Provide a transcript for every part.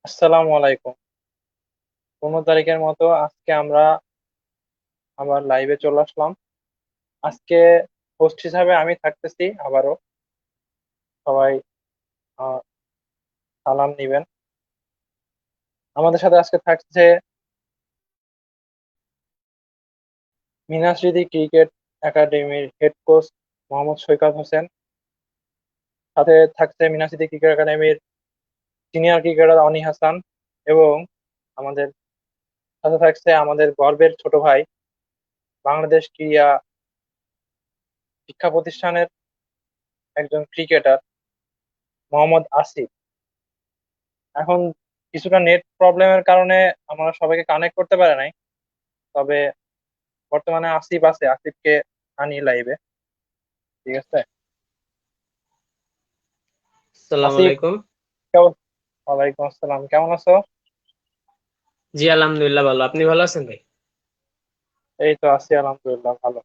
আসসালামু আলাইকুম। 15 তারিখের মতো আজকে আমরা আবার লাইভে চলে আসলাম। আজকে হোস্ট হিসাবে আমি থাকতেছি আবারও। সবাই আহ, সালাম নিবেন। আমাদের সাথে আজকে থাকছে মিনাস রিদি ক্রিকেট একাডেমির হেড কোচ মোহাম্মদ সৈকত হোসেন। সাথে থাকছে মিনাস রিদি ক্রিকেট একাডেমির সিনিয়র ক্রিকেটার অনি হাসান। এবং আমাদের সাথে থাকছে আমাদের গর্বের ছোট ভাই, বাংলাদেশ ক্রীড়া শিক্ষা প্রতিষ্ঠানের একজন ক্রিকেটার মোহাম্মদ আসিফ। এখন কিছুটা নেট প্রবলেমের কারণে আমরা সবাইকে কানেক্ট করতে পারে নাই। তবে বর্তমানে আসিফ আছে, আসিফকে আনি লাইভে। ঠিক আছে আসসালামু আসিফ, আলাইকুম। কেমন? ওয়ালাইকুম আসসালাম, কেমন আছো? জি আলহামদুলিল্লাহ ভালো। আপনি ভালো আছেন ভাই? এই তো আছি, আলহামদুলিল্লাহ ভালো।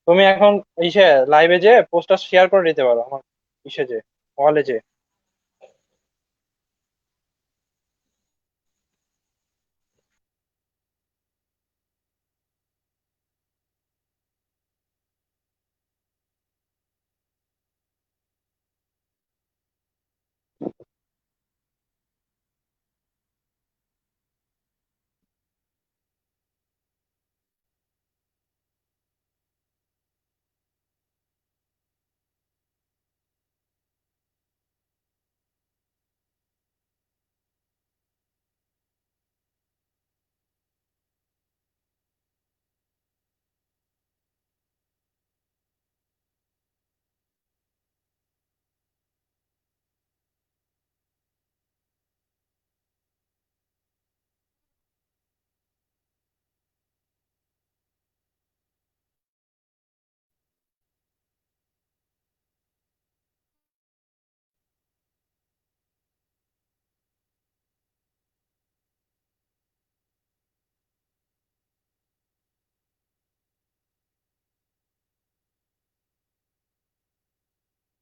তুমি এখন ইসে লাইভে যে পোস্টার শেয়ার করে দিতে পারো আমার ইসে যে ওয়ালে যে।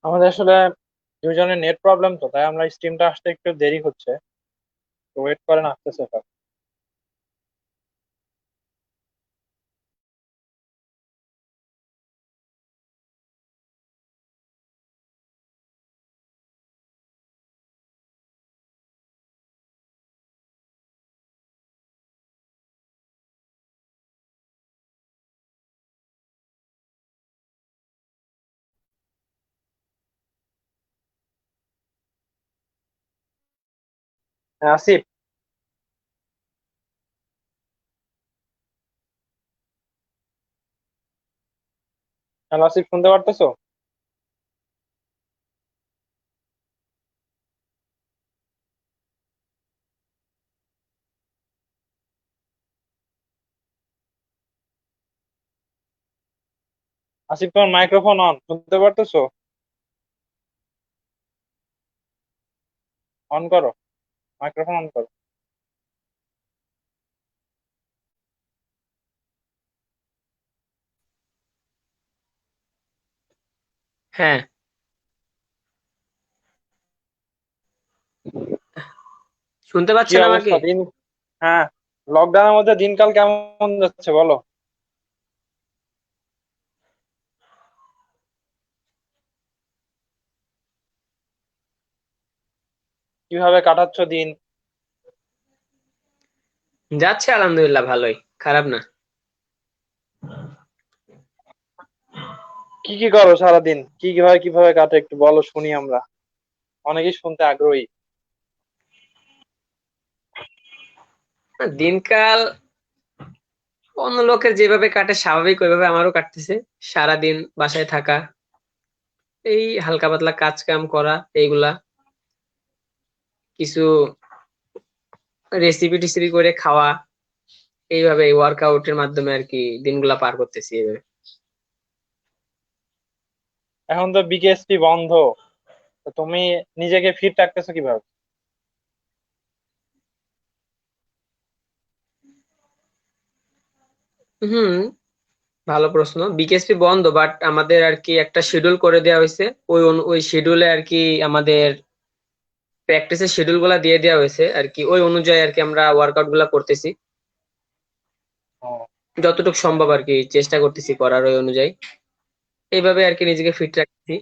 আমাদের আসলে দুজনের নেট প্রবলেম, তো তাই আমরা স্ট্রিমটা আসতে একটু দেরি হচ্ছে। তো ওয়েট করেন, আসতেছে সব। হ্যাঁ আসিফ, হ্যালো আসিফ, শুনতে পারতেছো? আসিফ, তোমার মাইক্রোফোন অন, শুনতে পারতেছো? অন করো, মাইক্রোফোন অন করো। হ্যাঁ, শুনতে কি পাচ্ছেন আমাকে? অবস্থা দিন? হ্যাঁ, লকডাউনের মধ্যে দিনকাল কেমন যাচ্ছে বলো? কিভাবে কাটাচ্ছ দিন? যাচ্ছে আলহামদুলিল্লাহ ভালোই, খারাপ না। কি কি করো সারাদিন? কি কিভাবে কিভাবে কাটে একটু বলো, শুনি আমরা, অনেকেই শুনতে আগ্রহী। দিনকাল অন্য লোকের যেভাবে কাটে স্বাভাবিক ওইভাবে আমারও কাটতেছে। সারাদিন বাসায় থাকা, এই হালকা পাতলা কাজ কাম করা, এইগুলা কিছু রেসিপি টিসিপি করে খাওয়া, এইভাবে ওয়ার্কআউটের মাধ্যমে আর কি দিনগুলা পার করতেছি এইভাবে। এখন তো বিকেএসপি বন্ধ, তো তুমি নিজেকে ফিট রাখতেছো কিভাবে? হুম, ভালো প্রশ্ন। বিকেএসপি বন্ধ, বাট আমাদের আর কি একটা শিডিউল করে দেওয়া হয়েছে। ওই শিডিউলে আর কি আমাদের প্র্যাকটিসের শিডিউল গুলা দিয়ে দেওয়া হয়েছে আর কি, ওই অনুযায়ী আর কি আমরা ওয়ার্কআউট গুলা করতেছি, যতটুকু সম্ভব আর কি চেষ্টা করতেছি করার ওই অনুযায়ী, এইভাবে আর কি নিজেকে ফিট রাখছি।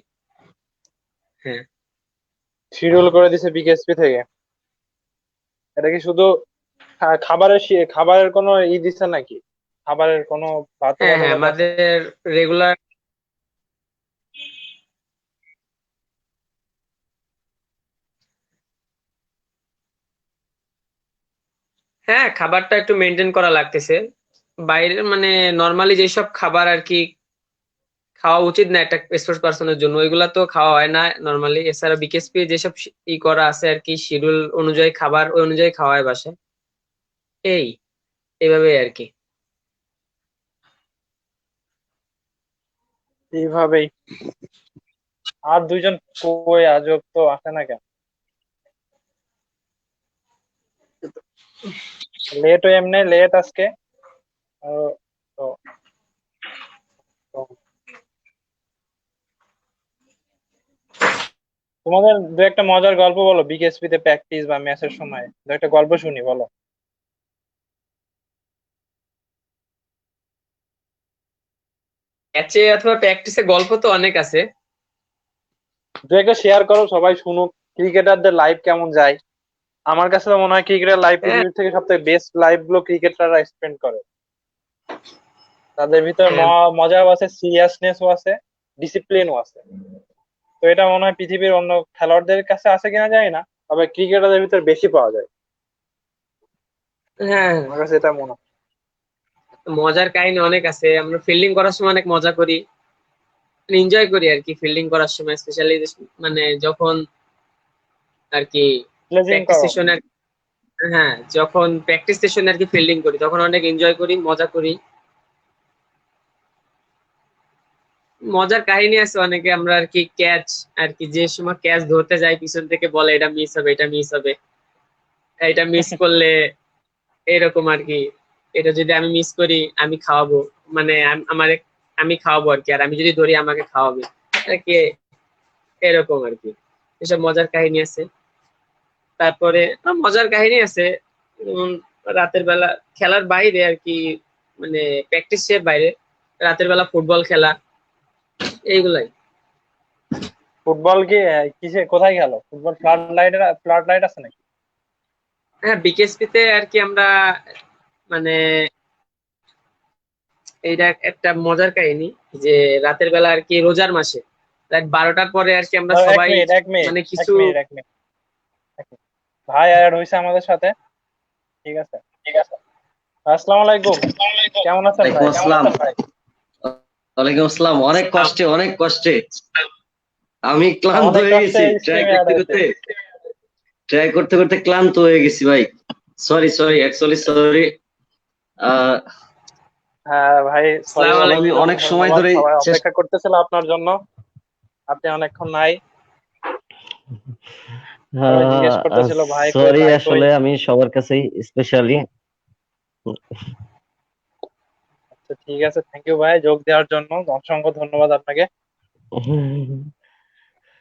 হ্যাঁ শিডিউল করে দিছে বিকেএসপি থেকে। এটা কি শুধু খাবারের কোনো দিছে নাকি? খাবারের কোনো হ্যাঁ হ্যাঁ, বাধ্যবাধকতা আছে? আমাদের রেগুলার, হ্যাঁ খাবারটা একটু মেনটেন করা লাগতেছে। বাইরের মানে নর্মালি যেসব খাবার আর কি খাওয়া উচিত না একটা স্পোর্টস পার্সনের জন্য, ওইগুলা তো খাওয়া হয় না নর্মালি। এছাড়া বিকেএসপি যেসব করা আছে আর কি শিডিউল অনুযায়ী, খাবার ওই অনুযায়ী খাওয়া হয় বাসায়, এই এইভাবেই আর কি। এইভাবেই। আর দুইজন কই আজব তো আসে না কেন? লেট এমনি লেট আজকে। আহ, তো তো তোমাদের দু একটা মজার গল্প বলো, বিকেএসপি তে প্র্যাকটিস বা ম্যাচের সময় দু একটা গল্প শুনি, বলো। ম্যাচে অথবা প্র্যাকটিসে গল্প তো অনেক আছে। দু একটা শেয়ার করো, সবাই শুনুক। ক্রিকেটারদের লাইফ কেমন যায়? আমার কাছে তো মনে হয় ক্রিকেটার লাইফ হ্যাঁ পৃথিবীর থেকে সবথেকে বেস্ট লাইফ গুলো ক্রিকেটাররা স্পেন্ড করে। তাদের ভিতরে হ্যাঁ মজাও আছে, সিরিয়াসনেসও আছে, ডিসিপ্লিনও আছে। তো এটা মনে হয় পৃথিবীর অন্য খেলোয়াড়দের কাছে আছে কিনা জানি না, তবে ক্রিকেটারদের ভিতরে বেশি পাওয়া যায়। হ্যাঁ, আমার কাছে এটা মনে হয়। মজার কাহিনী অনেক আছে। আমরা ফিল্ডিং করার সময় অনেক মজা করি, এনজয় করি আর কি ফিল্ডিং করার সময়, স্পেশালি মানে যখন আর কি প্লেজিং প্র্যাকটিস করো। সেশনে, হ্যাঁ যখন প্র্যাকটিস সেশনে আর কি ফিল্ডিং করি তখন অনেক এনজয় করি, মজা করি। মজার কাহিনী আছে অনেকে, আমরা আর কি ক্যাচ আর কি যে সময় ক্যাচ ধরতে যাই পিছন থেকে বলে এটা মিস হবে, এটা মিস হবে, এটা মিস করলে এরকম আর কি, এটা যদি আমি মিস করি আমি খাওয়াবো, মানে আমি খাওয়াবো আর কি, আর আমি যদি ধরি আমাকে খাওয়াবে আর কি, এরকম আর কি। এসব মজার কাহিনী আছে। তারপরে মজার কাহিনী আছে যেমন রাতের বেলা খেলার বাইরে আর কি, মানে প্র্যাকটিসের বাইরে রাতের বেলা ফুটবল খেলা, এইগুলাই। ফুটবল কি কিসে কোথায় গেল? ফুটবল ফ্লাড লাইট আছে নাকি? হ্যাঁ বিকেএসপি তে আর কি আমরা মানে, এইটা একটা মজার কাহিনী যে রাতের বেলা আর কি রোজার মাসে রাত 12টার পরে আর কি আমরা দাঁড়াও, এক সবাই মিনিট এক মিনিট মানে এক কিছু, মিনিট এক মিনিট এক মিনিট। ভাই অ্যাড হয়েছে আমাদের সাথে। ঠিক আছে। আসসালামু আলাইকুম। কেমন আছেন ওয়ালাইকুম ভাই? আসসালাম। ওয়ালাইকুম আসসালাম। অনেক কষ্টে অনেক কষ্টে আমি ক্লান্ত অনেক হয়ে কষ্টে গেছি, স্ট্রিমে অ্যাড হয়েছে। ট্রাই করতে করতে ক্লান্ত হয়ে গেছি ভাই। Sorry sorry actually sorry. আহ হ্যাঁ ভাই, সরি আসসালামু বলার আমি আলাইকুম। জন্য অনেক সময় ধন্যবাদ। ধরে সবাই চেষ্টা অপেক্ষা করতেছিল আপনার জন্য, আপনি অনেকক্ষণ নাই। সবাই জিজ্ঞেস করতেছিল ভাই কই সরি, ভাই কই। আসলে আমি সবার কাছেই স্পেশালি। আচ্ছা ঠিক আছে, থ্যাংক ইউ ভাই যোগ দেওয়ার জন্য, অসংখ্য ধন্যবাদ আপনাকে।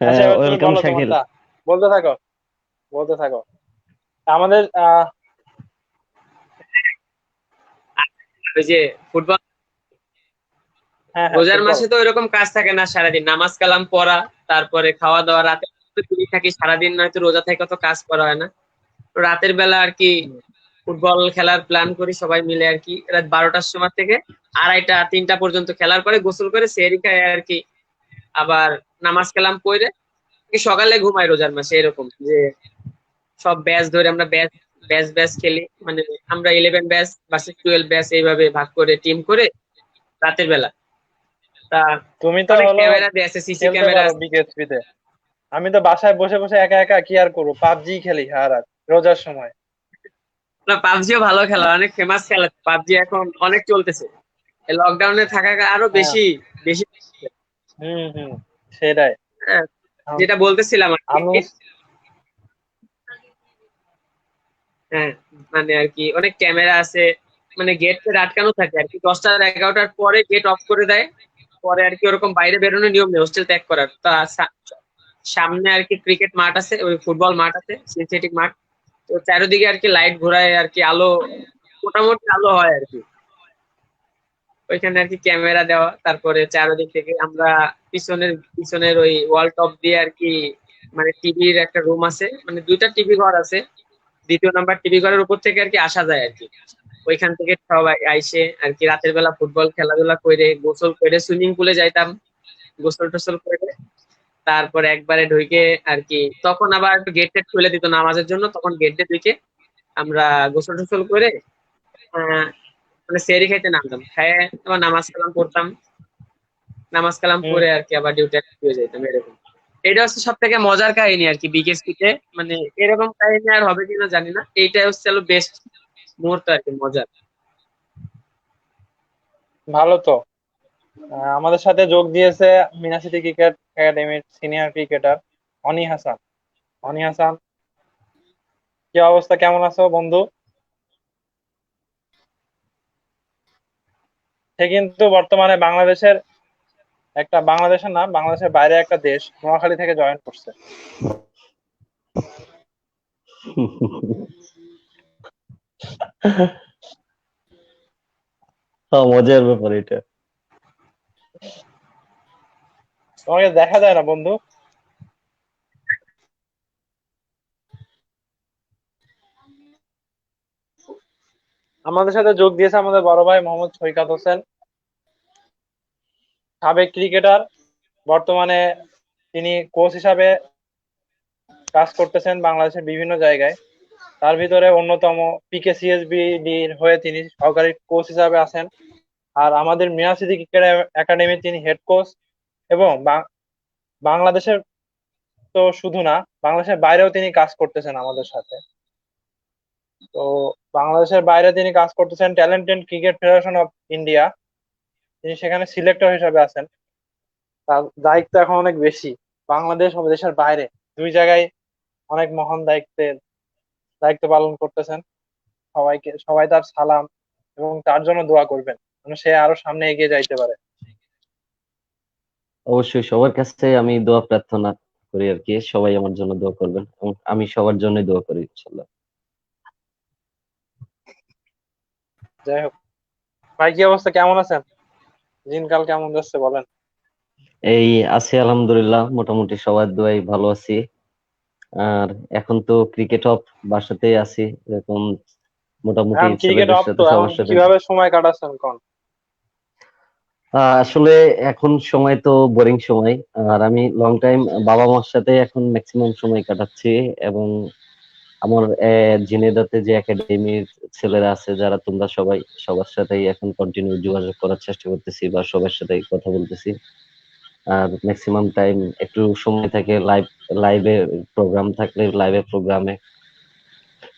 আচ্ছা এবার তুমি ওয়েলকাম বলো শাকিল। তোমারটা, বলতে থাকো, বলতে থাকো। আমাদের ওই যে ফুটবল, হ্যাঁ হ্যাঁ রোজার ফুটবল। মাসে তো এরকম কাজ থাকে না, সারাদিন নামাজ কালাম পড়া, তারপরে খাওয়া দাওয়া, রাতে ফ্রি থাকি সারাদিন, নয়তো রোজা থেকে তো কাজ করা হয় না। তো রাতের বেলা আর কি ফুটবল খেলার প্ল্যান করি সবাই মিলে আর কি, রাত 12টার সময় থেকে 2:30 3টা পর্যন্ত খেলার পরে গোসল করে সেহরি খাই আর কি, আবার নামাজ কালাম পড়ে কি সকালে ঘুমাই রোজার মাসে, এরকম যে সব ব্যাচ ধরে আমরা ব্যাচ ব্যাচ ব্যাচ খেলি, মানে আমরা 11 ব্যাচ ভার্সেস 12 ব্যাচ এইভাবে ভাগ করে টিম করে রাতের বেলা। তা তুমি তো অনেক হলো ক্যামেরা দিয়ে আছে, সিসি খেলতে ক্যামেরা পারো আছে। বিকেএসপি তে। আমি তো বাসায় বসে বসে একা একা কি আর করবো, পাবজি খেলি সারা রাত রোজার সময়। না পাবজিও ভালো খেলা, অনেক ফেমাস খেলা পাবজি, এখন অনেক চলতেছে। লকডাউনে থাকা আরো হ্যাঁ। বেশি বেশি। হুম হুম, সেটাই। হ্যাঁ, আম- যেটা বলতেছিলাম আর আমি কি, হ্যাঁ মানে আর কি অনেক ক্যামেরা আছে, মানে গেট আটকানো থাকে আর কি, 10টা 11টার পরে গেট অফ করে দেয়। পরে আর কি ওরকম বাইরে বেরোনোর নিয়ম নেই, হোস্টেল ত্যাগ করার তা সামনে আর কি ক্রিকেট মাঠ আছে, ওই ফুটবল মাঠ আছে, সিনথেটিক মাঠ। তো চারিদিকে আর কি লাইট ঘোরায় আর কি, আলো মোটামুটি আলো হয় আর কি। ওইখানে আর কি ক্যামেরা দেওয়া, তারপরে চারিদিক থেকে আমরা পিছনের ওই ওয়াল টপ দিয়ে আর কি, মানে টিভির একটা রুম আছে, মানে দুইটা টিভি ঘর আছে, দ্বিতীয় নাম্বার টিভি ঘরের উপর থেকে আর কি আসা যায় আর কি। ওইখান থেকে সবাই আইসে আর কি রাতের বেলা ফুটবল খেলাধুলা করে, গোসল করে সুইমিং পুলে যাইতাম, গোসল টোসল করে তারপরে একবারে ঢুকে আর কি, তখন আবার গেট টেট খুলে দিত নামাজের জন্য, তখন গেট টে ঢুকে আমরা গোসল টোসল করে মানে সেরি খাইতে নামতাম, খাইয়ে আবার নামাজ কালাম পড়তাম, নামাজ কালাম হুম। পড়ে আর কি আবার ডিউটি হয়ে যেতাম এরকম। এটা হচ্ছে সব থেকে মজার কাহিনী আর কি বিকেএসপি তে, মানে এরকম কাহিনী আর হবে কিনা জানি না, এইটাই হচ্ছে বেস্ট মুহূর্ত আর কি, মজার। ভালো তো। আমাদের সাথে যোগ দিয়েছে মিনা সিটি ক্রিকেট একাডেমির সিনিয়র ক্রিকেটার অনি হাসান। অনি হাসান, কি অবস্থা, কেমন আছো বন্ধু? সে কিন্তু বর্তমানে বাংলাদেশের না, বাংলাদেশের বাইরে একটা দেশ নোয়াখালী থেকে জয়েন করছে। মজার ব্যাপার এটা। তোমাকে দেখা যায় না বন্ধু। আমাদের সাথে যোগ দিয়েছে আমাদের বড় ভাই মোহাম্মদ সৈকত হোসেন, সাবেক ক্রিকেটার, বর্তমানে তিনি কোচ হিসাবে কাজ করতেছেন বাংলাদেশের বিভিন্ন জায়গায়। তার ভিতরে অন্যতম পিকেসিএসবির হয়ে তিনি সহকারী কোচ হিসাবে আছেন। আর আমাদের মিয়া সিটি ক্রিকেট একাডেমির তিনি হেড কোচ, এবং বাংলাদেশের তো শুধু না, বাংলাদেশের বাইরেও তিনি কাজ করতেছেন আমাদের সাথে। তো বাংলাদেশের বাইরে তিনি কাজ করতেছেন talented cricket federation of India, তিনি সেখানে সিলেক্টর হিসাবে আছেন। তার দায়িত্ব এখন অনেক বেশি, বাংলাদেশ ও দেশের বাইরে দুই জায়গায় অনেক মহান দায়িত্ব পালন করতেছেন। সবাই তার সালাম এবং তার জন্য দোয়া করবেন যেন সে আরো সামনে এগিয়ে যাইতে পারে। অবশ্যই সবার কাছে আমি দোয়া প্রার্থনা করি আর কি, সবাই আমার জন্য দোয়া করবেন এবং আমি সবার জন্যই দোয়া করি ইনশাল্লাহ। যাই হোক, ভাই কি অবস্থা, কেমন আছেন? দিনকাল কেমন যাচ্ছে বলেন। এই আছি আলহামদুলিল্লাহ, মোটামুটি সবার দোয়াই ভালো আছি। আর এখন তো ক্রিকেট অফ, বাসাতেই আছি এরকম, মোটামুটি এখন ক্রিকেট ছেলেদের অফ, তো সাথে এখন সবার সাথে। কিভাবে সময় কাটাচ্ছেন কোন? আসলে এখন সময় তো বোরিং সময়, আর আমি লং টাইম বাবা মার সাথে এখন ম্যাক্সিমাম সময় কাটাচ্ছি। এবং আমার ঝিনেদাতে যে একাডেমির ছেলেরা আছে, যারা তোমরা সবাই, সবার সাথেই এখন কন্টিনিউ যোগাযোগ করার চেষ্টা করতেছি বা সবার সাথেই কথা বলতেছি। আর ম্যাক্সিমাম টাইম একটু সময় থাকে লাইভে প্রোগ্রাম থাকলে লাইভে প্রোগ্রামে,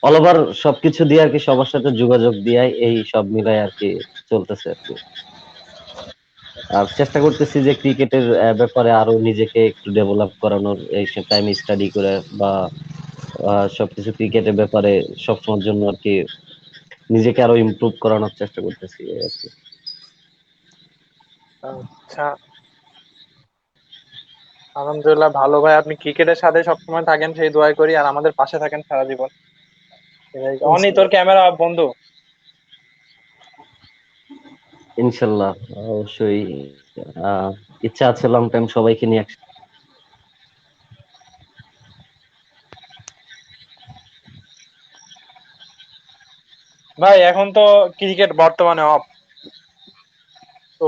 অল ওভার সবকিছু দিয়ে আর কি, সবার সাথে যোগাযোগ দিয়ে এই সব মিলাই আর কি চলতেছে আর কি। আর চেষ্টা করতেছি যে ক্রিকেটের ব্যাপারে আরো নিজেকে একটু ডেভেলপ করানোর, এই টাইম স্টাডি করে বা সবকিছু ক্রিকেটের ব্যাপারে সবসময়ের জন্য আর কি নিজেকে আরো ইমপ্রুভ করানোর চেষ্টা করতেছি এই আর কি। আচ্ছা, আলহামদুলিল্লাহ ভালো ভাই, আপনি ক্রিকেটের সাথে সবসময় থাকেন সেই দোয়াই করি, আর আমাদের পাশে থাকেন সারা জীবন। অনি, তোর ক্যামেরা অফ বন্ধু। ইনশাল্লাহ, অবশ্যই। আহ ইচ্ছা আছে লং টাইম সবাইকে নিয়ে একসাথে। ভাই এখন তো ক্রিকেট বর্তমানে অফ, তো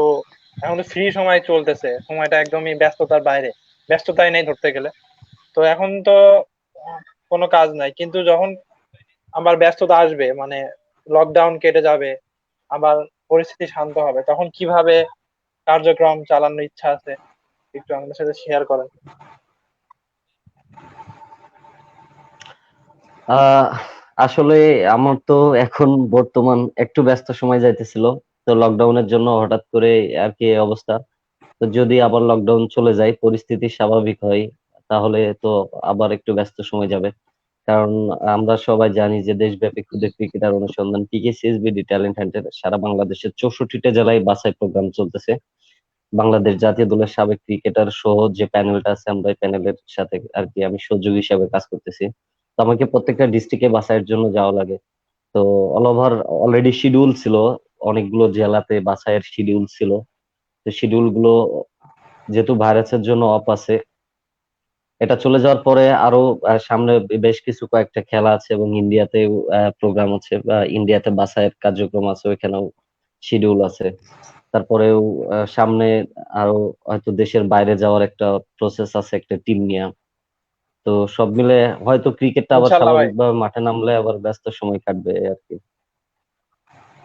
এখন তো ফ্রি সময় চলতেছে, সময়টা একদমই ব্যস্ততার বাইরে, ব্যস্ততাই নেই ধরতে গেলে। তো এখন তো কোনো কাজ নাই, কিন্তু যখন আবার ব্যস্ততা আসবে, মানে লকডাউন কেটে যাবে, আবার পরিস্থিতি শান্ত হবে, তখন কিভাবে কার্যক্রম চালানোর ইচ্ছা আছে একটু আমাদের সাথে শেয়ার করেন। আহ আসলে আমার তো এখন বর্তমান একটু ব্যস্ত সময় যাইতেছিল, তো লকডাউনের জন্য হঠাৎ করে আর কি এই অবস্থা। তো যদি আবার লকডাউন চলে যায়, পরিস্থিতি স্বাভাবিক হয়, তাহলে তো আবার একটু ব্যস্ত সময় যাবে। কারণ আমরা সবাই জানি যে দেশব্যাপী ক্ষুদে ক্রিকেটার অনুসন্ধান, পিকেসিএসবিডি ট্যালেন্ট হান্টের সারা বাংলাদেশের 64টা জেলায় বাছাই প্রোগ্রাম চলতেছে। বাংলাদেশ জাতীয় দলের সাবেক ক্রিকেটার সহ যে প্যানেলটা আছে, আমরা এই প্যানেলের সাথে আর কি আমি সহযোগী হিসাবে কাজ করতেছি। তো আমাকে প্রত্যেকটা ডিস্ট্রিক্টে বাছাইয়ের জন্য যাওয়া লাগে। তো অল ওভার অলরেডি শিডিউল ছিল, অনেকগুলো জেলাতে বাছাইয়ের শিডিউল ছিল। তো শিডিউল গুলো যেহেতু ভাইরাসের জন্য অফ আছে, এটা চলে যাওয়ার পরে আরো সামনে বেশ কিছু কয়েকটা খেলা আছে এবং ইন্ডিয়াতে প্রোগ্রাম আছে বা ইন্ডিয়াতে বাছাইয়ের কার্যক্রম আছে, ওইখানেও শিডিউল আছে। তারপরেও সামনে আরো হয়তো দেশের বাইরে যাওয়ার একটা প্রসেস আছে একটা টিম নিয়ে। তো সব মিলে হয়তো ক্রিকেটটা আবার ইনশাল্লাহ ভাই। স্বাভাবিকভাবে মাঠে নামলে আবার ব্যস্ত সময় কাটবে এই আর কি।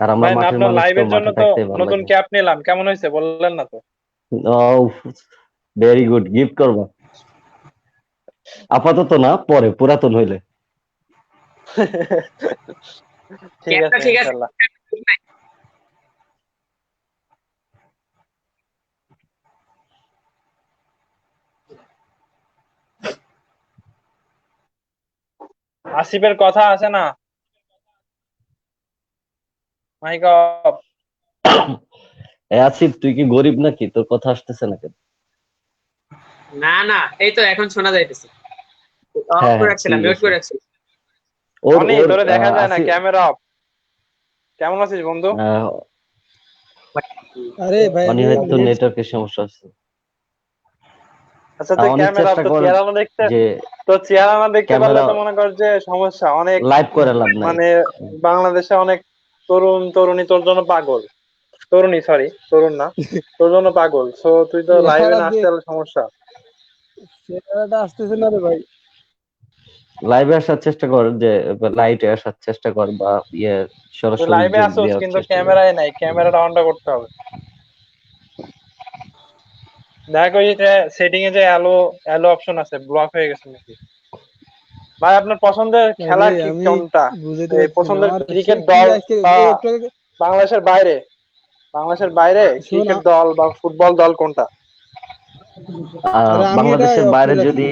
আর আমরা ভাই না, মাঠের আপনার মানুষ তো, লাইভের জন্য মাঠে তো থাকতেই ভালো নতুন লাগে। ক্যাপ নিলাম, কেমন হয়েছে বললেন না তো? ভেরি গুড, গিফট করবো। আপাতত না, পরে পুরাতন হইলে। ঠিক ক্যাপটা আছে ঠিক আছে। ইনশাল্লাহ। আসিফের কথা আছে না, মাইক অফ। আসিফ, তুই কি গরিব নাকি? তোর কথা আসতেছে না কেন? না না, এই তো এখন শোনা যাইতেছে। অফ হ্যাঁ করে হ্যাঁ, রাখছিলাম, ঠিক মিউট আছে। করে রাখছিলাম। ওর অনি ওর তোরে দেখা যায় না, আসিফ, ক্যামেরা অফ। কেমন আছিস বন্ধু? আরে ভাই মানে আমি হয়তো নেট নেটওয়ার্কের সমস্যা আছে। আচ্ছা তুই অনেক ক্যামেরা অফ, চেষ্টা তো কর চেহারা না দেখতে, যে তো চেহারা না দেখতে পারলে ক্যামেরা তো মনে কর যে সমস্যা অনেক। লাইভ করে লাভ নাই। মানে বাংলাদেশে অনেক তরুণ তরুণী তোর জন্য পাগল। তরুণী, সরি তরুণ না, তোর জন্য পাগল। সো তুই তো লাইভে চেহারা না আসতে দিয়ে হলে সমস্যা। চেহারাটা আসতেছে না রে ভাই। লাইভে আসার চেষ্টা কর, যে লাইটে আসার চেষ্টা কর, বা ইয়ে তুই সরাসরি লাইভে যোগ আসোস দেওয়ার কিন্তু চেষ্টা কর। ক্যামেরায় নাই, ক্যামেরাটা অনটা করতে হবে। দেখ ওই যে সেটিং এ যে অ্যালো অ্যালো অপশন আছে, ব্লক হয়ে গেছে নাকি? ভাই আপনার পছন্দের খেলা আরে কি, আমি কোনটা? বুঝাইতে এই পারছি না পছন্দের আমার সে ক্রিকেট কি দল আজকে বা এই একটু আগে বাংলাদেশের বাইরে, বাংলাদেশের বাইরে শোনা। ক্রিকেট দল বা ফুটবল দল কোনটা? আরে আমি এটা বাংলাদেশের অফ বাইরে করে রাখছি। যদি,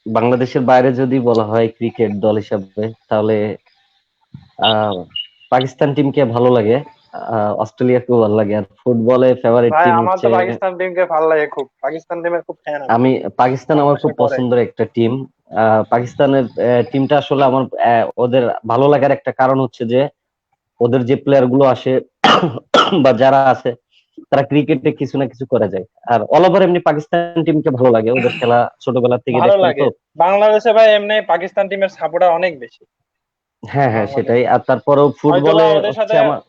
বাংলাদেশের বাইরে যদি বলা হয় ক্রিকেট দল হিসাবে, তাহলে আহ পাকিস্তান টিমকে ভালো লাগে, অস্ট্রেলিয়াকেও ভালো লাগে। আর ফুটবলে ফেভারিট ভাই টিম আমার তো হচ্ছে, পাকিস্তান টিমকে ভালো লাগে খুব, পাকিস্তান টিমের খুব ফ্যান আমি। আমি পাকিস্তান আমার খুব বাংলাদেশের পরে পছন্দের একটা টিম। পাকিস্তানের টিমটা আসলে আমার ওদের ভালো লাগার একটা কারণ হচ্ছে যে ওদের যে প্লেয়ার গুলো আসে বা যারা আছে, তারা ক্রিকেটে কিছু না কিছু করে যায়। আর অল ওভার এমনি পাকিস্তান টিমকে ভালো লাগে, ওদের খেলা ছোটবেলা থেকে ভালো দেখতাম লাগে। তো। বাংলাদেশে ভাই এমনি পাকিস্তান টিমের সাপোর্টার অনেক বেশি হ্যাঁ হ্যাঁ, সেটাই। বাংলাদেশে। আর তারপরেও হয়তোবা ফুটবলে ওদের হচ্ছে সাথে আমার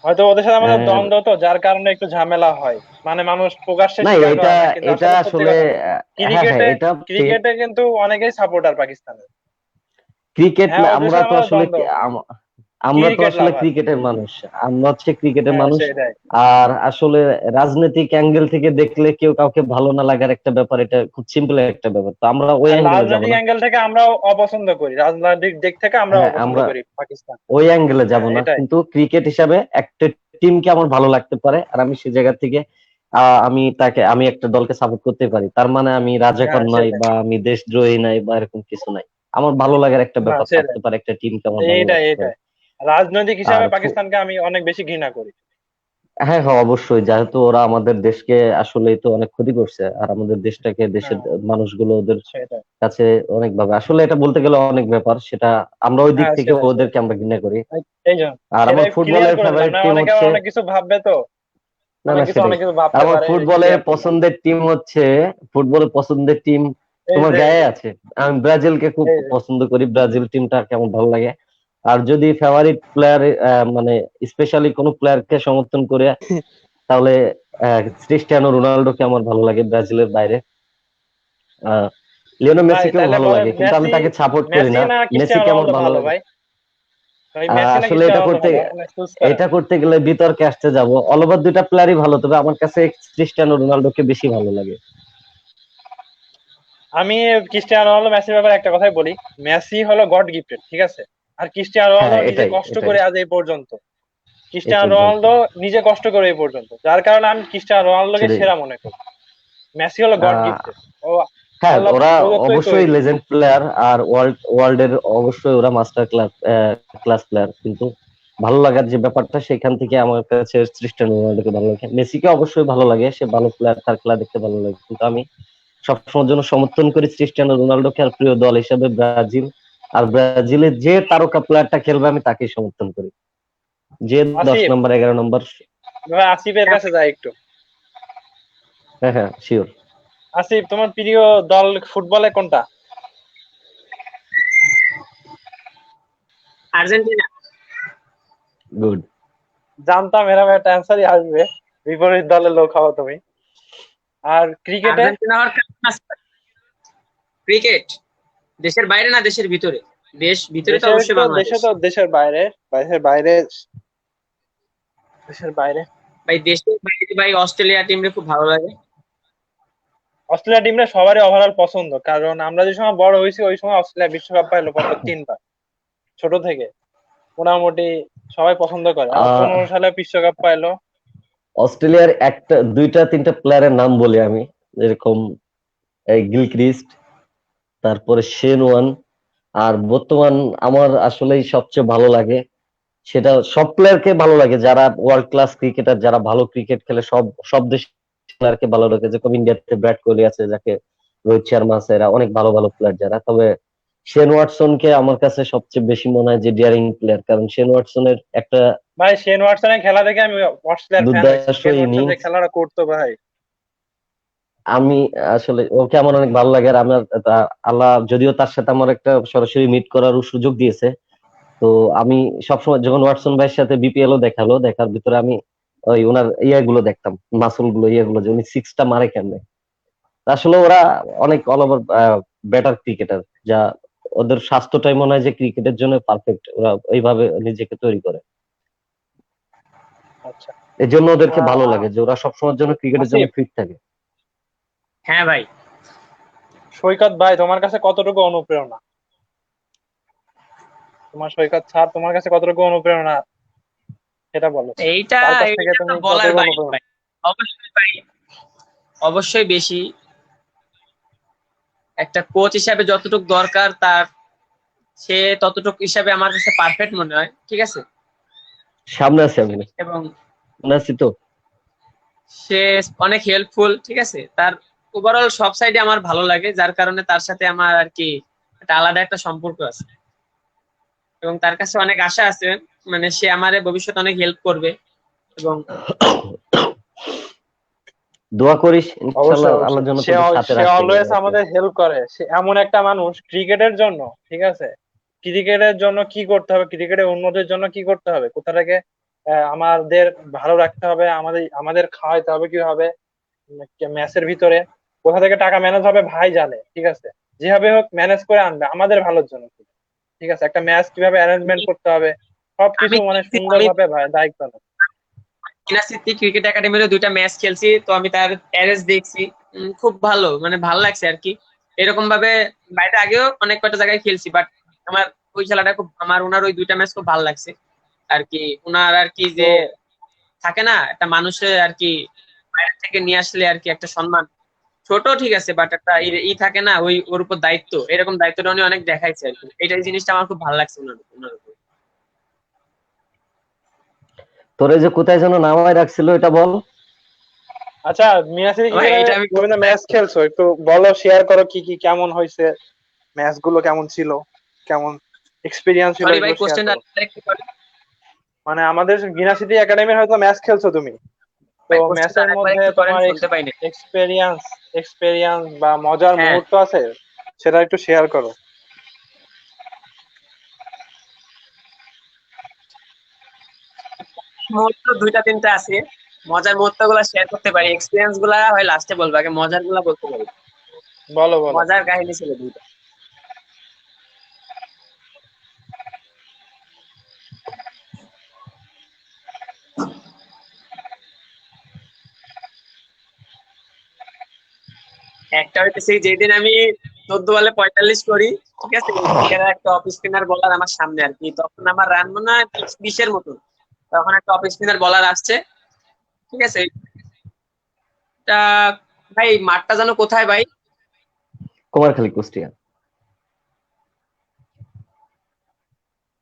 হয়তো ওদের সাথে আমাদের আহ, দ্বন্দ্ব, তো যার কারণে একটু ঝামেলা হয়, মানে মানুষ প্রকাশ্যে না, স্বীকার এটা করে না, কিন্তু এটা আসলে সত্যি আসলে কথা। হ্যাঁ হ্যাঁ, ক্রিকেটে এটা ঠিক। ক্রিকেটে কিন্তু অনেকেই সাপোর্টার পাকিস্তানের। ক্রিকেট হ্যাঁ ওদের আমরা সাথে তো আমাদের আসলে দ্বন্দ্ব, আমরা তো ক্রিকেট আসলে লাভার। ক্রিকেটের মানুষ, আমরা হচ্ছে ক্রিকেটের হ্যাঁ মানুষ। সেটাই। আর আসলে রাজনৈতিক অ্যাঙ্গেল থেকে দেখলে কেউ কাউকে ভালো না লাগার একটা ব্যাপার, এটা খুব সিম্পল একটা ব্যাপার। তো আমরা ওই আর অ্যাঙ্গেলে যাব রাজনৈতিক না। অ্যাঙ্গেল থেকে আমরাও অপছন্দ করি, রাজনৈতিক দিক থেকে আমরা হ্যাঁ, অপছন্দ আমরা করি পাকিস্তান। ওই অ্যাঙ্গেলে যাব হ্যাঁ না, এটাই। কিন্তু ক্রিকেট হিসাবে একটা টিমকে আমার ভালো লাগতে পারে, আর আমি সেই জায়গা থেকে আমি একটা দলকে সাপোর্ট করতে পারি। তার মানে আমি রাজাকার হ্যাঁ নই, সেটাই। বা আমি দেশদ্রোহী নাই, বা এরকম কিছু নাই। আমার ভালো লাগার একটা না ব্যাপার সেটাই, থাকতে পারে, একটা টিমকে আমার ভালো এইটাই লাগতে পারে। এইটাই। রাজনৈতিক আর হিসাবে পাকিস্তানকে আমি অনেক বেশি ঘৃণা করি। হ্যাঁ হ্যাঁ, অবশ্যই, যেহেতু ওরা আমাদের দেশকে আসলেই তো অনেক ক্ষতি করছে, আর আমাদের দেশটাকে, দেশের হ্যাঁ মানুষগুলো ওদের সেটাই। কাছে অনেক ভাবে, আসলে এটা বলতে গেলে অনেক ব্যাপার, সেটা আমরা ওই দিক হ্যাঁ থেকে সেটাই সেটাই। ওদেরকে আমরা ঘৃণা করি। এই জন্য আর আমার সেটাই ক্লিয়ার ফুটবলের করে দিলাম, ফেভারিট না টিম অনেকে হচ্ছে, অনেক কিছু ভাববে তো, না না, সেটাই। অনেক কিছু আর ভাবতে আমার পারে, এই ফুটবলের ক্লিয়ার করলাম। পছন্দের টিম হচ্ছে, ফুটবলের পছন্দের টিম এই তোমার যে এই গায়ে যে আছে। আমি ব্রাজিলকে খুব এই যে পছন্দ করি, ব্রাজিল টিমটা কেমন ভালো লাগে। আর যদি ফেভারিট প্লেয়ার, মানে স্পেশালি কোনো প্লেয়ারকে সমর্থন করে, তাহলে ক্রিস্টিয়ানো রোনাল্ডোকে আমার ভালো লাগে ব্রাজিলের বাইরে। আহ লিওনেল ভাই মেসিকেও তাহলে ভালো বলেন লাগে, কিন্তু আমি মেসি, তাকে সাপোর্ট করি মেসি না। না ক্রিস্টিয়ানো মেসিকে আমার রোনালদো ভালো ভালো লাগে। ভাই? ভাই মেসি না আসলে ক্রিস্টিয়ানো রোনালদো ভালো, আপনি চুজ করেন। এটা করতে গেলে বিতর্কে আসতে যাব। অল ওভার দুইটা প্লেয়ারই ভালো, তবে আমার কাছে ক্রিস্টিয়ানো রোনাল্ডোকে বেশি ভালো লাগে। আমি ক্রিস্টিয়ানো রোনালদো মেসির ব্যাপারে একটা কথাই বলি, মেসি হলো গড গিফটেড, ঠিক আছে? আর ক্রিস্টিয়ানো রোনালদো হ্যাঁ, নিজে এটাই কষ্ট এটাই করে আজ এই পর্যন্ত, এই ক্রিস্টিয়ানো পর্যন্ত রোনালদো নিজে কষ্ট করে এই পর্যন্ত, যার কারণে আমি ক্রিস্টিয়ানো রোনালদোকে সেটাই। সেরা মনে করি। মেসি হলো গড আহ গিফটেড, ও হ্যাঁ, আল্লাহ ওরা প্রদত্তই অবশ্যই তৈরি। লেজেন্ড প্লেয়ার, আর ওয়ার্ল্ড এর অবশ্যই ওরা মাস্টার ক্লাস ক্লাস প্লেয়ার। কিন্তু ভালো লাগার যে ব্যাপারটা সেখান থেকে আমার কাছে ক্রিস্টিয়ানো রোনাল্ডোকে ভালো লাগে। মেসিকে অবশ্যই ভালো লাগে, সে ভালো প্লেয়ার, তার খেলা দেখতে ভালো লাগে, কিন্তু আমি সবসময়ের জন্য সমর্থন করি ক্রিস্টিয়ানো রোনাল্ডোকে। আর প্রিয় দল হিসেবে ব্রাজিল, আর ব্রাজিলের যে তারকা প্লেয়ারটা খেলবে আমি তাকেই সমর্থন করি, যে 10 আসিফ, নম্বর 11 নম্বর। ভাই আসিফের কাছে যাই একটু। হ্যাঁ হ্যাঁ, শিওর। আসিফ, তোমার প্রিয় দল ফুটবলে কোনটা? আর্জেন্টিনা। গুড। জানতাম এরকম একটা অ্যান্সারই আসবে, বিপরীত দলের লোক হও তুমি। আর ক্রিকেটে? আর্জেন্টিনা হওয়ার কারণ আছে। ক্রিকেট দেশের বাইরে না দেশের ভিতরে? ভিতরে তো অবশ্যই বাংলাদেশ। দেশের বাইরে, দেশের বাইরে, দেশের বাইরে। ভাই দেশের বাইরে ভাই অস্ট্রেলিয়া টিমরে খুব ভালো লাগে। অস্ট্রেলিয়া টিমটা সবারই ওভারঅল পছন্দ, কারণ আমরা যে সময় বড় হয়েছি ওই সময় অস্ট্রেলিয়া বিশ্বকাপ পাইলো পরপর 3 বার ছোট থেকে। মোটামুটি সবাই পছন্দ করে। আবার 15 সালে বিশ্বকাপ পাইলো। অস্ট্রেলিয়ার একটা দুইটা তিনটা প্লেয়ারের নাম বলি আমি, যেরকম গিলক্রিস্ট, তারপরে শেন ওয়ান। আর বর্তমান আমার আসলেই সবচেয়ে ভালো লাগে, সেটা সব প্লেয়ারকে ভালো লাগে যারা ওয়ার্ল্ড ক্লাস ক্রিকেটার, যারা ভালো ক্রিকেট খেলে, সব সব দেশের প্লেয়ারকে ভালো লাগে। যেরকম ইন্ডিয়াতে বিরাট কোহলি আছে, যাকে রোহিত শর্মা আছে, এরা অনেক ভালো ভালো প্লেয়ার যারা। তবে শেন ওয়াটসনকে আমার কাছে সবচেয়ে বেশি মনে হয় যে ডিয়ারিং প্লেয়ার, কারণ শেন ওয়াটসনের একটা ভাই শেন ওয়াটসনের খেলা দেখে আমি অস্ট্রেলিয়ার ফ্যান হয়েছি। দুর্দান্ত শেন ওয়াটসন যে ইনিংস। খেলাটা করতো ভাই, আমি আসলে ওকে আমার অনেক ভালো লাগে। আর আমার আল্লাহ যদিও তার সাথে আমার একটা সরাসরি মিট করার সুযোগ দিয়েছে, তো আমি সবসময় যখন ওয়াটসন ভাইয়ের সাথে বিপিএল ও দেখালো, দেখার ভিতরে আমি ওই ওনার গুলো দেখতাম, মাসুল গুলো, গুলো, যে উনি সিক্সটা মারে কেমনে। আসলে ওরা অনেক অল ওভার বেটার ক্রিকেটার, যা ওদের স্বাস্থ্যটাই মনে হয় যে ক্রিকেটের জন্য পারফেক্ট, ওরা ওইভাবে নিজেকে তৈরি করে। আচ্ছা। এই জন্য ওদেরকে ভালো লাগে যে ওরা সবসময়ের জন্য ক্রিকেটের জন্য আসিফ, ফিট থাকে। হ্যাঁ ভাই। সৈকত ভাই তোমার কাছে কতটুকু অনুপ্রেরণা? সৈকত স্যার তোমার কাছে কতটুকু অনুপ্রেরণা সেটা বলো। এইটা তার কাছ থেকে এইটা তো তুমি বলার কতটুকু বাইরে অনুপ্রেরণা? ভাই। অবশ্যই ভাই, অবশ্যই বেশি। একটা কোচ হিসাবে যতটুকু দরকার তার, সে ততটুকু হিসাবে আমার কাছে পারফেক্ট মনে হয়, ঠিক আছে। সামনে আছি আমি, এবং সামনে আছি তো। সে অনেক হেল্পফুল, ঠিক আছে। তার ওভারঅল সব সাইডে আমার ভালো লাগে, যার কারণে তার সাথে আমার আর কি একটা আলাদা একটা সম্পর্ক আছে। এবং তার কাছে অনেক আশা আছে, মানে সে আমারে ভবিষ্যতে অনেক হেল্প করবে। এবং দোয়া করিস, অবশ্যই ইনশাল্লাহ আল্লাহ অবশ্যই, যেন সে তোদের সাথে সে রাখে। অলওয়েজ আমাদের হেল্প করে। সে এমন একটা মানুষ ক্রিকেটের জন্য, ঠিক আছে, ক্রিকেটের জন্য কি করতে হবে, ক্রিকেটের উন্নতির জন্য কি করতে হবে, কোথা থেকে আমাদের ভালো রাখতে হবে, আমাদের আমাদের খাওয়াইতে হবে কিভাবে, ম্যাচের ভিতরে কোথা থেকে টাকা ম্যানেজ হবে ভাই জানে, ঠিক আছে। যেভাবে হোক ম্যানেজ করে আনবে আমাদের ভালোর জন্য, ঠিক আছে। একটা ম্যাচ কিভাবে অ্যারেঞ্জমেন্ট করতে হবে সবকিছু আমি মানে আমি সুন্দরভাবে ভাই দায়িত্ব নেয়। সিটি ক্রিকেট একাডেমির 2টা ম্যাচ খেলছি, তো আমি তার অ্যারেস দেখছি। খুব ভালো, মানে ভালো লাগছে আর কি। এরকম ভাবে বাইরে আগেও অনেক কটা জায়গায় খেলছি, বাট আমার ওই খেলাটা খুব, আমার ওনার ওই 2টা ম্যাচ খুব ভালো লাগছে আর কি। ওনার আর কি তো যে থাকে না একটা মানুষের আর কি, বাইরে থেকে নিয়ে আসলে আর কি একটা সম্মান, ছোট ঠিক আছে, বাট একটা থাকে না ওই ওর উপর দায়িত্ব, এরকম দায়িত্বটা উনি অনেক দেখাইছে আর কি। এই জিনিসটা আমার খুব ভালো লাগছে ওনার উপর। তোরে যে কোথায় যেন নামায় রাখছিল এটা বল। আচ্ছা, মিয়াসির কি ভাই এটা আমি তুমি তো ম্যাচ খেলছো, একটু বলো, শেয়ার করো কি কি কেমন হয়েছে, ম্যাচ গুলো কেমন ছিল, কেমন এক্সপিরিয়েন্স ছিল, সরি ভাই, এগুলো শেয়ার কোশ্চেনটা করো। মানে আমাদের গিনা সিটি একাডেমির হয়তো ম্যাচ খেলছো তুমি, তো ভাই কোশ্চেনটা ম্যাচের আরেকবার মধ্যে একটু করেন, তোমার শুনতে পাইনি। এক্সপেরিয়েন্স এক্সপেরিয়েন্স বা মজার হ্যাঁ, মুহূর্ত আছে, সেটা একটু শেয়ার করো। মুহূর্ত 2টা 3টা আছে। মজার মুহূর্ত গুলা শেয়ার করতে পারি, এক্সপিরিয়েন্স গুলা হয় লাস্টে বলবো, আগে মজার গুলা বলতে পারি। বলো বলো। মজার কাহিনী ছিল 2টা। একটা হইতেছে যেদিন আমি 14 বলে 45 করি, ঠিক আছে। সেখানে একটা অফ স্পিনার বলার আমার সামনে আর কি, তখন আমার রান মনে হয় 20-20 মতো। তখন একটা অফ স্পিনার বলার আসছে, ঠিক আছে। এটা ভাই মাঠটা যেন কোথায় ভাই? কুমারখালী, কুষ্টিয়া।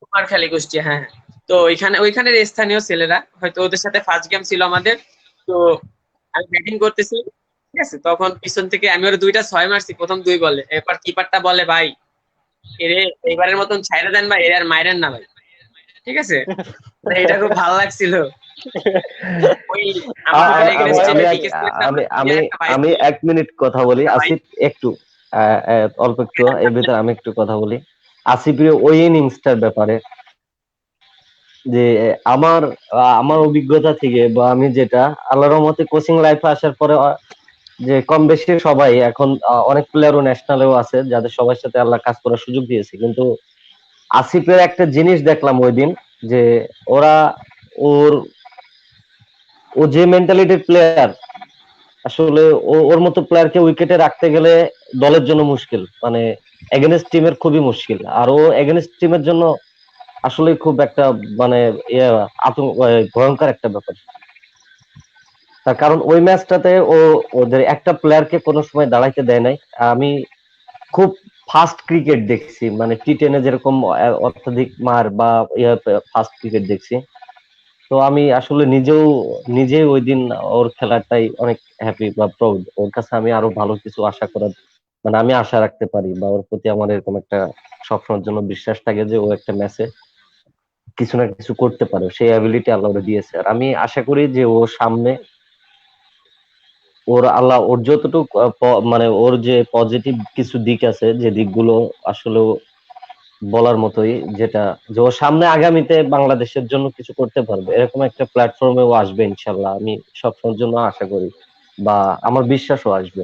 কুমারখালী কুষ্টিয়া, হ্যাঁ হ্যাঁ। তো ওইখানের স্থানীয় ছেলেরা হয়তো ওদের সাথে ফার্স্ট গেম ছিল আমাদের। তো আমি ব্যাটিং করতেছি, ঠিক আছে, তখন পিছন থেকে আমি ওর 2টা 6 মারছি প্রথম 2 বলে। এরপর কিপারটা বলে, ভাই এরে এবারের মতন ছাইড়া দেন ভাই, এর আর মাইরেন না ভাই, ঠিক আছে। তো এটা খুব ভালো লাগছিল। ওই আ- আমাদের আ- আমি এগেনস্টে আমি যে এক বিকেএস ছিলাম আমি না, আমি একটা ভাই আমি ছিল। 1 মিনিট কথা বলি হ্যাঁ ভাই। আসিফ, একটু অল্প একটু এর ভিতরে আমি একটু কথা বলি আসিফের ওই ইনিংসটার ব্যাপারে। যে আমার আমার অভিজ্ঞতা থেকে বা আমি যেটা আল্লাহর রহমতে কোচিং লাইফে আসার পরে যে কম বেশি সবাই এখন অনেক প্লেয়ারও ন্যাশনালেও আছে যাদের সবার সাথে আল্লাহ কাজ করার সুযোগ দিয়েছে, কিন্তু আসিফের একটা জিনিস দেখলাম ওই দিন, যে ওরা ওর ও যে মেন্টালিটির প্লেয়ার, আসলে ওর মতো প্লেয়ারকে উইকেটে রাখতে গেলে দলের জন্য মুশকিল, মানে এগেনস্ট টিমের খুবই মুশকিল। আর ও এগেনস্ট টিমের জন্য আসলে খুব একটা মানে ইয়ে আতঙ্ক ভয়ঙ্কর একটা ব্যাপার। তার কারণ ওই ম্যাচটাতে ওদের একটা প্লেয়ারকে কোনো সময় দাঁড়াইতে দেয় নাই। আমি খুব ফাস্ট ক্রিকেট দেখছি, মানে টি10 যেরকম অত্যাধিক মার বা ফাস্ট ক্রিকেট দেখছি। তো আমি আসলে নিজে ওই দিন ওর খেলাটাই অনেক হ্যাপি বা প্রাউড। ওর কাছে আমি আরো ভালো কিছু আশা করার, মানে আমি আশা রাখতে পারি বা ওর প্রতি আমার এরকম একটা সবসময়ের জন্য বিশ্বাস থাকে যে ও একটা ম্যাচে কিছু না কিছু করতে পারে, সেই অ্যাবিলিটি আল্লাহ ওরে দিয়েছে। আর আমি আশা করি যে ও সামনে ওর আল্লাহ ওর যতটুকু মানে ওর যে পজিটিভ কিছু দিক আছে, যে দিকগুলো আসলে বলার মতোই, যেটা যে ও সামনে আগামীতে বাংলাদেশের জন্য কিছু করতে পারবে, এরকম একটা প্ল্যাটফর্মে ও আসবে ইনশাল্লাহ। আমি সবসময়ের জন্য আশা করি বা আমার বিশ্বাসও আসবে।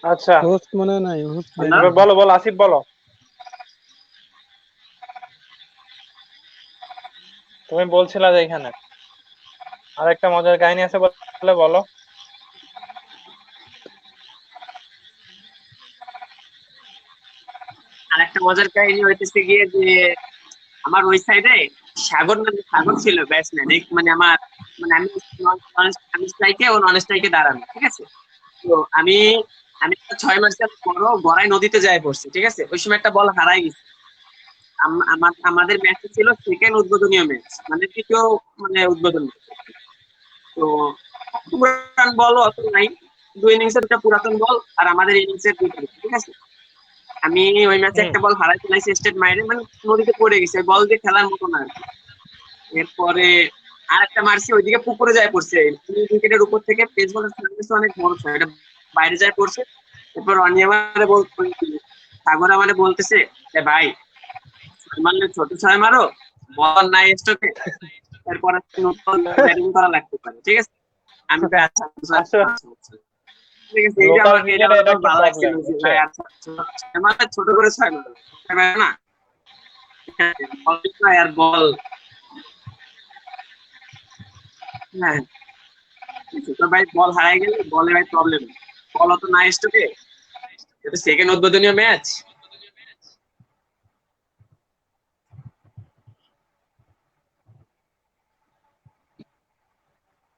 আচ্ছা, হোস্ট মনে হয় নাই, হোস্ট নাই হ্যালো। এবার বলো বলো আসিফ বলো, তুমি বলছিলা যে এখানে আরেকটা মজার কাহিনী আছে, বলে বলো। আর একটা মজার কাহিনী হইতেছে গিয়ে যে আমার ওই সাইডে সাগর ছিল ব্যাটসম্যান, মানে আমার, মানে আমি স্ট্রাইকে ও নন স্ট্রাইকে দাঁড়ানো, ঠিক আছে। তো আমি আমি 6 মাসের পরও গড়াই নদীতে যায় পড়ছি, ঠিক আছে। ওই সময় একটা বল হারাই গেছে। আমাদের ম্যাচটা ছিল সেকেন্ড উদ্বোধনীয় ম্যাচ, মানে তৃতীয়, মানে উদ্বোধনী। তো পুরাতন বল অত নাই, 2 ইনিংসের একটা পুরাতন বল আর আমাদের ইনিংসের 2টা ball, ঠিক আছে। আমি ওই ম্যাচে হুম। একটা বল হারাই ফেলাইছি স্টেট মাইরে, মানে নদীতে পড়ে গেছে, বল দিয়ে খেলার মতো না আর কি। এরপরে আর একটা মারছি, ওইদিকে পুকুরে যায় পড়ছে, উইকেটের উপর থেকে পেস বলের সার্ভিস অনেক বড় ছিল, এটা বাইরে যায় পড়ছে। এরপর রনি আমারে সাগর আমারে বলতেছে, এ ভাই, ছয় মারলে ছোট 6 মারো, বল নাই স্ট্রোকে, এরপর ব্যাটিং করা লাগতে পারে, ঠিক আছে। আমি কই, আচ্ছা আচ্ছা, আসলে আচ্ছা, আচ্ছা। ঠিক আছে, এইটা লোকাল আমার এটা ক্রিকেটে আমার এটা খুব একটা ভালো লাগছিল প্রবলেম, যে বুঝছো। ভাই, আচ্ছা ছয় মারলে ছোট করে 6 মারো, 6 মারো না, বল আর বল, হ্যাঁ। তো ভাই বল হারাই গেলে বলে ভাই প্রবলেম, বল অত না স্ট্রোকে, এটা সেকেন্ড উদ্বোধনীয় ম্যাচ।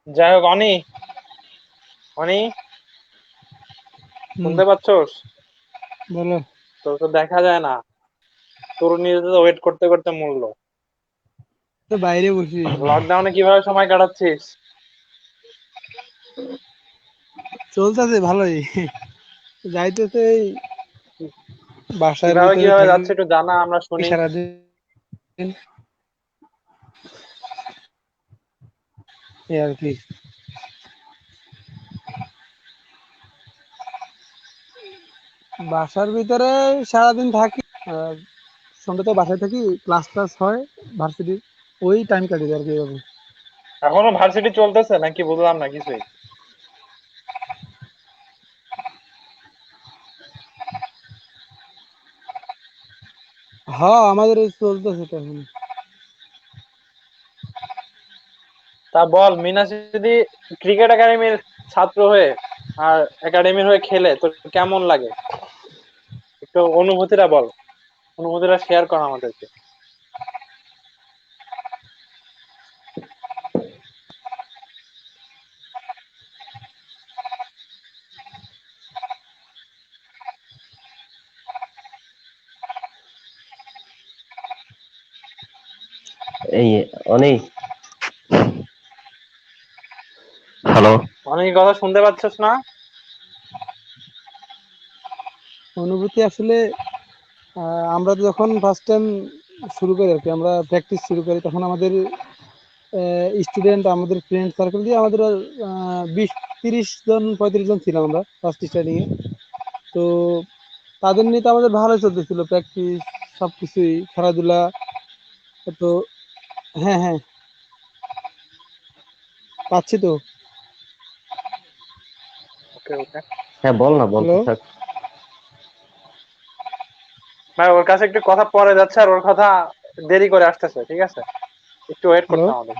যাই হোক, অনি অনি হুম, শুনতে পাচ্ছোস? বলো। তোর তো দেখা যায় না, তোর নিজে তো ওয়েট করতে করতে মরলো। তো বাইরে বসি। লকডাউনে কিভাবে সময় কাটাচ্ছিস? চলতেছে ভালোই, যাইতেছে এই বাসার কিভাবে ভিতরে কিভাবে থাকি যাচ্ছে একটু জানা, আমরা শুনি। সারাদিন, এই আর কি। বাসার ভিতরে সারাদিন থাকি, আর সন্ধ্যাতে বাসায় থাকি, ক্লাস ক্লাস হয় ভার্সিটির, ওই টাইম কাটি আর কি এভাবে। এখনো ভার্সিটি চলতেছে নাকি, বুঝলাম না কিছুই। হ্যাঁ, আমাদের এই চলতেছে তো এখন। তা বল, মিনাস যদি ক্রিকেট একাডেমির ছাত্র হয়ে আর একাডেমির হয়ে খেলে তোর কেমন লাগে? একটু অনুভূতিটা বল, অনুভূতিটা শেয়ার কর আমাদেরকে। এই অনেক হ্যালো। অনেক কথা শুনতে পাচ্ছিস না? অনুভূতি আসলে আমরা তো যখন ফার্স্ট টাইম শুরু করি আর কি, আমরা প্র্যাকটিস শুরু করি, তখন আমাদের স্টুডেন্ট, আমাদের ফ্রেন্ড সার্কেল দিয়ে আমাদের 20-30 জন 35 জন ছিলাম আমরা ফার্স্ট স্টার্টিং এ। তো তাদের নিয়ে তো আমাদের ভালোই চলতেছিল, প্র্যাকটিস সবকিছুই, খেলাধুলা। তো হ্যাঁ হ্যাঁ, পাচ্ছি তো। ওকে ওকে হ্যাঁ বল না, বলতে হ্যালো থাক। ভাই, ওর কাছে একটু কথা পরে যাচ্ছে আর ওর কথা দেরি করে আসতেছে, ঠিক আছে? একটু ওয়েট হ্যালো করতে আমাদের,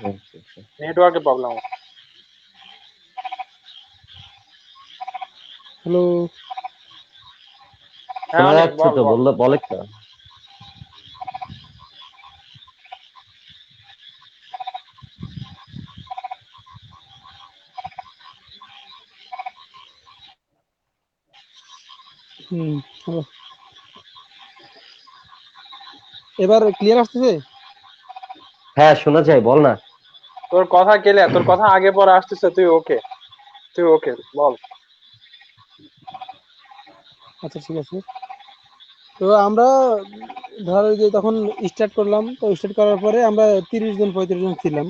নেটওয়ার্কের প্রবলেম। হ্যালো। হ্যাঁ শোনা অনেক, যাচ্ছে বল তো, বল। বললে বল একটা। হ্যালো, এবার ক্লিয়ার আসতেছে? হ্যাঁ শোনা যায়, বল না। তোর কথা ক্লিয়ার, তোর কথা আগে পরে আসতেছে, তুই ওকে, তুই ওকে বল। আচ্ছা ঠিক আছে। তো আমরা ধরো যে তখন স্টার্ট করলাম, তো স্টার্ট করার পরে আমরা 30 জন 35 জন ছিলাম।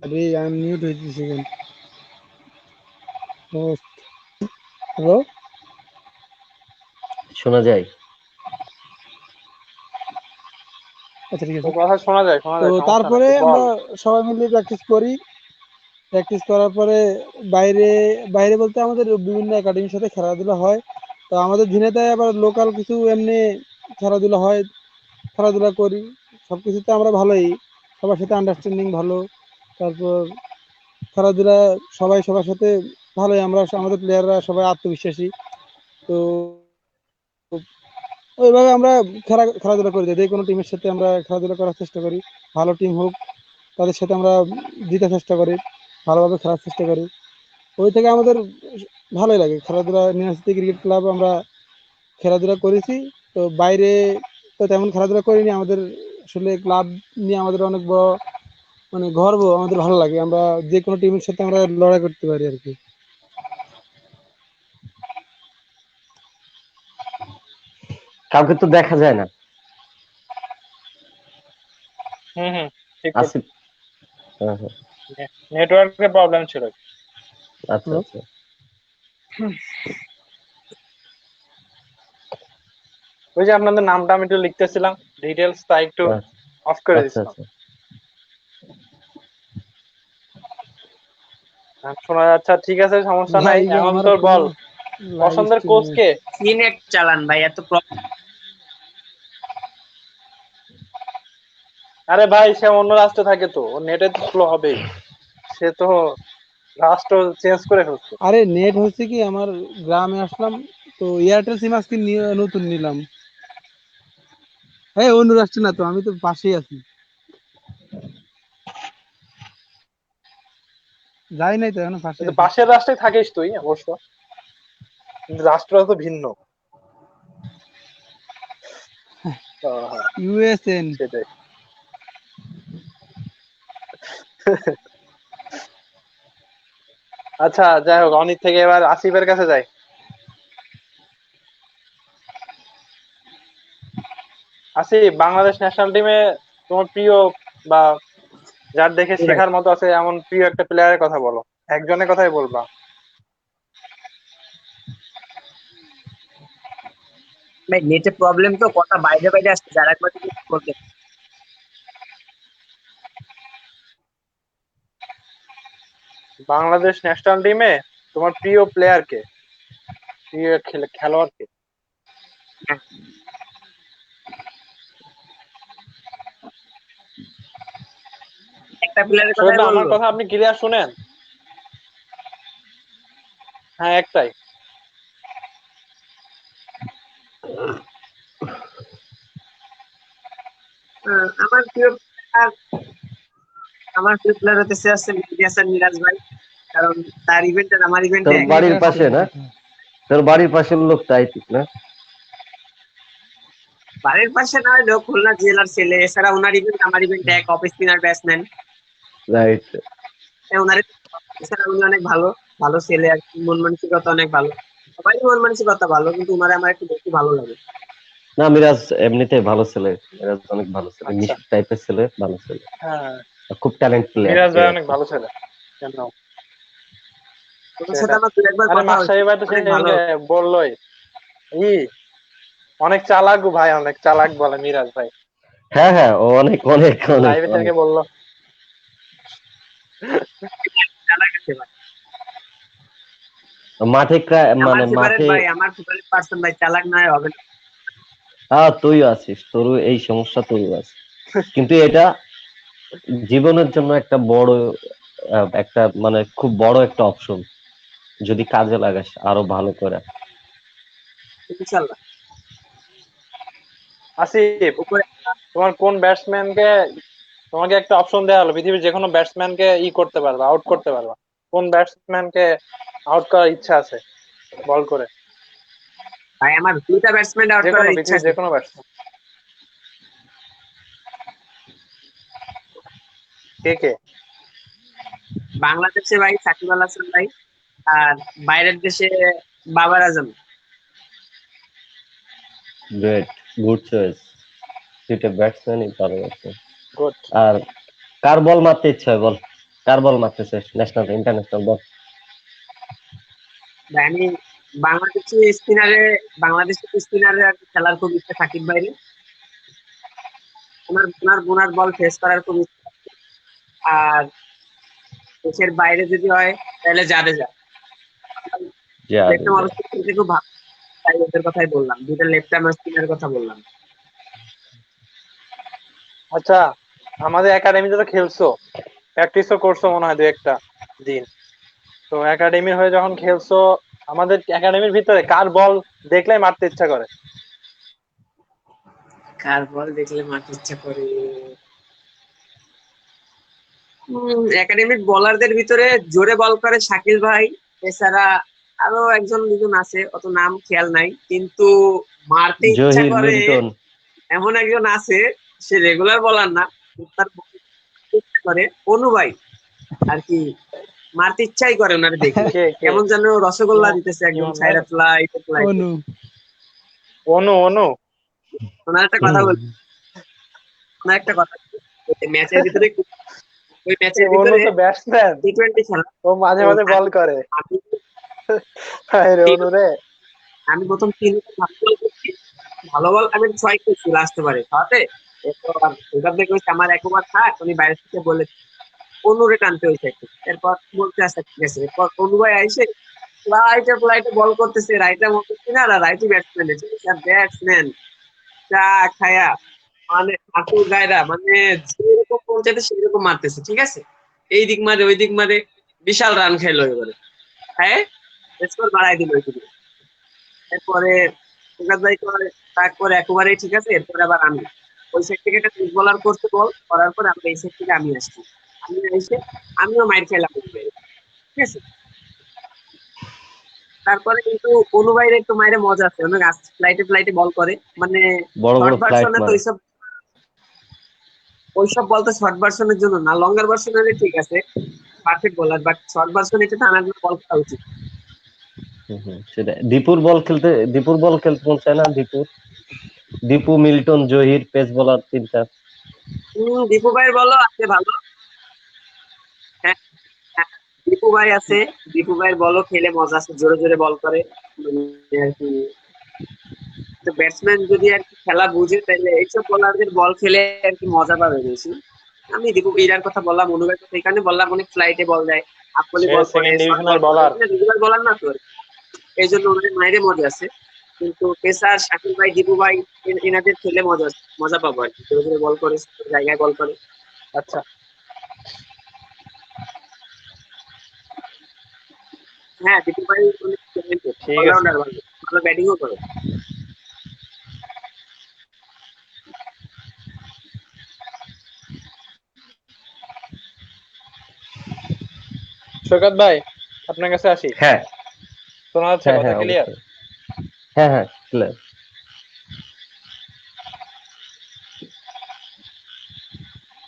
আরে আমি মিউট হয়েছি সেকেন্ড। হ্যালো। শোনা যায়। আচ্ছা ঠিক আছে। তোর কথা শোনা যায়, শোনা তো যায়, সমস্যা নাই, তারপরে তুই আমরা বল। সবাই মিলে প্র্যাকটিস করি। প্র্যাকটিস করার পরে বাইরে, বাইরে বলতে আমাদের বিভিন্ন একাডেমির সাথে খেলাধুলা হয়। তো আমাদের ঝিনাইদহে আবার লোকাল কিছু এমনি খেলাধুলা হয়, খেলাধুলা করি। সব কিছুতে আমরা ভালোই, সবার সাথে আন্ডারস্ট্যান্ডিং ভালো। তারপর খেলাধুলা সবাই সবার সাথে ভালোই, আমরা আমাদের প্লেয়াররা সবাই আত্মবিশ্বাসী। তো ওইভাবে আমরা খেলাধুলা করি, যে কোনো টিমের সাথে আমরা খেলাধুলা করার চেষ্টা করি। ভালো টিম হোক, তাদের সাথে আমরা জিতার চেষ্টা করি, ভালোভাবে খেলার চেষ্টা করি। ওই থেকে আমাদের ভালোই লাগে খেলাধুলা। ইউনিভার্সিটি ক্রিকেট ক্লাব আমরা খেলাধুলা করেছি। তো বাইরে তো তেমন খেলাধুলা করিনি। আমাদের আসলে ক্লাব নিয়ে আমাদের অনেক বড় মানে গর্ব, আমাদের ভালো লাগে, আমরা যে কোনো টিমের সাথে আমরা লড়াই করতে পারি আর কি। কাউকে তো দেখা যায় না। হুম, ঠিক করছিস। আসিফ। হ্যাঁ হ্যাঁ। নেটওয়ার্কের প্রবলেম ছিল। আচ্ছা হ্যালো। আচ্ছা। ওই যে আপনাদের নামটা আমি একটু লিখতেছিলাম, ডিটেলস, তাই একটু অফ করে আচ্ছা দিছিলাম। আচ্ছা। শোনা যাচ্ছে, ঠিক আছে, সমস্যা নাই। ভাই যে এখন আমার তোর কোনো বল, লাইভ পছন্দের স্ট্রিম কোচ নেই। কে? কি নেট চালান ভাই, এত প্রবলেম? আরে ভাই, সে অন্য রাষ্ট্রে থাকে, তো ওর নেটে তো স্লো হবেই। সে তো রাষ্ট্র চেঞ্জ করে ফেলছে। আরে নেট হচ্ছে কি, আমার গ্রামে আসলাম, তো এয়ারটেল সিম আজকে নতুন নিলাম। হ্যাঁ, অন্য রাষ্ট্রে না তো, আমি তো পাশেই আছি, যাই নাই তো, এখন পাশে কিন্তু আছি। পাশের রাষ্ট্রে থাকিস তুই অবশ্য, কিন্তু রাষ্ট্র তো ভিন্ন। হ্যাঁ, ইউএসএন। সেটাই। আচ্ছা, যাই হোক, অনিত থেকে এবার আসিফের কাছে যাই। আসিফ, বাংলাদেশ ন্যাশনাল টিমে তোমার প্রিয় বা যার দেখে ভাই শেখার মতো আছে এমন প্রিয় একটা প্লেয়ারের কথা বলো। একজনের কথাই বলবা। ভাই নেটে প্রবলেম, তো কথা বাইরে বাইরে আসছে, যারা একবার যদি বলতে। বাংলাদেশ ন্যাশনাল টিমে তোমার প্রিয় প্লেয়ার কে, প্রিয় খেলোয়াড় কে? একটা প্লেয়ারের সৈয়দ কথাই ভাই, আমার বলবো। কথা আপনি ক্লিয়ার শুনেন? হ্যাঁ, একটাই। আমার প্রিয় প্লেয়ার হতেছে মেহেদী হাসান মিরাজ ভাই, কারণ তার ইভেন্ট আর আমার ইভেন্টে তোর বাড়ির পাশে না? তোর বাড়ির পাশের লোক তাই ঠিক না? বাড়ির পাশে না হলেও খুলনা জেলার ছেলে। এছাড়া ওনার ইভেন্ট আমার ইভেন্ট এক, অফ স্পিনার ব্যাটসম্যান রাইট। ওনার। এছাড়া উনি অনেক ভালো ভালো ছেলে আর কি, মন মানসিকতা অনেক ভালো। সবাই মন মানসিকতা ভালো, কিন্তু ওনারে আমার একটু বেশি ভালো লাগে। না, মিরাজ এমনিতেই ভালো ছেলে, মিরাজ অনেক ভালো ছেলে, আচ্ছা। মিষ্টি টাইপের ছেলে, ভালো ছেলে, হ্যাঁ, খুব ট্যালেন্ট প্লেয়ার। মিরাজ ভাই অনেক ভালো ছেলে। কেন ওনার সাথে সেটা, আমার দু একবার আরে কথা হয়েছে, মাস্টারি ভাই তো অনেক ভালো। সেদিনকে বললোই, ই অনেক চালাক গো ভাই, অনেক চালাক বলে মিরাজ ভাই, হ্যাঁ হ্যাঁ, ও অনেক অনেক অনেক লাইভে অনেক থেকে বললো। চালাক আছে ভাই। মাঠে আমার মানে ফেভারিট মাঠে। ভাই, আমার ফেভারিট পার্সন ভাই, চালাক নয় হবে না। হ্যাঁ, তুইও আছিস, তোরও এই সমস্যা, তোরও আছে, কিন্তু এটা জীবনের জন্য একটা বড় একটা মানে খুব বড় একটা অপশন, যদি কাজে লাগাস আরো ভালো করে। ইনশাল্লাহ। আসিফ, উপরে তোমার কোন ব্যাটসম্যানকে, তোমাকে একটা অপশন দেওয়া হলো পৃথিবীর যে কোনো ব্যাটসম্যানকে করতে পারবা, আউট করতে পারবা, কোন ব্যাটসম্যানকে আউট করার ইচ্ছা আছে বল করে? ভাই আমার দুইটা ব্যাটসম্যান আউট যে কোনো করার ইচ্ছা পৃথিবীর আছে। যে কোনো ব্যাটসম্যান, কে কে? বাংলাদেশে ভাই সাকিব আল হাসান ভাই, আর বাইরের দেশে বাবার আজম। গ্রেট, গুড চয়েস, দুইটা ব্যাটসম্যানই ভালো আছে। গুড। আর কার বল মারতে ইচ্ছা হয় বল, কার বল মারতে চাস, ন্যাশনাল ইন্টারন্যাশনাল বল? ভাই আমি বাংলাদেশি স্পিনারে আর কি খেলার খুব ইচ্ছা সাকিব ভাইরে। ওনার বল ফেস করার খুব ইচ্ছা। আর দেশের বাইরে যদি হয় তাহলে Jadeja. Left arm off spinner খুব ভালো, তাই ওদের কথাই বললাম, দুইটা লেফট আর্ম স্পিনারের কথা বললাম। আচ্ছা, আমাদের একাডেমিতে তো খেলছো, প্র্যাকটিসও করছো মনে হয় দু একটা দিন, তো একাডেমির হয়ে যখন খেলছো, আমাদের একাডেমির ভিতরে কার বল দেখলেই মারতে ইচ্ছা করে? কার বল দেখলে মারতে ইচ্ছা করে? একাডেমিক বোলারদের ভিতরে জোরে বল করে শাকিল ভাই। এছাড়া আরো একজন দুজন আছে, অত নাম খেয়াল নাই, কিন্তু মারতে ইচ্ছা জহির করে মিল্টন। এমন একজন আছে। সে রেগুলার বলার না, তার ইচ্ছা করে অনু ভাই আর কি, মারতে ইচ্ছাই করে ওনারে দেখলে। কে কে? কেমন যেন রসগোল্লা দিতেছে একদম ইমন ভাই? ছাইরা ফ্লাইটে ফ্লাইটে। অনু। অনু অনু? ওনার একটা কথা বলি, ওনার একটা কথা, ম্যাচের ভিতরে ওই ম্যাচের অনু ভিতরে তো ব্যাটসম্যান, টি-20 খেলা। ও মাঝে তো মাঝে বল করে। আমি হায় রে অনু রে। আমি প্রথম 3 ভালো বল করছি, ভালো বল আমি 6 করছি লাস্ট ওভারে খাওয়াতে। এরপর ওইবার দেখে হচ্ছে আমার এক ওভার থাক, উনি বাইরে থেকে বলে অনুরে টানতে হয়েছে একটু। এরপর বলতে আসতে ঠিক আছে, এরপর অনু ভাই আইসে ফ্লাইটে ফ্লাইটে বল করতেছে, রাইটার মতো কিনা আর রাইটি ব্যাটসম্যান ব্যাটসম্যান চা খায়া মানে হাঁটু গায়রা মানে যেরকম পৌঁছাতে সেরকম মারতেছে, ঠিক আছে। এই দিক মারে ওই দিক মারে, বিশাল রান খেলো এবারে। হ্যাঁ, স্কোর বাড়াই দিল ওই দিকে। এরপরে সুগাত ভাই করে, তারপরে একেবারেই ঠিক আছে। এরপরে আবার আমি ওই সাইড থেকে একটা কুইক বলার করতে বল করার পর আমরা এই সাইড থেকে আমি আসছি। আমি এসে আমিও মাইর খেলাম ওই বাইরে, ঠিক আছে। তারপরে কিন্তু অনু বাইরে একটু মাইরে মজা আছে, অনেক ফ্লাইটে ফ্লাইটে বল করে, মানে বড় বড় শর্ট ফ্লাইট ভার্সনে তো মারে। ওইসব বল তো শর্ট ভার্সনের জন্য না, লঙ্গার ভার্সনের ঠিক আছে, পারফেক্ট বলার, বাট শর্ট ভার্সন এটা টানার জন্য বল করা উচিত। সেটা দীপুর বল খেলতে মন চায় না? Dipu Milton Zahir pace bowler তিনটা। দীপু ভাইয়ের বলো আছে ভালো। হ্যাঁ, হ্যাঁ, দীপু ভাই আছে। দীপু ভাইয়ের বলও খেলে মজা আছে, জোরে জোরে বল করে মানে আর কি। তো ব্যাটসম্যান যদি আর কি খেলা বুঝে তাহলে এইসব বোলারদের বল খেলে আর কি মজা পাবে বেশি। আমি দীপু ইরার কথা বললাম, অনুভবের কথা এখানে বললাম, অনেক ফ্লাইটে বল দেয়, আকলি সে বল করে, সেকেন্ড শর্ট ডিভিশনের বল করে, বলার। রেগুলার বলার না তো, এই জন্য ওনাদের মাইরে মজা আছে। কিন্তু পেসার শাকিল ভাই, দীপু ভাই এনাদের খেলে মজা পাবো আর কি, জোরে জোরে বল করে, জায়গায় বল করে। আচ্ছা, হ্যাঁ, দীপক ভাই অনেক talented, ঠিক আছে। all-rounder ভালো, ভালো ব্যাটিংও করে। সৈকত ভাই, আপনার কাছে আসি। হ্যাঁ শোনা যাচ্ছে হ্যাঁ কথা হ্যাঁ ক্লিয়ার? অবশ্যই। হ্যাঁ হ্যাঁ clear।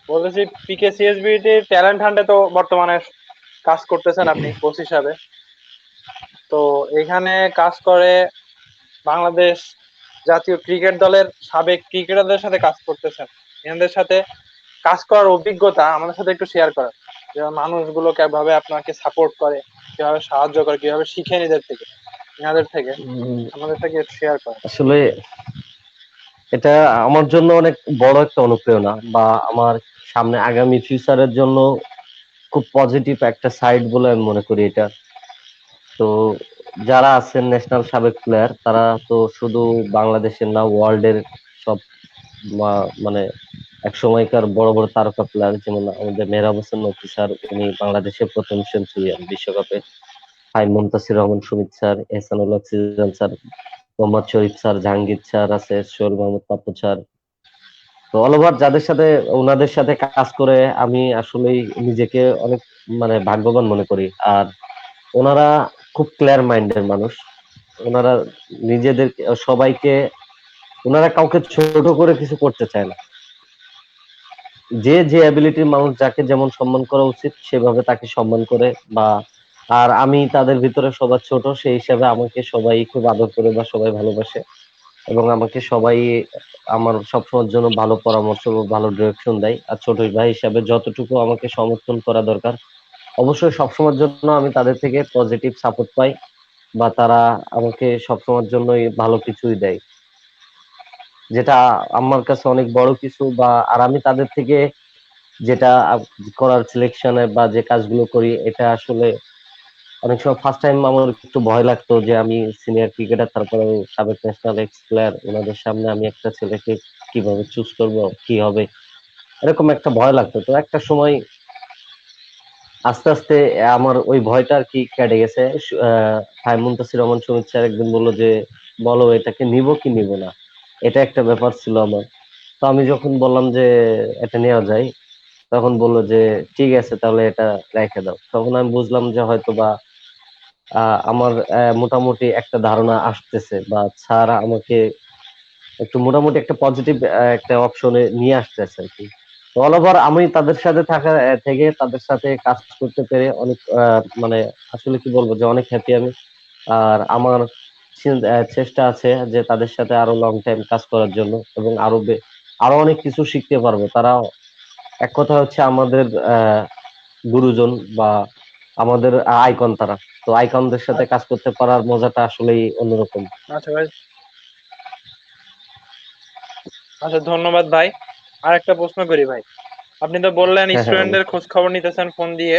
বলতেছি পিকে সিএসবি ট্যালেন্ট হান্টে তো বর্তমানে কাজ করতেছেন আপনি কোচ হিসাবে। তো এখানে কাজ করে বাংলাদেশ জাতীয় ক্রিকেট দলের সাবেক ক্রিকেটারদের সাথে কাজ করতেছেন। এনাদের সাথে কাজ করার অভিজ্ঞতা আমাদের সাথে একটু শেয়ার করেন। যে মানুষগুলো কিভাবে আপনাকে সাপোর্ট করে, কিভাবে সাহায্য করে, কিভাবে শিখে এনাদের থেকে, উম, আমাদের থেকে শেয়ার করেন। আসলে এটা আমার জন্য অনেক বড় একটা অনুপ্রেরণা, বা আমার সামনে আগামী ফিউচারের জন্য খুব পজিটিভ একটা সাইড বলে আমি মনে করি এটা। তো যারা আছেন ন্যাশনাল সাবেক প্লেয়ার, তারা তো শুধু বাংলাদেশের না, ওয়ার্ল্ডের সব মানে এক সময়কার বড় বড় তারকা প্লেয়ার, যেমন আমাদের মেহরাব হোসেন মতি স্যার, উনি বাংলাদেশের প্রথম সেঞ্চুরিয়ান বিশ্বকাপে। Hi Muntasir Rahman Sumit sir, Ehsanullah Sizan sir, Mohammad Sharif sir, Jahangir sir আছে, সোহেল মাহমুদ পাপ্পু স্যার। তো অল ওভার যাদের সাথে, ওনাদের সাথে কাজ করে আমি আসলেই নিজেকে অনেক ভাগ্যবান মনে করি। আর ওনারা খুব ক্লিয়ার মাইন্ডের মানুষ। ওনারা নিজেদের সবাইকে, ওনারা কাউকে ছোট করে কিছু করতে চায় না। যে যে অ্যাবিলিটির মানুষ যাকে যেমন সম্মান করা উচিত সেভাবে তাকে সম্মান করে। বা আর আমি তাদের ভিতরে সবার ছোট, সেই হিসাবে আমাকে সবাই খুব আদর করে বা সবাই ভালোবাসে, এবং আমাকে সবাই আমার সবসময়ের জন্য ভালো পরামর্শ বা ভালো ডিরেকশন দেয়। আর ছোট ভাই হিসাবে যতটুকু আমাকে সমর্থন করা দরকার, অবশ্যই সবসময়ের জন্য আমি তাদের থেকে পজিটিভ সাপোর্ট পাই, বা তারা আমাকে সবসময়ের জন্যই ভালো কিছুই দেয়, যেটা আমার কাছে অনেক বড় কিছু। বা আর আমি তাদের থেকে যেটা করার সিলেকশনে বা যে কাজগুলো করি, এটা আসলে অনেক সময় ফার্স্ট টাইম আমার একটু ভয় লাগতো যে আমি সিনিয়র ক্রিকেটার, তারপরে সাবেক ন্যাশনাল এক্স প্লেয়ার, ওনাদের সামনে আমি একটা ছেলেকে কিভাবে চুজ করব, কি হবে, এরকম একটা ভয় লাগতো। তো একটা সময় আস্তে আস্তে আমার ওই ভয়টা আর কি কেটে গেছে। হাই মুনতাসির রহমান সুমিত স্যার একদিন বললো যে বলো এটাকে নিব কি নিব না, এটা একটা ব্যাপার ছিল আমার। তো আমি যখন বললাম যে এটা নেওয়া যায়, তখন বললো যে ঠিক আছে তাহলে এটা রেখে দাও। তখন আমি বুঝলাম যে হয়তো বা আমার মোটামুটি একটা ধারণা আসতেছে, বা স্যার আমাকে একটু মোটামুটি একটা পজিটিভ একটা অপশনে নিয়ে আসতেছে আর কি। অল ওভার আমি তাদের সাথে থাকা থেকে তাদের সাথে কাজ করতে পেরে অনেক আসলে কি বলবো যে অনেক হ্যাপি আমি। আর আমার চেষ্টা আছে যে তাদের সাথে আরো লং টাইম কাজ করার জন্য, এবং আরো অনেক কিছু শিখতে পারবো। তারা এক কথা হচ্ছে আমাদের গুরুজন, বা আমাদের আইকন তারা। তো আইকনদের সাথে কাজ করতে পারার মজাটা আসলেই অন্যরকম। আচ্ছা ভাই, আচ্ছা ধন্যবাদ ভাই। আর একটা প্রশ্ন করি ভাই, আপনি তো বললেন হ্যাঁ হ্যাঁ স্টুডেন্টদের অবশ্যই। খোঁজ খবর নিতেছেন ফোন দিয়ে।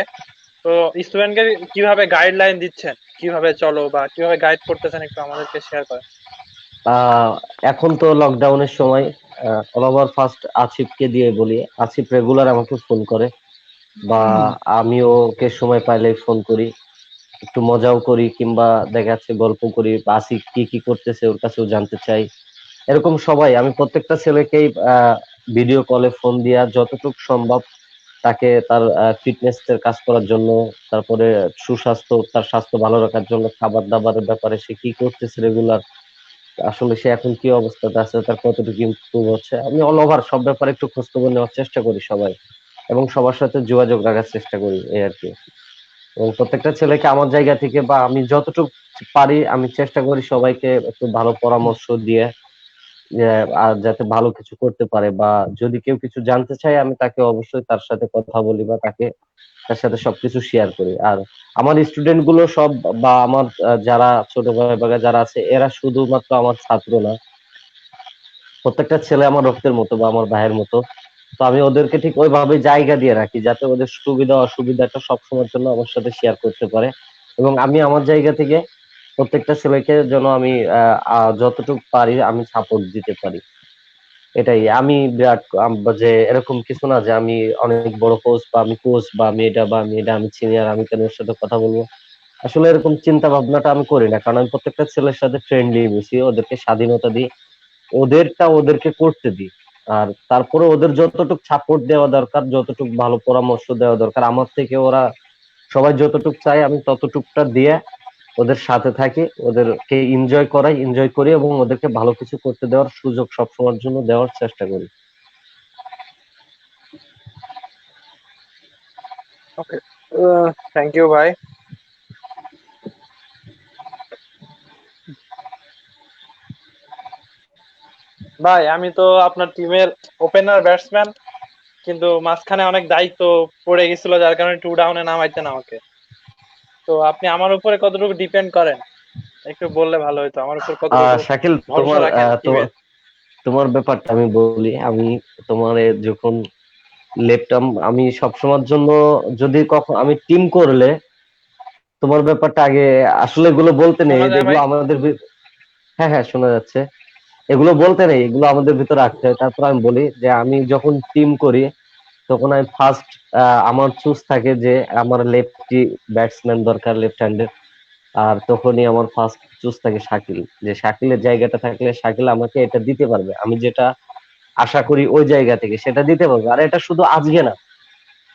তো স্টুডেন্টকে কিভাবে গাইডলাইন দিচ্ছেন, কিভাবে চলো বা কিভাবে গাইড করতেছেন, একটু আমাদেরকে শেয়ার করেন। আহ এখন তো লকডাউনের সময়, অল ওভার ফার্স্ট আসিফকে দিয়ে বলি, আসিফ রেগুলার আমাকে ফোন করে, বা আমিও ওকে সময় পাইলে ফোন করি, একটু মজাও করি, কিংবা দেখা যাচ্ছে গল্প করি, বা আসিফ কি কি করতেছে ওর কাছেও জানতে চাই। এরকম সবাই, আমি প্রত্যেকটা ছেলেকেই ভিডিও কলে ফোন দিয়া যতটুকু সম্ভব তাকে তার ফিটনেস এর কাজ করার জন্য, তারপরে সুস্বাস্থ্য, তার স্বাস্থ্য ভালো রাখার জন্য খাবার দাবারের ব্যাপারে সে কি করতেছে রেগুলার, আসলে সে এখন কি অবস্থাতে আছে, তার কতটুকু ইমপ্রুভ হচ্ছে, আমি অল ওভার সব ব্যাপারে একটু খোঁজ খবর নেওয়ার চেষ্টা করি সবাই, এবং সবার সাথে যোগাযোগ রাখার চেষ্টা করি, এই আর কি। এবং প্রত্যেকটা ছেলেকে আমার জায়গা থেকে বা আমি যতটুকু পারি আমি চেষ্টা করি সবাইকে একটু ভালো পরামর্শ দিয়ে, আর যাতে ভালো কিছু করতে পারে, বা যদি কেউ কিছু জানতে চায় আমি তাকে অবশ্যই তার সাথে কথা বলি, বা তার সাথে সবকিছু শেয়ার করি। আর আমার স্টুডেন্ট গুলো সব, বা আমার যারা ছোট ভাই বা যারা আছে, এরা শুধুমাত্র আমার ছাত্র না, প্রত্যেকটা ছেলে আমার রক্তের মতো বা আমার ভাইয়ের মতো। তো আমি ওদেরকে ঠিক ওইভাবে জায়গা দিয়ে রাখি যাতে ওদের সুবিধা অসুবিধাটা সবসময়ের জন্য আমার সাথে শেয়ার করতে পারে, এবং আমি আমার জায়গা থেকে প্রত্যেকটা ছেলেকে যেন আমি যতটুকু পারি আমি সাপোর্ট দিতে পারি। এটাই আমি বিরাট যে এরকম কিছু না যে আমি অনেক বড় কোচ, বা আমি কোচ, বা আমি এটা, বা আমি এটা, আমি সিনিয়র, আমি কেন ওর সাথে কথা বলবো। আসলে এরকম চিন্তা ভাবনাটা আমি করি না, কারণ আমি প্রত্যেকটা ছেলের সাথে ফ্রেন্ডলি বেশি, ওদেরকে স্বাধীনতা দিই, ওদেরটা ওদেরকে করতে দিই। আর তারপরে ওদের যতটুকু সাপোর্ট দেওয়া দরকার, যতটুকু ভালো পরামর্শ দেওয়া দরকার আমার থেকে, ওরা সবাই যতটুকু চায় আমি ততটুকটা দিয়ে ওদের সাথে থাকি, ওদেরকে এনজয় করাই, এনজয় করি এবং ওদেরকে ভালো কিছু করতে দেওয়ার সুযোগ সবসময়ের জন্য দেওয়ার চেষ্টা করি। ওকে, থ্যাংক ইউ ভাই। ভাই আমি তো আপনার টিমের ওপেনার ব্যাটসম্যান, কিন্তু মাঝখানে অনেক দায়িত্ব পড়ে গেছিল, যার কারণে 2 ডাউনে নামাইতেন আমাকে। তো আপনি আমার উপরে কতটুকু ডিপেন্ড করেন একটু বললে ভালো হতো, আমার উপর কতটুকু শাকিল, ভরসা রাখেন তোমার টিমের। তোমার ব্যাপারটা আমি বলি। আমি তোমার যখন লেফট আর্ম, আমি সবসময়ের জন্য যদি কখন আমি টিম করলে, তোমার ব্যাপারটা আগে আসলে এগুলো বলতে নেই, শোনা যায় যেগুলো ভাই? আমাদের হ্যাঁ হ্যাঁ শোনা যাচ্ছে। এগুলো বলতে নেই, এগুলো আমাদের ভিতরে রাখতে হয়। তারপর আমি বলি যে আমি যখন টিম করি তখন আমি ফার্স্ট, আমার চুজ থাকে যে আমার লেফটি ব্যাটসম্যান দরকার, লেফট হ্যান্ডের। আর তখনই আমার ফার্স্ট চুজ থাকে শাকিল, যে শাকিলের জায়গাটা থাকলে শাকিল আমাকে এটা দিতে পারবে, আমি যেটা আশা করি ওই জায়গা থেকে সেটা দিতে পারবে। আর এটা শুধু আজকে না,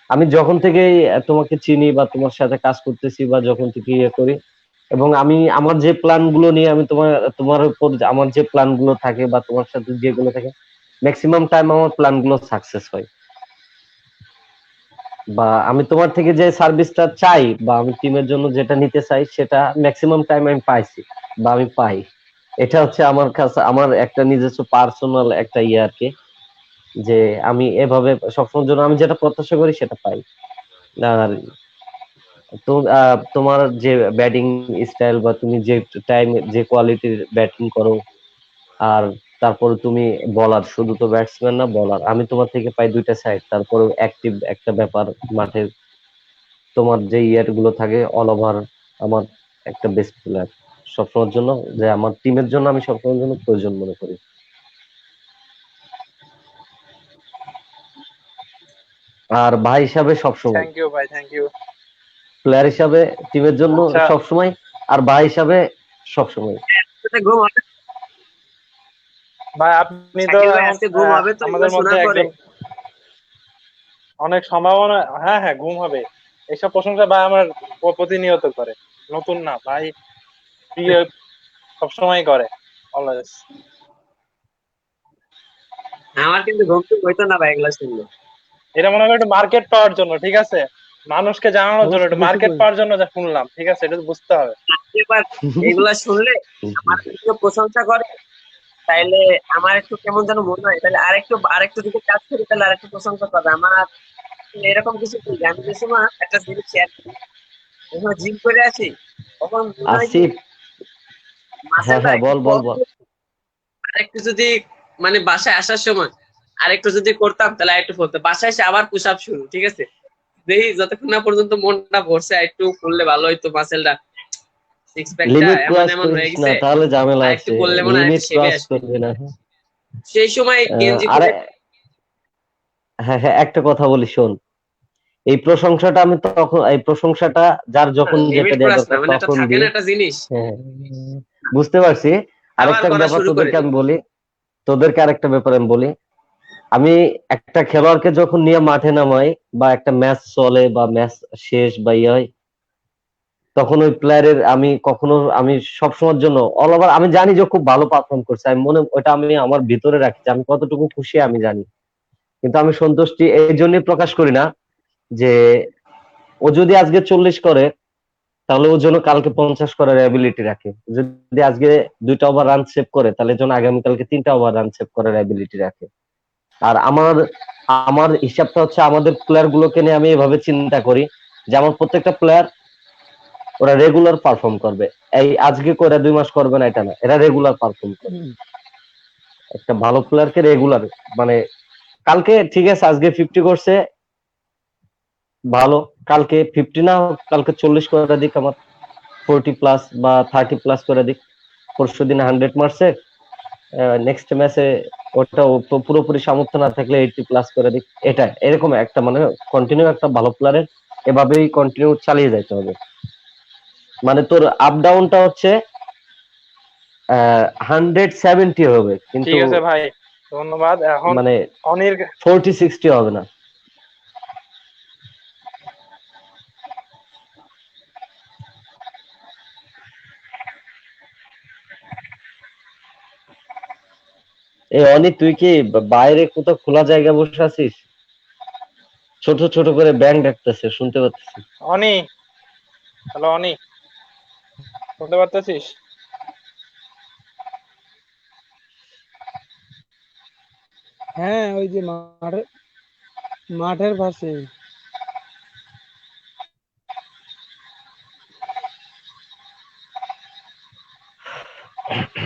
আমি যখন থেকে তোমাকে চিনি বা তোমার সাথে কাজ করতেছি বা যখন থেকে ইয়ে করি, এবং আমি আমার যে প্ল্যান গুলো নিয়ে আমি তোমার উপর আমার যে প্ল্যান গুলো থাকে বা তোমার সাথে যেগুলো থাকে, ম্যাক্সিমাম টাইম আমার প্ল্যান গুলো সাকসেস হয়। বা আমি তোমার থেকে যে সার্ভিসটা চাই বা আমি টিমের জন্য যেটা নিতে চাই সেটা ম্যাক্সিমাম টাইম আমি পাইছি বা আমি পাই। এটা হচ্ছে আমার কাছে আমার একটা নিজস্ব পার্সোনাল একটা ইয়ে আর কি, যে আমি এভাবে সবসময়ের জন্য আমি যেটা প্রত্যাশা করি সেটা পাই। আর তো তোমার যে ব্যাটিং স্টাইল বা তুমি যে টাইম যে কোয়ালিটির ব্যাটিং করো, আর তারপরে তুমি বলার, শুধু তো ব্যাটসম্যান না বলার, আমি তোমার থেকে পাই দুইটা সাইড, তারপরে অ্যাক্টিভ একটা ব্যাপার মাঠে, তোমার যে ইয়ার গুলো থাকে অল ওভার, আমার একটা বেস্ট প্লেয়ার সবসময়ের জন্য, যে আমার টিমের জন্য আমি সবসময়ের জন্য প্রয়োজন মনে করি। আর ভাই হিসাবে সবসময়, থ্যাংক ইউ ভাই, থ্যাংক ইউ। প্লেয়ার হিসাবে টিমের জন্য আচ্ছা সবসময়, আর ভাই হিসাবে সবসময়। আজকে ঘুম হবে? ভাই, আপনি তো শাকিল ভাই এখন আজকে ঘুম হবে তো এগুলো আমাদের মধ্যে শোনার পরে? একজন, অনেক সম্ভাবনা। হ্যাঁ হ্যাঁ, ঘুম হবে। এইসব প্রশংসা ভাই আমার প্রতিনিয়ত করে, নতুন না ভাই, প্রিয়, সবসময় করে, অলওয়েজ। আমার কিন্তু ঘুম টুম হইতো না ভাই এগুলো শুনলে। এটা মনে হয় একটু মার্কেট পাওয়ার জন্য, ঠিক আছে, মানুষকে জানানোর জন্য, সমস্যা একটু বেশি মার্কেট করে। পাওয়ার জন্য যা শুনলাম, ঠিক আছে, এটা তো বুঝতে হবে। এবার এগুলা শুনলে আমার একটু প্রশংসা করে, তাইলে আমার একটু কেমন যেন মনে হয়, তাহলে আরেকটু দিকে কাজ করি, তাহলে আরেকটু প্রশংসা করবে আমার। এরকম কিছু করি, আমি যে সময় একটা জিনিস শেয়ার করি, যখন জিম করে আসি তখন মনে হয় কি আসিফ, হ্যাঁ মাসেলটা হ্যাঁ একটু বল বল কম, বল। আরেকটু যদি মানে বাসায় আসার সময় আরেকটু যদি করতাম তাহলে আরেকটু ফলতো। বাসায় এসে আবার পুশ আপ শুরু, ঠিক আছে, দেখি যতক্ষণ না পর্যন্ত মনটা ভরছে একটু করলে ভালো হইতো, মাসেলটা সিক্স প্যাকটা লিমিট এমন ক্রস এমন করিস হয়ে না, গেছে, তাহলে ঝামেলা আর একটু আছে। করলে মনে হয় একটু লিমিট শেপে ক্রস আসবে। করবি না। সেই সময় গেঞ্জি আরে খুলে হ্যাঁ হ্যাঁ, একটা কথা বলি শোন, এই প্রশংসাটা আমি তখন, এই প্রশংসাটা যার যখন যেটা লিমিট দেওয়া ক্রস না, দরকার মানে একটা তখন থাকে না দিই। একটা জিনিস হ্যাঁ, বুঝতে পারছি। আবার আরেকটা করা ব্যাপার শুরু করে তোদেরকে দিই। আমি বলি, তোদেরকে আরেকটা ব্যাপার আমি বলি। আমি একটা খেলোয়াড়কে যখন নিয়ে মাঠে নামাই বা একটা ম্যাচ চলে বা ম্যাচ শেষ বা ইয়ে হয়, তখন ওই প্লেয়ারের আমি কখনো, আমি সবসময়ের জন্য অল ওভার, আমি জানি যে খুব ভালো পারফর্ম করছে, আমি মনে ওটা আমি আমার ভিতরে রাখি যে আমি কতটুকু খুশি আমি জানি, কিন্তু আমি সন্তুষ্টি এই জন্যই প্রকাশ করি না যে ও যদি আজকে 40 করে তাহলে ও যেন কালকে 50 করার অ্যাবিলিটি রাখে, যদি আজকে 2টা ওভার রান সেভ করে তাহলে যেন আগামীকালকে 3টা ওভার রান সেভ করার অ্যাবিলিটি রাখে। আর আমার আমার হিসাবটা হচ্ছে আমাদের প্লেয়ার গুলোকে নিয়ে আমি এভাবে চিন্তা করি যে আমার প্রত্যেকটা প্লেয়ার ওরা রেগুলার পারফর্ম করবে, এই আজকে করে 2 মাস করবে না এটা না, এরা রেগুলার পারফর্ম করবে। একটা ভালো প্লেয়ারকে রেগুলার, মানে কালকে ঠিক আছে আজকে 50 করছে ভালো, কালকে 50 না হোক, কালকে 40 করে দিক, আমার 40 প্লাস বা 30 প্লাস করে দিক। পরশু দিনে 100 মারছে, নেক্সট ম্যাচে ওটা পুরোপুরি সামর্থ্য না থাকলে 80 প্লাস করে দিক। এটা এরকম একটা মানে কন্টিনিউ একটা ভালো প্লেয়ারের এভাবেই কন্টিনিউ চালিয়ে যেতে হবে। মানে তোর আপ ডাউনটা হচ্ছে 170 হবে, কিন্তু ঠিক আছে ভাই, ধন্যবাদ। এখন মানে অনির 40-60 হবে না। এই অনি, তুই কি বাইরে কোথাও খোলা জায়গা বসে আছিস? ছোট ছোট করে ব্যাং ডাকতেছে, শুনতে পাচ্ছিস? অনি, হ্যালো অনি, শুনতে পারতেছিস? হ্যাঁ, ওই যে মাঠের পাশে।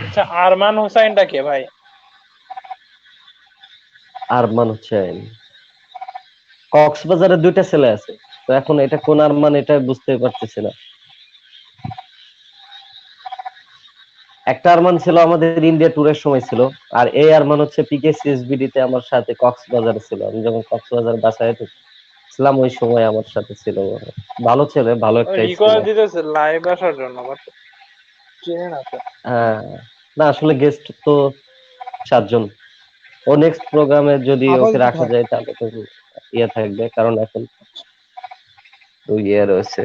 আচ্ছা, আরমান হোসাইনটা কে ভাই? আরমান হোসেন কক্সবাজারে দুইটা ছেলে আছে, তো এখন এটা কোন আরমান এটা বুঝতে পারতেছি না। একটা আরমান ছিল আমাদের ইন্ডিয়া ট্যুরের সময় ছিল, আর এই আরমান হচ্ছে পিকেসিএসবিডি তে আমার সাথে কক্সবাজারে ছিল। আমি যখন কক্সবাজার বাসায় ছিলাম ওই সময় আমার সাথে ছিল। ভালো ছেলে, ভালো একটা রিকোয়েস্ট স্কিলার। দিতেছে লাইভ আসার জন্য, বাট চিনি না তো। হ্যাঁ, না আসলে গেস্ট তো 7 জন। ও নেক্সট প্রোগ্রামে যদি ওকে আপাতত রাখা থাক। যায় তাহলে তো ইয়ে থাকবে, কারণ এখন তো ইয়ে রয়েছে।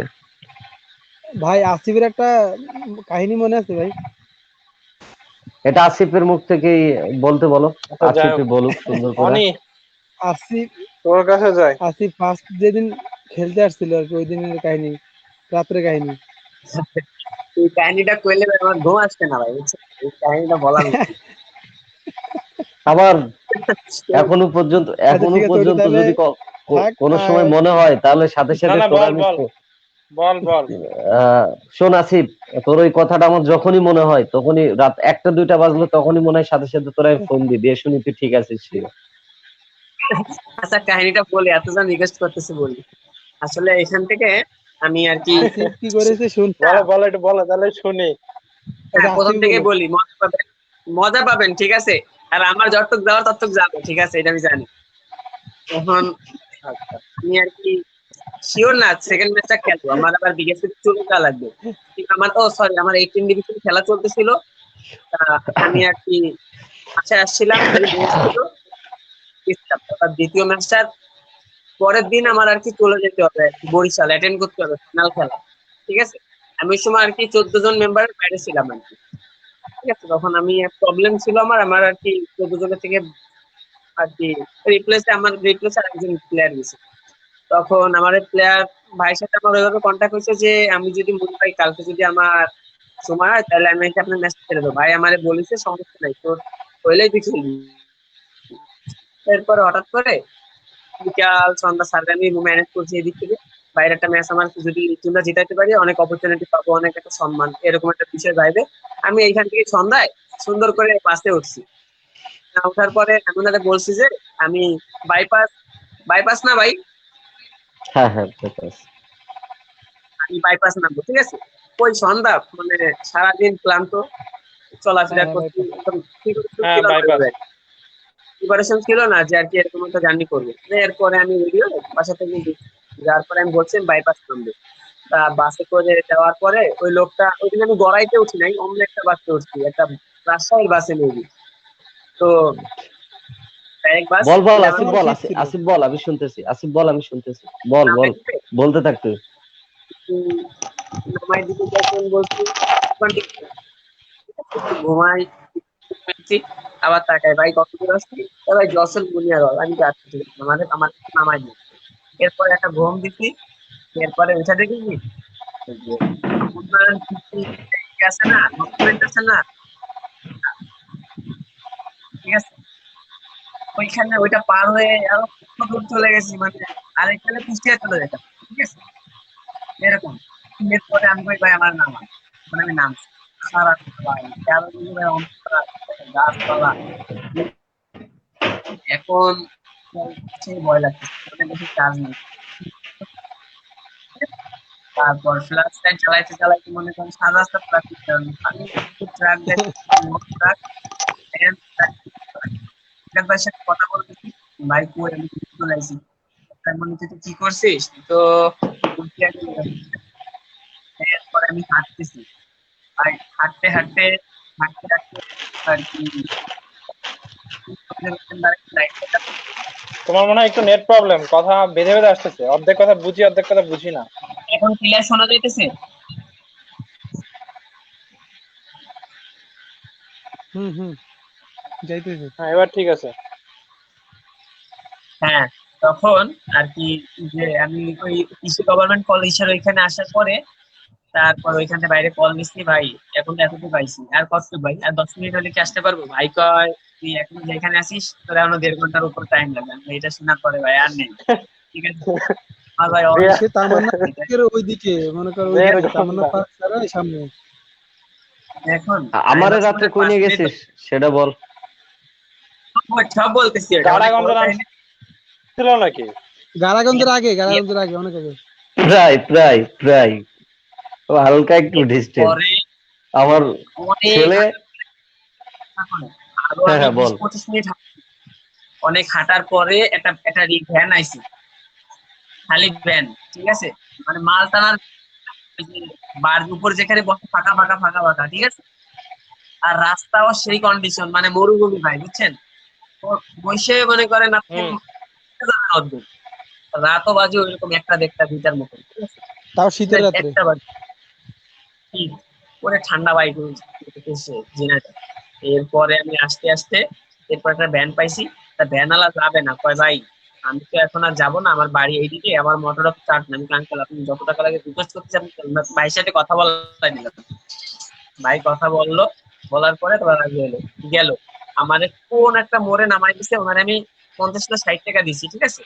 ভাই আসিফের একটা কাহিনী মনে আছে ভাই? এটা আসিফের মুখ থেকেই বলতে বলো, আচ্ছা যাই হোক, আসিফই বলুক সুন্দর করে। অনি আসিফ তোর কাছে যাই। আসিফ ফার্স্ট যেদিন খেলতে আসছিল আর কি, ওই দিনের কাহিনী, রাত্রে কাহিনী। এই কাহিনীটা কইলে ভাই আমার ঘুম আসছে না ভাই, বুঝছেন? এই কাহিনীটা বলার মতো। আবার তো আচ্ছা ঠিক আছে, ওইটা তাহলে যদি থাক। কোনো সময় আর মনে হয় তাহলে সাথে না সাথে না, তোরা বল আমি বল বল বল। শোন আসিফ, তোর ওই কথাটা আমার যখনই মনে হয়, তখনই রাত 1টা 2টা বাজলো, তখনই মনে হয় সাথে সাথে তোরা ফোন দিয়ে শুনি তুই ঠিক আছিস কিনা। আচ্ছা কাহিনীটা বলি, এতজন রিকোয়েস্ট করতেছে বলি। আসলে এখান থেকে আমি আর কি আসিফ কি করেছে শুন। বলো বলো, একটু বলো তাহলে শুনি। হ্যাঁ, আচ্ছা প্রথম আসিফ থেকে বলো। বলি, মজা পাবেন, মজা পাবেন, ঠিক আছে? আর আমার যতটুক যাওয়ার ততটুক যাবে, ঠিক আছে, এটা আমি জানি। এখন আচ্ছা আমি আর কি শিওর না সেকেন্ড ম্যাচটা খেলবো, আমার আবার বিকেএসপি চলে যাওয়া লাগবে। আমার সরি, আমার 18 ডিভিশন খেলা চলতেছিল। তা আমি আর কি আশায় আসছিলাম, যদি ম্যাচ ছিল জিততাম। তারপর দ্বিতীয় ম্যাচটার পরের দিন আমার আর কি চলে যেতে হবে আর কি, বরিশাল অ্যাটেন্ড করতে হবে ফাইনাল খেলা, ঠিক আছে? আমি ওই সময় আর কি 14 জন মেম্বারের বাইরে ছিলাম আর কি, ঠিক আছে? তখন আমি প্রবলেম ছিল আমার আমার আর কি 14 জনের থেকে আর কি রিপ্লেসে আর একজন প্লেয়ার গেছে। তখন আমার প্লেয়ার ভাইয়ের সাথে আমার ওইভাবে কন্ট্যাক্ট হয়েছে যে আমি যদি মনে পাই কালকে যদি আমার সময় হয় তাহলে আমি এসে আপনার ম্যাচ ছেড়ে দেবো। ভাই আমারে বলেছে সমস্যা নাই তোর, হইলেই তুই খেলবি। এরপরে হঠাৎ করে বিকাল সন্ধ্যা সাড়ে আমি ম্যানেজ করছি এদিক থেকে, বাইরে একটা ম্যাচ আমার যদি টিমটা জিতাইতে পারি অনেক অপরচুনিটি পাবো, অনেক একটা সম্মান, এরকম একটা বিষয় বাইরে। আমি এইখান থেকে সন্ধ্যায় সুন্দর করে বাসে উঠছি। ওঠার পরে আমি ওনাদের বলছি যে আমি বাইপাস বাইপাস না ভাই, হ্যাঁ হ্যাঁ, ঠিক আছে। আমি বাইপাস নামবো, ঠিক আছে? ওই সন্ধ্যা মানে সারাদিন ক্লান্ত, হ্যাঁ চলাফেরা হ্যাঁ ভাই, করছি একদম হ্যাঁ, বাইপাস। প্রিপারেশন ছিল না যে আর কি এরকম একটা জার্নি করবো। এরপরে আমি রেডি হয়ে বাসা থেকে যাওয়ার পরে আমি বলছি বাইপাস নামবো। তা বাসে করে যাওয়ার পরে ওই লোকটা, ওই দিন আমি গড়াইতে উঠি নাই, অন্য একটা বাসে উঠছি, একটা রাজশাহীর বাসে মেবি। তো ডাইরেক্ট বাস বল বল আসিফ 11 আমার বল, সিট ছিল। আসিফ বল, আমি শুনতেছি। আসিফ বল, আমি শুনতেছি। বল বল, বলতে থাক তুই। নামাই দিতে যখন বলছি একটু ঘুমাই, পেয়েছি, আবার তাকাই ভাই কত দূর আসছি, ভাই যশোর বুনিয়ারওয়াল, আমি যাচ্ছি, ঠিক আছে, আমাদের আমার নামাই দিই। এরপরে একটা ঘুম দিচ্ছি, এরপরে উঠে দেখি কি ওই যে উন্নয়ন চুক্তি আছে না, ডকুমেন্ট আছে না, ঠিক আছে? ওইখানে ওইটা পার হয়ে আরো কত দূর চলে গেছি, মানে আরেকখানে কুষ্টিয়া চলে যেতাম, ঠিক আছে? এরকম। এরপরে আমি কই ভাই আমার নামা, মানে আমি নামছি, খারাপ ভাই, চারদিকে ভাই অন্ধকার, গাছপালা, এখন সেই ভয় লাগতেছে, ফোনে বেশি চার্জ নেই। তারপর ফ্ল্যাশ লাইট চালাইতে চালাইতে মনে করেন সারা রাস্তা ট্রাফিক জ্যাম, আমি ট্রাক ট্রাক ভাইয়ের সাথে কথা বলতেছি, ভাই কই আমি তো চলে আসি। তার মানে তুই তো কি করছিস, তুই তো কুষ্টিয়া চলে যাচ্ছিস। তারপরে আমি হাঁটতেছি, আর হাঁটতে হাঁটতে হাঁটতে হাঁটতে আর কি তোমার মনে হয় একটু নেট প্রবলেম, কথা বেঁধে বেঁধে আসতেছে, অর্ধেক কথা বুঝি অর্ধেক কথা বুঝি না। এখন ক্লিয়ার শোনা যাইতেছে? হুম যাইতেছে। হ্যাঁ এবার ঠিক আছে। হ্যাঁ, তখন আর কি যে আমি ওই কৃষি গভর্নমেন্ট কলেজের ওইখানে আসার পরে তারপর ওইখান থেকে বাইরে কল দিচ্ছি, ভাই এখন তো এতটুকু পাইছি, আর কত ভাই, আর 10 মিনিট হলে কি আসতে পারবো? ভাই কয় তুই এখন যেখানে আসিস তোর এখনো 1.5 ঘন্টার উপর টাইম লাগবে। আমি এটা শোনার পরে ভাই আর নেই, ঠিক আছে। আমার ভাই সে তামান্না ওইদিকে, মনে করো দেড় ওইদিকে তামান্না ঘন্টা পার্ক ছাড়া সামনে। এখন আমারে 10 রাত্রে মিনিট কই 5 নিয়ে মিনিট গেছিস সেটা বল। সব বলতেছি, এটা অনেক গাড়াগঞ্জ বড় নাম কাহিনী। ছিল নাকি? গারাগঞ্জের আগে অনেক আগে। প্রায় প্রায় প্রায় হালকা একটু ডিস্টেন্স। পরে আমার অনেক ছেলে, আরো হ্যাঁ আমি হ্যাঁ বল। 20-25 মিনিট অনেক হাঁটার পরে একটা একটা ভ্যান আইছি, খালি ভ্যান, ঠিক আছে, মানে মাল টানার বার উপর যেখানে বসে ফাঁকা ফাঁকা ফাঁকা ফাঁকা, ঠিক আছে। আর রাস্তাও সেই কন্ডিশন, মানে মরুভূমি ভাই, বুঝছেন। তো বসে মনে করেন আপনি হুম অদ্ভুত, রাতও বাজে ওইরকম 1টা 1:30 2টার মতন, ঠিক আছে। তাও শীতের রাত্রে। 1টা বাজে, শীত, পরে ঠান্ডা বাইক জেনারেটর। এরপরে আমি আস্তে আস্তে এরপর একটা ভ্যান পাইছি। তা ভ্যানওয়ালা যাবে না, কয় ভাই আমি তো এখন আর যাবো না, আমার বাড়ি এইদিকে, আমার মোটর অফ চার্জ না। আমি আঙ্কেল আপনি যত টাকা লাগে রিকোয়েস্ট করতেছি, আমি ভাইয়ের সাথে কথা বলা দিলাম। ভাই কথা বললো, বলার পরে তোমার রাজি হলো, গেল। আমাদের কোন একটা মোড়ে নামাই দিছে, ওনার আমি 50 না 60 টাকা দিছি, ঠিক আছে।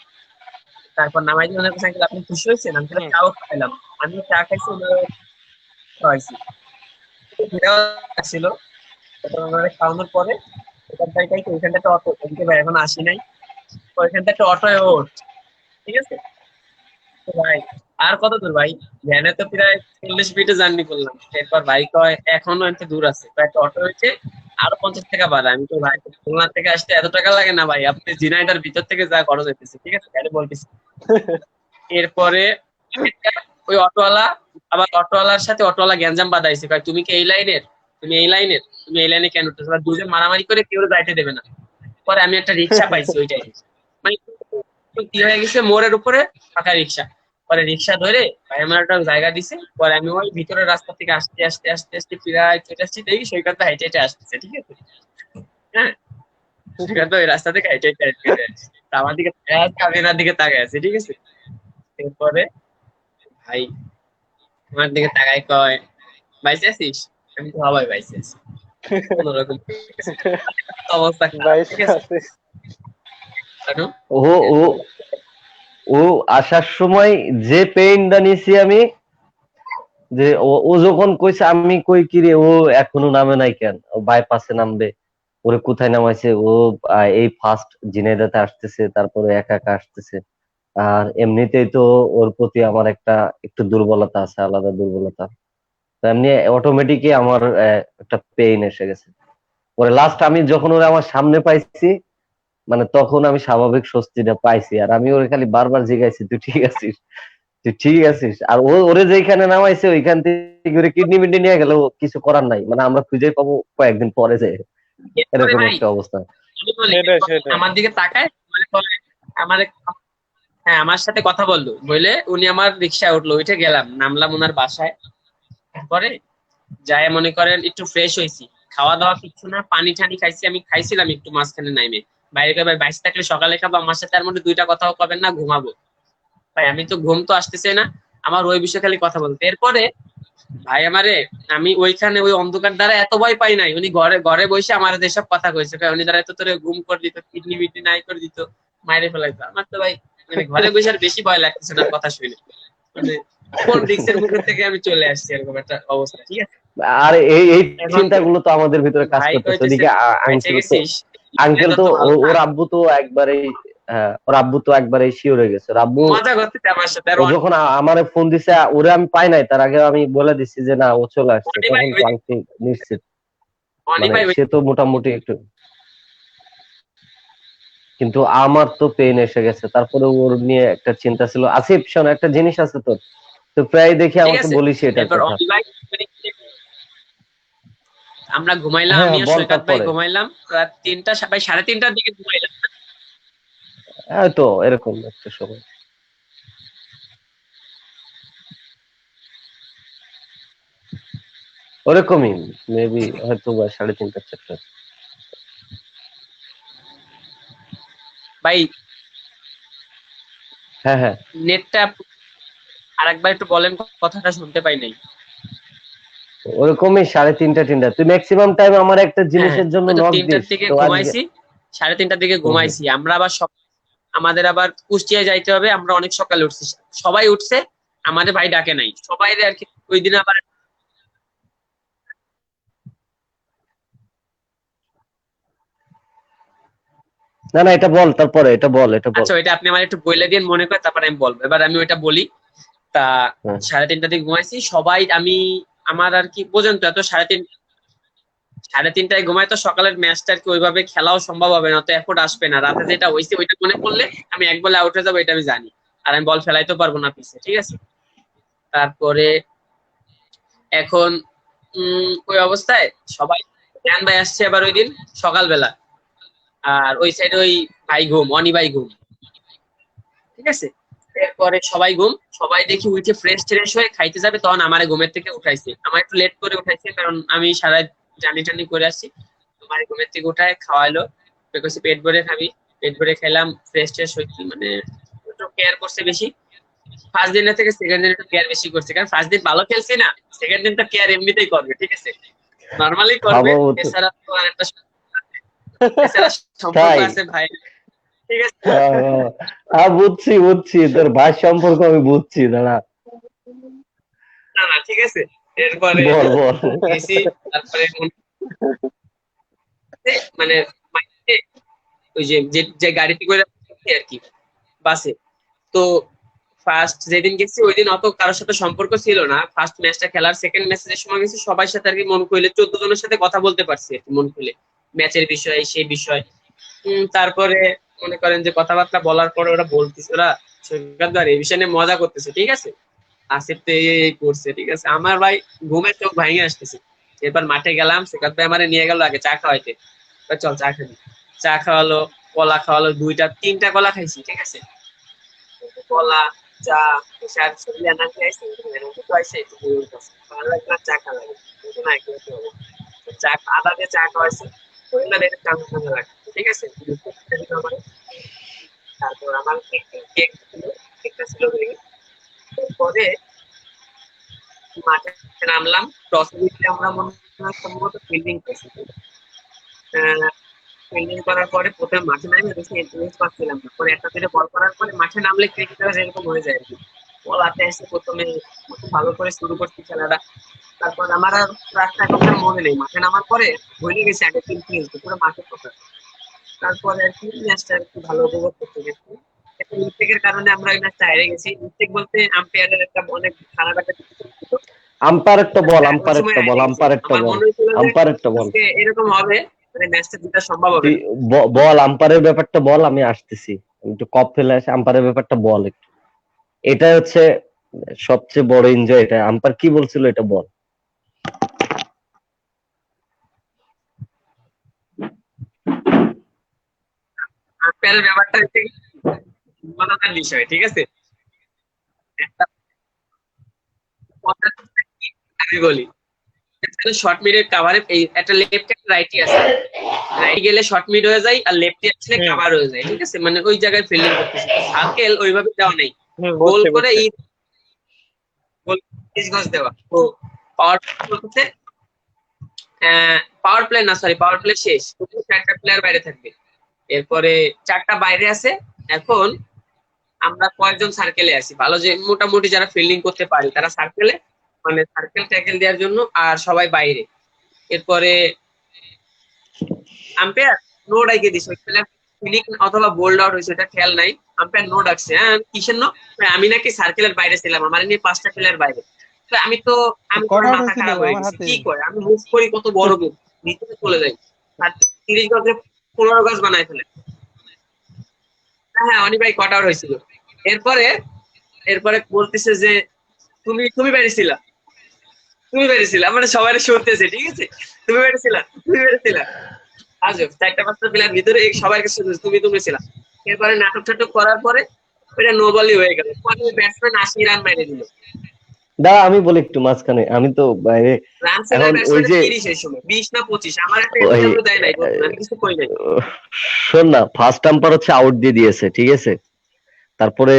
তারপর নামাই দিয়ে ওনার কাছে, আঙ্কেল আপনি খুশি হয়েছেন? আমি তাহলে হুম চাও খাইলাম, আমি চা খাইছি, ওনার খাওয়াইছি, সেটাও ছিল। তারপর ওনারা খাওয়ানোর পরে ওখান থেকে ওইখানটা একটা অটো, ওদিকে ভাই এখন আসি নাই, ওইখানটা একটা অটো ওঠ, ঠিক আছে। তো ভাই আর কত দূর ভাই, ভ্যানে তো প্রায় 40 মিনিটে জার্নি করলাম। এরপর ভাই কয় এখনো একটা দূর আছে, কয় একটা অটো হয়েছে, আরো 50 টাকা বাড়া। আমি তো ভাই খুলনা থেকে আসতে এত টাকা লাগে না ভাই, আপনি ঝিনাইদার ভিতর থেকে যা খরচ হইতেছে, ঠিক আছে, গাড়ি বলতেছি। এরপরে ওই অটোওয়ালা, আবার অটোওয়ালার সাথে অটোওয়ালা গ্যাঞ্জাম বাঁধাইছে, কয় তুমি কি এই লাইনের, তুমি এই লাইনের, তুমি এই লাইনে কেন উঠতেছো? দুজন মারামারি করে কেউ যাইতে দেবে না। পরে আমি একটা রিক্সা পাইছি ওই টাইমে, মানে কি হয়ে গেছে, মোড়ের উপরে ফাঁকা রিক্সা। পরে রিক্সা ধরে ভাই আমার একটা জায়গা দিছে। পরে আমি ওই ভিতরের রাস্তা থেকে আস্তে আস্তে আস্তে আস্তে প্রায় চলে আসছি, দেখি সৈকত হেঁটে হেঁটে আসতেছে, ঠিক আছে। হ্যাঁ, সৈকত ওই রাস্তা থেকে হেঁটে হেঁটে হেঁটে আসছে। তা আমার দিকে তাকায় আছে, আমি এনার দিকে তাকায় আছে, ঠিক আছে। এরপরে ভাই আমার দিকে তাকায় কয় বাইসে আছিস? আমি তো হবাই বাইসে আছি, কোনোরকম অবস্থা খারাপ, বাইশ ঠিক আছে। আছে। জানো? ও ও ও আসার সময় যে পেইনটা নিছি আমি, যে ও যখন কইছে আমি কই কিরে ও এখনো নামে নাই কেন, ও বাইপাসে নামবে, ওরে কোথায় নামাইছে ও, এই ফার্স্ট ঝিনাইদহতে আসতেছে, তারপরে একা একা আসতেছে। আর এমনিতেই তো ওর প্রতি আমার একটা একটু দুর্বলতা আছে, আলাদা দুর্বলতা। তো এমনি অটোমেটিকই আমার একটা পেইন এসে গেছে। পরে লাস্ট আমি যখন ওরা আমার সামনে পাইছি, মানে তখন আমি স্বাভাবিক স্বস্তিটা পাইছি। আর আমি ওরে খালি বারবার জিজ্ঞাসি তুই ঠিক আছিস, তুই ঠিক আছিস। আর ওরে যেখানে নামাইছে ওইখান থেকে কিডনি মিডনি নিয়ে গেল, কিছু করার নাই, মানে আমরা খুঁজে পাবো কয়েকদিন পরে যে, এরপরে এরকম ভাই একটা অবস্থা। আমি বলি, সেটাই সেটাই। আমার দিকে তাকায়, মানে বলে আমার, হ্যাঁ আমার সাথে কথা বললো, বলে উনি আমার রিক্সায় উঠলো, উঠে গেলাম, নামলাম ওনার বাসায়। তারপরে যাই মনে করেন একটু ফ্রেশ হয়েছি, খাওয়া দাওয়া কিছু না, পানি ঠানি খাইছি, আমি খাইছিলাম একটু মাঝখানে নাইমে। বাইরে ভাই বাইশ থাকলে সকালে খাবো, আমার সাথে আর মধ্যে 2টা কথাও কবেন না, ঘুমাবো। ভাই আমি তো ঘুম তো আসতেছে না, আমার ওই বিষয়ে খালি কথা বলতে। এরপরে ভাই আমারে, আমি ওইখানে ওই অন্ধকার দ্বারা এত ভয় পাই নাই, উনি ঘরে ঘরে বসে আমার যেসব কথা কইছে, উনি দ্বারা এত তোরে গুম করে দিত, কিডনি মিডনি নাই করে দিত, মাইরে ফেলাইতো। আমার তো ভাই মানে ঘরে বসে আর বেশি ভয় লাগতেছে না কথা শুনে, মানে কোন রিক্সের মুখে থেকে আমি চলে আসছি, এরকম একটা অবস্থা, ঠিক আছে। আর এই এখন চিন্তাগুলো তো আমাদের ভিতরে কাজ ভাই করতেছে। কইতেছে ওদিকে বেঁচে আঙ্কেল তো, গেছিস, আঙ্কেল তো তো ভালো ওর থাক, আব্বু তো একবারেই, হ্যাঁ ওর আব্বু তো একবারেই শিওর হয়ে গেছে। ওর আব্বু, মজা করতেছে আমার সাথে। আর ও যখন আমারে ফোন দিছে ওরে আমি পাই নাই, তার আগে আমি বলে দিচ্ছি যে না ও চলে আসছে, অনি ভাই তখন তো আঙ্কেল নিশ্চিত, অনি মানে ভাই সে তো মোটামুটি একটু। কিন্তু আমার তো পেইন এসে গেছে। তারপরে ওর নিয়ে একটা চিন্তা ছিল। আসিফ শোন, একটা জিনিস আছে তোর, তো প্রায় দেখি ঠিক আমাকে আছে। বলিস এটার এরপর কথা। অনি ভাই আমরা ঘুমাইলাম, হ্যাঁ আমিও বল সৈকত ভাই তারপরে। ঘুমাইলাম রাত 3টা, ভাই 3:30টার দিকে ঘুমাইলাম। তো এরকম একটা সময়। ওরকমই মেবি হয়তো বা 3:30 4টা। ভাই হ্যাঁ হ্যাঁ নেটটা আরেকবার একটু বলেন, কথাটা শুনতে পাই নাই। ওরকমই 3:30 তুই ম্যাক্সিমাম টাইম আমার একটা হ্যাঁ হ্যাঁ, জিনিসের জন্য ওই তো নক 3টার দিস দিকে তো আজকে। ঘুমাইছি, 3:30টার দিকে হুম হুম। ঘুমাইছি। আমরা আবার আমাদের আবার কুষ্টিয়ায় যাইতে হবে, আমরা অনেক সকালে উঠছি, সবাই উঠছে, আমাদের ভাই ডাকে নাই সবাই আর কি। ওই দিন আবার না না এটা বল তারপরে, এটা বল। আচ্ছা, ওইটা আপনি আমার একটু বলে দিন মনে করে, তারপরে আমি বলবো। এবার আমি ওইটা বলি। তা হ্যাঁ 3:30টার দিকে ঘুমাইছি সবাই, আমি আমার আর কি বোঝেন তো, এত 3:30টায় ঘুমাই তো সকালের ম্যাচটা আর কি ওইভাবে খেলাও সম্ভব হবে না, তো এফোর্ট আসবে না। রাতে যেটা হয়েছে ওইটা মনে করলে আমি এক বলে আউট হয়ে যাবো, এটা আমি জানি। আর আমি বল ফেলাইতে পারবো না পিছে, ঠিক আছে। তারপরে এখন ওই অবস্থায় সবাই, জ্ঞান ভাই আসছে আবার ওই দিন সকালবেলা, আর ওই সাইডে ওই ভাই ঘুম, অনি ভাই ঘুম, ঠিক আছে। এরপরে সবাই ঘুম, সবাই দেখি উঠে ফ্রেশ ট্রেশ হয়ে খাইতে যাবে, তখন আমার ঘুমের থেকে উঠাইছে, আমার একটু লেট করে উঠাইছে কারণ আমি সারা জার্নি টার্নি করে আসছি। তোমার ঘুমের থেকে উঠায় খাওয়াইলো, কইছে পেট ভরে খাবি। পেট ভরে খেলাম, ফ্রেশ ট্রেশ হইছি, মানে একটু কেয়ার করছে বেশি। ফার্স্ট দিনের থেকে সেকেন্ড দিন একটু কেয়ার বেশি করছে, কারণ ফার্স্ট দিন ভালো খেলছি না, সেকেন্ড দিন তো কেয়ার এমনিতেই করবে, ঠিক আছে, নর্মালি করবে। ভাবাও তো। এছাড়া তো আর একটা এছাড়া সম্পর্ক তাই আছে ভাই, ঠিক আছে। বুঝছি বুঝছি, তোর ভাই সম্পর্ক আমি বুঝছি, দাঁড়া না না, ঠিক আছে। এরপরে বল বল। গেছি, তারপরে মানে ওই যে যে যে গাড়িতে করে যাচ্ছি আর কি, বাসে। তো ফার্স্ট যেদিন গেছি ওই দিন অত কারোর সাথে সম্পর্ক ছিল না, ফার্স্ট ম্যাচটা খেলার। সেকেন্ড ম্যাচের সময় গেছি সবার সাথে আর কি মন খুলে, 14 জনের সাথে কথা বলতে পারছি আর কি মন খুলে, ম্যাচের বিষয়ে সেই বিষয়। তারপরে মনে করেন যে কথাবার্তা বলার পরে ওরা বলতেছে, ওরা সৈকত ভাই এই বিষয় নিয়ে মজা করতেছে, ঠিক আছে, আসিফ তো এই করছে, ঠিক আছে। আমার ভাই ঘুমের চোখ ভাঙে আসতেছে। এরপর মাঠে গেলাম, সৈকত ভাই আমার নিয়ে গেল আগে চা খাওয়াইতে, চল চা খাবি। চা খাওয়ালো, কলা খাওয়ালো, 2টা 3টা কলা খাইছি, ঠিক আছে। কলা, চা, শাক সবজি আনা খাইছি, তো আইসে একটু ভালো লাগলো, চা খাওয়া লাগে কিন্তু না একটু একটু হবে। চা আদা দিয়ে চা খাওয়াইছি, ওইগুলো দেখে ঠান্ডা ঠান্ডা লাগে, ঠিক আছে। তারপর আমার কেক ছিল, কেকটা ছিল ভেঙে। পরে মাঠে নামলাম, টস জিতে আমরা মনে হয় সম্ভবত ফিল্ডিং করছি। ফিল্ডিং করার পরে প্রথমে মাঠে নামে বেশি ইন্টারেস্ট পাচ্ছিলাম না, পরে একটা দুটো বল করার পরে মাঠে নামলে ক্রিকেটার যেরকম হয়ে যায় আর কি, বল হাতে এসে প্রথমে খুব ভালো করে শুরু করছি খেলাটা। তারপর আমার আর রাস্তা কথা মনে নেই, মাঠে নামার পরে ভুলে গেছি আগে টিম খেলতে পুরো মাঠের কথা। তারপরে আর কি ম্যাচটা একটু ভালো উপভোগ করতে গেছি। একটা মিস্টেকের কারণে আমরা ওই ম্যাচটা হেরে গেছি। মিস্টেক বলতে আম্পায়ারের একটা অনেক খারাপ একটা decision ছিল। আম্পায়ার একটা বল, ওই আম্পায়ার সময় একটা বল, হেরে গেছি, আম্পায়ার একটা আমার বল, মনে হয়েছিল যে আম্পায়ার একটা বল। আজকে এরকম হবে, মানে ম্যাচটা জেতা সম্ভব হবে তুই না। বল আম্পায়ারের ব্যাপারটা বল, আমি আসতেছি। একটু কপ ফেলে আসে, আম্পায়ারের ব্যাপারটা বল একটু। এটা হচ্ছে সবচেয়ে বড় এনজয়, এটা আম্পায়ার কি বলছিল এটা বল। আম্পায়ারের ব্যাপারটা হচ্ছে মজাদার বিষয়, ঠিক আছে। একটা কথা আমি বলি, শর্ট মিডের কাভারে এই একটা লেফট একটা রাইটই আছে, রাইট গেলে শর্ট মিড হয়ে যায় আর লেফটে আসলে হুম কাভার হয়ে যায়, ঠিক আছে, মানে ওই জায়গায় ফিল্ডিং করতেছে। তো সার্কেল ওইভাবে দেওয়া নেই, হুম, গোল বুঝছি করে বুঝছি। এই গোল গজ দেওয়া। তো পাওয়ার প্লে, পাওয়ার প্লে না, সরি, পাওয়ার প্লে শেষ, 4টা প্লেয়ার বাইরে থাকবে। এরপরে 4টা বাইরে আছে। এখন আমরা কয়েকজন সার্কেলে আছি ভালো, যে মোটামুটি যারা ফিল্ডিং করতে পারি তারা সার্কেলে, মানে সার্কেল ট্যাকেল দেওয়ার জন্য, আর সবাই বাইরে। এরপরে আম্পায়ার নো ডাইকে দিছে, ওই প্লেয়ার ফিনিক অথবা বোল্ড আউট হয়েছে এটা খেয়াল নাই। আম্পায়ার নো ডাকছে, হ্যাঁ কিসের নো, আমি নাকি সার্কেলের বাইরে ছিলাম, আমার নিয়ে 5টা প্লেয়ার বাইরে। তো আমি কট পুরো আউট মাথা হয়েছিল খারাপ হয়ে আমার গেছে, হাতে। কি করে আমি মুভ করি, কত বড় মুভ, ভিতরে চলে যাই, আর 30 গজে 15 গজ বানায় ফেলে। হ্যাঁ হ্যাঁ, অনি ভাই কট আউট হয়েছিল। এরপরে এরপরে বলতেছে যে তুমি বেরিয়েছিলা, মানে সবাই শুনতেছে, ঠিক আছে? তুমি বেরিয়েছিলা আজব 4-5টা প্লেয়ার ভিতরে সবার কাছে তুমি ছিলা। এরপরে নাটক টাটক করার পরে ওইটা নো বলই হয়ে গেল, পরে ব্যাটসম্যান 80 রান মেরে দিল। দাঁড়া আমি বলি একটু মাঝখানে, আমি তো বাইরে রান ছিল এখন ওই ব্যাটসম্যানের যে 30 এই সময়, 20 না 25, আমার একটা ওই এক্সাম্পল দেয় নাই, আমি কিছু কই নাই। শোন না, ফার্স্ট আম্পায়ার হচ্ছে আউট দিয়ে দিয়েছে, ঠিক আছে? তারপরে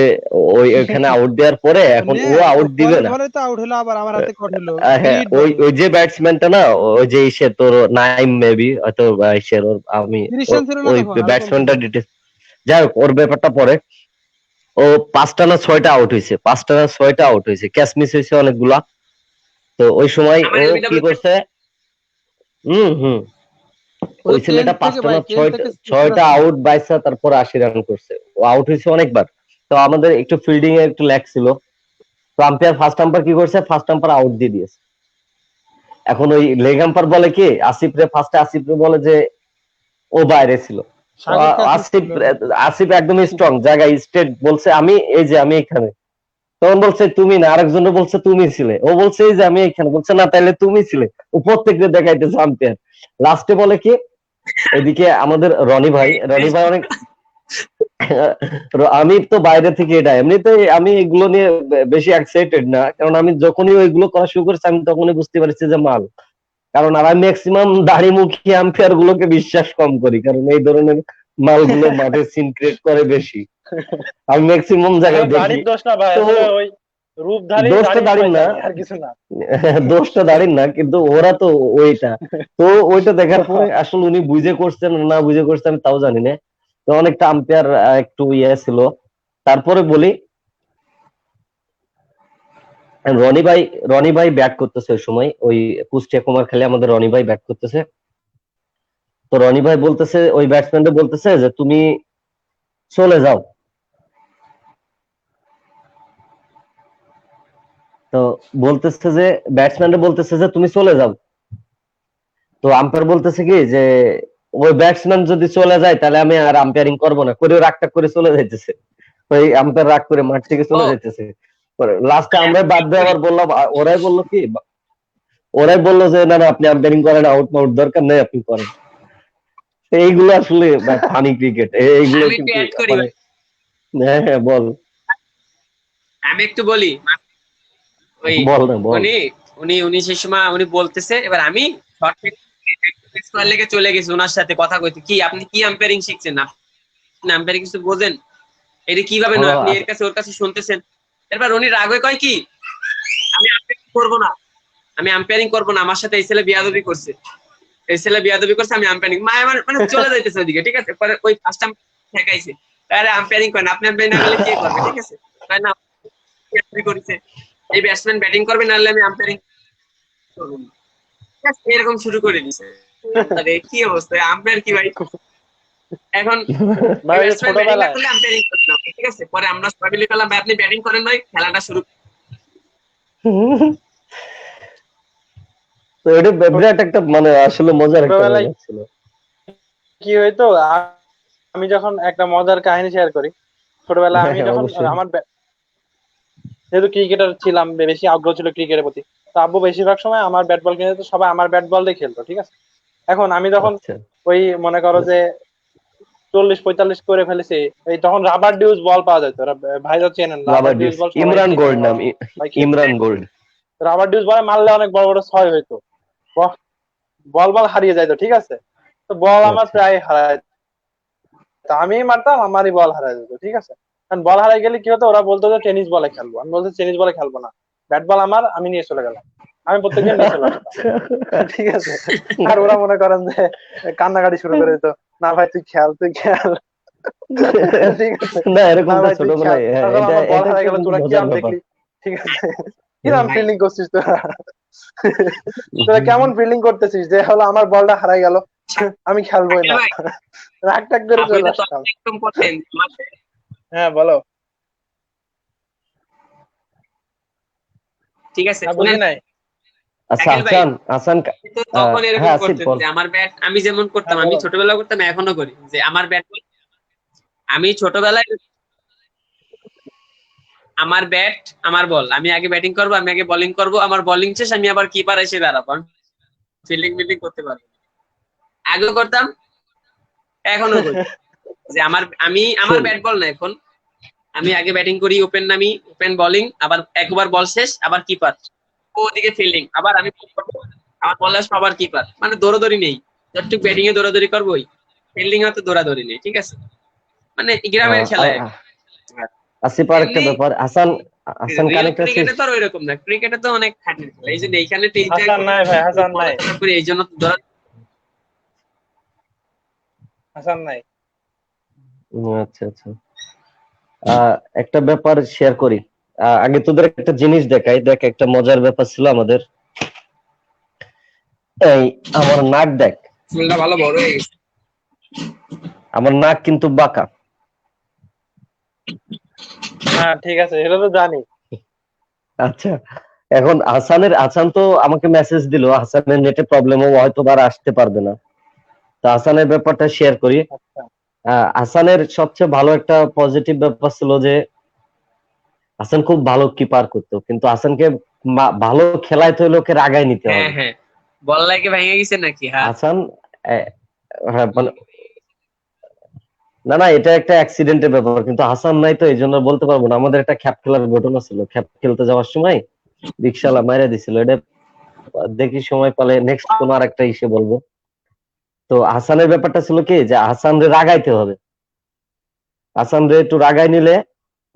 ওই ওখানে আউট দেওয়ার পরে এখন ও আউট দিবে পরের না। বলে তো আউট হলো, আবার আমার হাতে কট হলো, হ্যাঁ, হিট ওই বল। ওই যে ব্যাটসম্যানটা না, ওই যে ইসে তোর নাইম মেবি হয়তো ইসের ওর আমি ক্রিস্টিয়ান ছিল না ওই তখন, আরো কম ব্যাটসম্যানটা ছিল। ডিটেলস, যাই হোক ওর ব্যাপারটা পরে। ও 5টা না 6টা আউট হয়েছে, 5টা না 6টা আউট হয়েছে, ক্যাচ মিস হয়েছে অনেকগুলা। তো ওই সময় আমার ও কি এলবিডব্লিউ করছে, হুম ও ওই 10 ছেলেটা থেকে 5টা ভাই না 10 থেকে 6টা আউট বাইসা তারপর 80 রান করছে, ও আউট হয়েছে অনেকবার। তো আমাদের একটু ফিল্ডিং এ একটু ল্যাক ছিল, তো আম্পায়ার ফার্স্ট আম্পায়ার কি করছে, ফার্স্ট আম্পায়ার আউট দিয়ে দিয়েছে। এখন ওই লেগ আম্পায়ার বলে কি, আসিফ রে বলে যে ও বাইরে ছিল। তো সাগর কাছে আসিফ ছিল। আসিফ একদম স্ট্রং জায়গায় স্টেট বলছে আমি এই যে আমি এখানে, তখন বলছে তুমি না, আরেকজন বলছে তুমি ছিলে, ও বলছে এই যে আমি এখানে, বলছে না তাইলে তুমি ছিলে, ও প্রত্যেককে দেখাইতেছে আম্পায়ার। লাস্টে বলে কি, এদিকে আমাদের রনি ভাই অনেক আমি তো বাইরে থেকে এটা এমনিতে আমি এগুলো নিয়ে বেশি এক্সাইটেড না, কারণ আমি যখনই ওইগুলো করা শুরু করেছি আমি তখনই বুঝতে পারছি যে মাল। কারণ আর আমি ম্যাক্সিমাম দাড়িমুখী আম্পায়ার গুলোকে বিশ্বাস কম করি, কারণ এই ধরনের মালগুলো মাঠে সিন ক্রিয়েট করে বেশি। আমি ম্যাক্সিমাম জায়গায় দেখি। দাড়ির দোষ না ভাই, তো আসলে ওই রূপধারী দোষটা দাড়ি দাড়ির না, শয়তানি, আর কিছু না। দোষটা দাঁড়িয়ে না, কিন্তু ওরা তো ওইটা, তো ওইটা দেখার পরে আসলে উনি বুঝে করছেন না বুঝে করছেন আমি তাও জানি না। তো অনেকটা আম্পায়ার একটু ইয়ে ছিল। তারপরে বলি, রনি ভাই রনি ভাই ব্যাট করতেছে ওই সময়, ওই কুষ্টিয়া কুমার খেলে আমাদের রনি ভাই ব্যাট করতেছে। তো রনি ভাই বলতেছে ওই ব্যাটসম্যানটা বলতেছে যে তুমি চলে যাও। তো বলতেছে যে ব্যাটসম্যানটা বলতেছে যে তুমি চলে যাও। তো আম্পায়ার বলতেছে কি যে ওই ব্যাটসম্যান যদি চলে যায় তাহলে আমি আর আম্পায়ারিং করবো না, করে রাগটা করে চলে যাইতেছে। ওই আম্পায়ার রাগ করে মাঠ থেকে চলে ও যাইতেছে। লাস্টে আমরা বাদ দিয়ে আবার বললাম, ওরাই বললো কি, ওরাই বললো যে না না আপনি আম্পায়ারিং করেন, আউট মাউট দরকার নেই আপনি করেন। তো এইগুলো আসলে ফানি ক্রিকেট, এইগুলো আমি একটু কিন্তু অ্যাড করি মানে, ভাই, হ্যাঁ হ্যাঁ বল আমি একটু বলি। ওই বল না বল। উনি উনি উনি সেই সময় উনি বলতেছে, এবার আমি শর্ট করার লেগে চলে গেছি ওনার সাথে কথা কইতে, কি আপনি কি আম্পায়ারিং শিখছেন না, আপনি আম্পায়ারিং কিছু বোঝেন, এটা কিভাবে না আপনি এর কাছে ওর কাছে শুনতেছেন। এরপর উনি রাগ হয়ে কয় কি, আমি আম্পায়ারিং করবো না, আমার সাথে এই ছেলে বিয়াদবি করছে, আমি আম্পায়ারিং মানে চলে যাইতেছে ওইদিকে, ঠিক আছে? পরে ওই ফার্স্ট ঠেকাইছে, আরে আম্পায়ারিং করেন, আপনি আম্পায়ারিং না করলে কে করবে, ঠিক আছে? তাই না, বিয়াদবি করেছে, এই ব্যাটসম্যান ব্যাটিং করবে, নাহলে আমি আম্পায়ারিং করবো না। ব্যাস এরকম শুরু করে দিছে। আরে কি অবস্থা, আম্পায়ার কি ভাই! এখন ভাই ওই যে ব্যাটসম্যান ব্যাটিং না ছোটবেলায় করলে আম্পায়ারিং করতে হবে, ঠিক আছে? পরে আমরা সবাই মিলে বললাম, ভাই আপনি ব্যাটিং করেন ভাই, খেলাটা শুরু। তো এটা বিরাট একটা মানে আসলে মজার একটা ছোটবেলায় ব্যাপার ছিল। কি হইতো, আমি যখন একটা মজার কাহিনী শেয়ার করি। ছোটবেলায় আমি হ্যাঁ যখন অবশ্যই। আমার যেহেতু ক্রিকেটার ছিলাম, বেশি আগ্রহ ছিল ক্রিকেটের প্রতি, তো আব্বু বেশিরভাগ সময় আমার ব্যাট বল কিনে দিত, সবাই আমার ব্যাট বল দিয়ে খেলতো, ঠিক আছে? এখন আমি যখন আচ্ছা, ওই মনে করো যে 40-45 করে ফেলেছি, এই তখন রাবার ডিউজ বল পাওয়া যেত, ভাই তো চেনেন রাবার রাবার ডিউজ ডিউস, বল, সবাই ইমরান চেনে গোল্ড নাম, ভাই খেলতো। ইমরান গোল্ড। রাবার ডিউজ বলে মারলে অনেক বড় বড় ছয় হইতো, বল বল হারিয়ে যাইতো, ঠিক আছে? তো বল আমার আচ্ছা প্রায় হারায়, তা আমি মারতাম, আমারই বল হারায় যেত, ঠিক আছে? কারণ বল হারাই গেলে কি হতো, ওরা বলতো যে টেনিস বলে খেলবো, আমি বলছি টেনিস বলে খেলবো না, ব্যাট বল আমার, আমি নিয়ে চলে গেলাম, আমি প্রত্যেকদিন নিয়ে চলে আসতাম, ঠিক আছে? আর ওরা মনে করেন যে কান্নাকাটি শুরু করে দিত, না ভাই তুই খেল, ঠিক আছে, না না এরকমটা ভাই তুই খেল। ছোটবেলায়, হ্যাঁ, তখন এটা আমার বল এটা হারাই একটা গেল, কিন্তু তোরা মজার কিরাম ব্যাপার। দেখলি, ঠিক আছে? কিরাম ভাই ফিল্ডিং করছিস তোরা, তোরা কেমন ফিল্ডিং করতেছিস যে হলো আমার বলটা হারাই গেল, আমি খেলবোই শাকিল না, ভাই, রাগ টাগ করে আপনি চলে তো আসতাম। তখন একদম করতেন হ্যাঁ বলো। ঠিক আছে হ্যাঁ বুঝি শুনেন। নাই। আচ্ছা শাকিল ভাই, হাসান আপনি তো তখন এরকম হ্যাঁ আসিফ করতেন বল। যে আমার ব্যাট, আমি যেমন করতাম, হ্যাঁ আমি বলো। ছোটবেলা করতাম, এখনো করি, যে আমার ব্যাট, আমি ছোটবেলায় আমার ব্যাট আমার বল, আমি আগে ব্যাটিং করব, আমি আগে বোলিং করব, আমার বোলিং শেষ আমি আবার কিপার এসে দাঁড়াবো, ফিল্ডিং মিল্ডিং করতে পারবো না। আগেও করতাম, এখনো করি, যে আমার শোন, ব্যাট বল না এখন, আমি আগে ব্যাটিং করি, ওপেন নামি, ওপেন বোলিং, আবার একবার বল শেষ আবার কিপার, ওদিকে ফিল্ডিং, আবার আমি ball করবো, আমার বল আসবো আবার কিপার, মানে দৌড়াদৌড়ি নেই, যতটুকু ব্যাটিং এ দৌড়াদৌড়ি করবোই, ফিল্ডিং এ তো দৌড়াদৌড়ি নেই, ঠিক আছে, মানে গ্রামের খেলায় আর কি। আসিফ আর একটা এমনি ব্যাপার, হাসান, হাসান রিয়েল কানেক্ট আছিস? ক্রিকেটে তো আর ওইরকম না, ক্রিকেটে তো অনেক খাটনি খেলা, এই যে এইখানে তিনটা হাসান নাই ভাই, হাসান নাই, পড়াশোনা করি এই জন্য তো হাসান নাই। আচ্ছা আচ্ছা। একটা ব্যাপার শেয়ার করি। আগে তোদের একটা জিনিস দেখাই, দেখ একটা মজার ব্যাপার ছিল আমাদের। এই আমার নাক দেখ, চুলটা ভালো বড় হয়ে গেছে। আমার নাক কিন্তু বাঁকা। হ্যাঁ ঠিক আছে, এটা তো জানি। আচ্ছা, এখন হাসান তো আমাকে মেসেজ দিল, হাসানের নেটে প্রবলেম, ও হয়তো আর আসতে পারবে না। তো হাসানের ব্যাপারটা শেয়ার করি। আচ্ছা হাসানের সবচেয়ে ভালো একটা পজিটিভ ব্যাপার ছিল যে হাসান খুব ভালো কিপার করতো, কিন্তু হাসানকে ভালো খেলাইতে হলে ওকে রাগায় নিতে হ্যাঁ হবে। হ্যাঁ, বল লাগে ভেঙে গেছে নাকি হাত? হাসান হ্যাঁ মানে না না, এটা একটা অ্যাক্সিডেন্টের ব্যাপার, কিন্তু হাসান নাই তো এই জন্য বলতে পারবো না। আমাদের একটা খ্যাপ খেলার ঘটনা ছিল, খ্যাপ খেলতে যাওয়ার সময় রিক্সাওয়ালা মাইরা দিছিল, এটা দেখি সময় পেলে নেক্সট কোন আর একটা ইসে বলবো। তো হাসানের ব্যাপারটা ছিল কি, যে হাসান রে রাগাইতে হবে, হাসান রে একটু রাগাই নিলে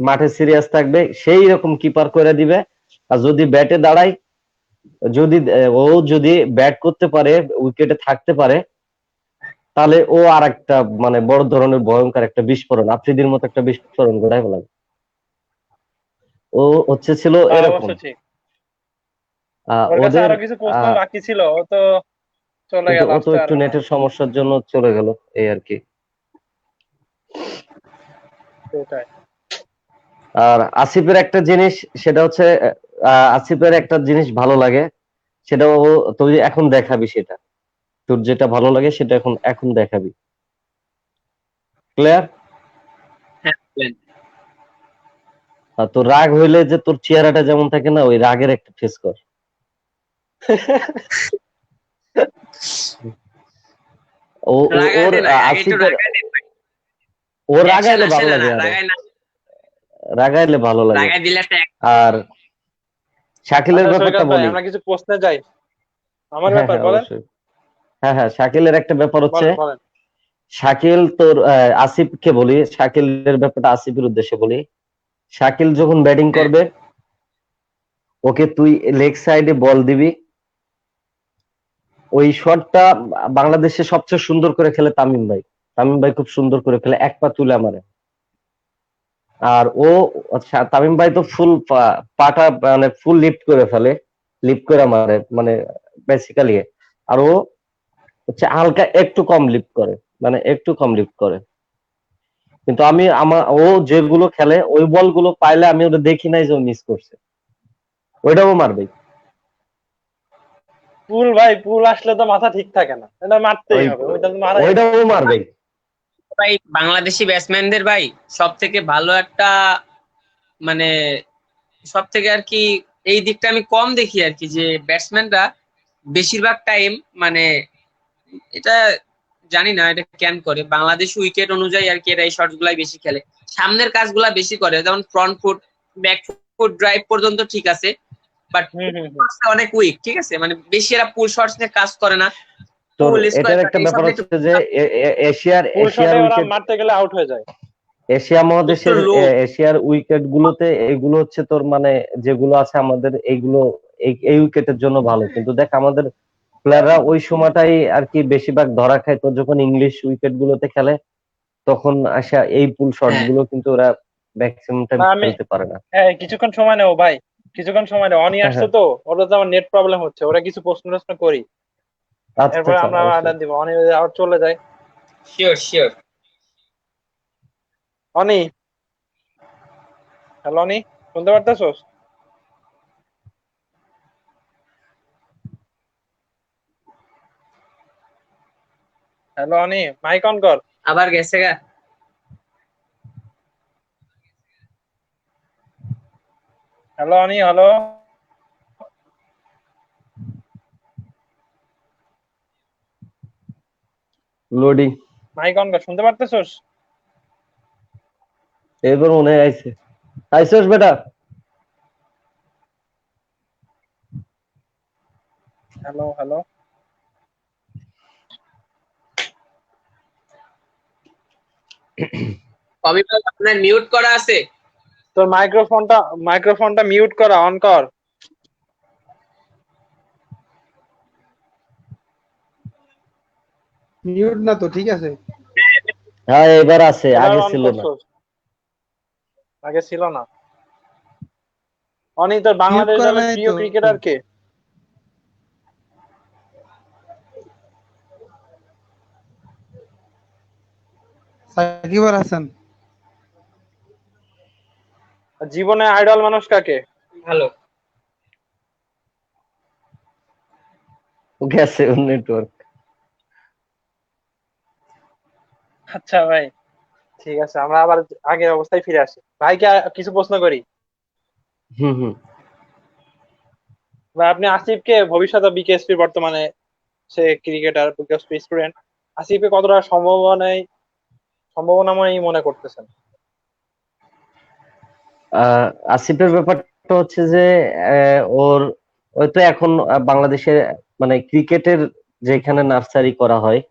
মাঠে সিরিয়াস থাকবে, সেই রকম কিপার করে দিবে। আর যদি ব্যাটে দাঁড়ায়, যদি ও যদি ব্যাট করতে পারে, উইকেটে থাকতে পারে, তাহলে ও আর একটা মানে বড় ধরনের ভয়ঙ্কর একটা বিস্ফোরণ, আফ্রিদির মতো একটা বিস্ফোরণ ঘটায় ফেলাবে। ও হচ্ছে ছিল তা এরকম। অবশ্য ঠিক। ওর কাছে ওদের আরো কিছু প্রশ্ন বাকি ছিল, ও তো চলে কিন্তু গেল, ও তো আসতে একটু পারবে না। নেটের সমস্যার জন্য চলে গেল, এই আর কি। সেটাই। আর আসিফের একটা জিনিস, সেটা হচ্ছে আসিফের একটা জিনিস ভালো লাগে, সেটা ও তুই এখন দেখাবি, সেটা তোর যেটা ভালো লাগে সেটা এখন এখন দেখাবি। ক্লিয়ার? হ্যাঁ বলেন। আর তোর রাগ হইলে যে তোর চেহারাটা যেমন থাকে না, ওই রাগের একটা ফেস কর। ও রাগায় ওর দেন, আগে একটু আসিফের, রাগায় দেন, ও অ্যাকশন রাগাইলে আসে ভালো না, লাগে, আরে রাগায় না, রাগাইলে ভালো লাগে। রাগায় দিলে একটা আর শাকিলের আচ্ছা ব্যাপারটা সৈকত ভাই, বলি। আমরা কিছু প্রশ্নে যাই। আমার হ্যাঁ ব্যাপার হ্যাঁ বলেন, অবশ্যই। হ্যাঁ হ্যাঁ, শাকিলের একটা ব্যাপার হচ্ছে, বলেন বলেন। শাকিল তোর আসিফকে বলি, শাকিলের ব্যাপারটা আসিফের উদ্দেশ্যে বলি। শাকিল যখন ব্যাটিং হ্যাঁ, করবে, ওকে তুই লেগ সাইডে বল দিবি, ওই শটটা বাংলাদেশে সবচেয়ে সুন্দর করে খেলে তামিম ভাই। তামিম ভাই খুব সুন্দর করে খেলে, এক পা তুলে মারে। আর ও আচ্ছা, তামিম ভাই তো ফুল পাটা মানে ফুল লিফট করে ফেলে, লিফট করে মারে মানে বেসিক্যালি। আর ও হচ্ছে হালকা একটু কম লিফট করে, মানে একটু কম লিফট করে। কিন্তু ও যেগুলো খেলে ওই বলগুলো পাইলে আমি ওটা দেখি নাই যে ও মিস করছে, ওইটাও মারবে। পুল ভাই, পুল আসলে তো মাথা ঠিক থাকে না, এটা মারতেই ওই হবে, ওইটা তো মারাই ওইটাও লাগবে। মারবে। ভাই বাংলাদেশি ব্যাটসম্যানদের ভাই সব থেকে ভালো একটা, মানে সব থেকে আর কি এই দিকটা আমি কম দেখি আর কি, যে ব্যাটসম্যানরা বেশিরভাগ টাইম মানে এটা জানি না এটা কেন করে, বাংলাদেশ উইকেট অনুযায়ী আর কি এরা এই শট গুলাই বেশি খেলে, সামনের কাজগুলা বেশি করে, যেমন front foot, back foot drive পর্যন্ত ঠিক আছে, বাট হুম হুম হুম। অনেক উইক, ঠিক আছে, মানে বেশি এরা পুল শটস নিয়ে কাজ করে না, তোর পুল এটার স্কোয়ার একটা এইসব ব্যাপার নিয়ে একটু হচ্ছে যে এশিয়ার পুল এশিয়ার শটে ওরা উইকেট, মারতে গেলে আউট হয়ে যায়। এশিয়া একটু মহাদেশের লো। এশিয়ার উইকেট গুলোতে এগুলো হচ্ছে তোর মানে যেগুলো আছে আমাদের, এইগুলো এই উইকেটের জন্য ভালো, কিন্তু দেখ আমাদের প্লেয়াররা ওই সময়টাই আর কি বেশিরভাগ ধরা খায়। তো যখন ইংলিশ উইকেট গুলোতে খেলে, তখন আসা এই পুল শট হ্যাঁ গুলো কিন্তু ওরা ম্যাক্সিমাম টাইম না আমি, খেলতে পারে না। হ্যাঁ কিছুক্ষণ সময় নেবো ভাই, কিছুক্ষণ সময় নেবো, অনি হ্যাঁ আসছে হ্যাঁ, তো, ওটা তো আমার নেট প্রবলেম হচ্ছে, ওরা কিছু প্রশ্ন টশ্ন করি, আচ্ছা এরপরে আচ্ছা আমরা অবশ্যই। অর্ডার দিব, অনি যদি আউট চলে যায়। Sure sure. Oni, hello Oni, শুনতে পারতেছোস? হ্যালো অনি, মাইক অন কর। আবার গেছে গা। Hello Oni, hello. Loading. Mic on কর, শুনতে পারতেছস? এবার মনে হয় আইছে। আইসস বেটা? Hello hello. কবি ভাই আপনার মিউট করা আছে? তোর মাইক্রোফোনটা মিউট করা, অন কর। মিউট না তো, ঠিক আছে। হ্যাঁ এবার আছে, এবার আগে অন ছিল না। করছস, আগে ছিল না। অনি, তোর মিউট বাংলাদেশ করা দলের নাই প্রিয় তো। ক্রিকেটার কে? সাকিব আল হাসান। জীবনে আইডল মানুষ কাকে? ভালো। গেছে নেটওয়ার্ক। আচ্ছা ভাই, ঠিক আছে, আমরা আবার আগের অবস্থায় ফিরে আসি। ভাইকে কিছু প্রশ্ন করি। হুম হুম। ভাই, আপনি আসিফকে ভবিষ্যতে বিকেএসপির বর্তমানে সে ক্রিকেটার, বিকেএসপি স্টুডেন্ট, আসিফকে কতটা সম্ভাবনাময় মনে করতেছেন? আসিফের ব্যাপারটা হচ্ছে যে ওর ওই তো এখন বাংলাদেশে মানে ক্রিকেটের যেখানে নার্সারি করা হয়, এক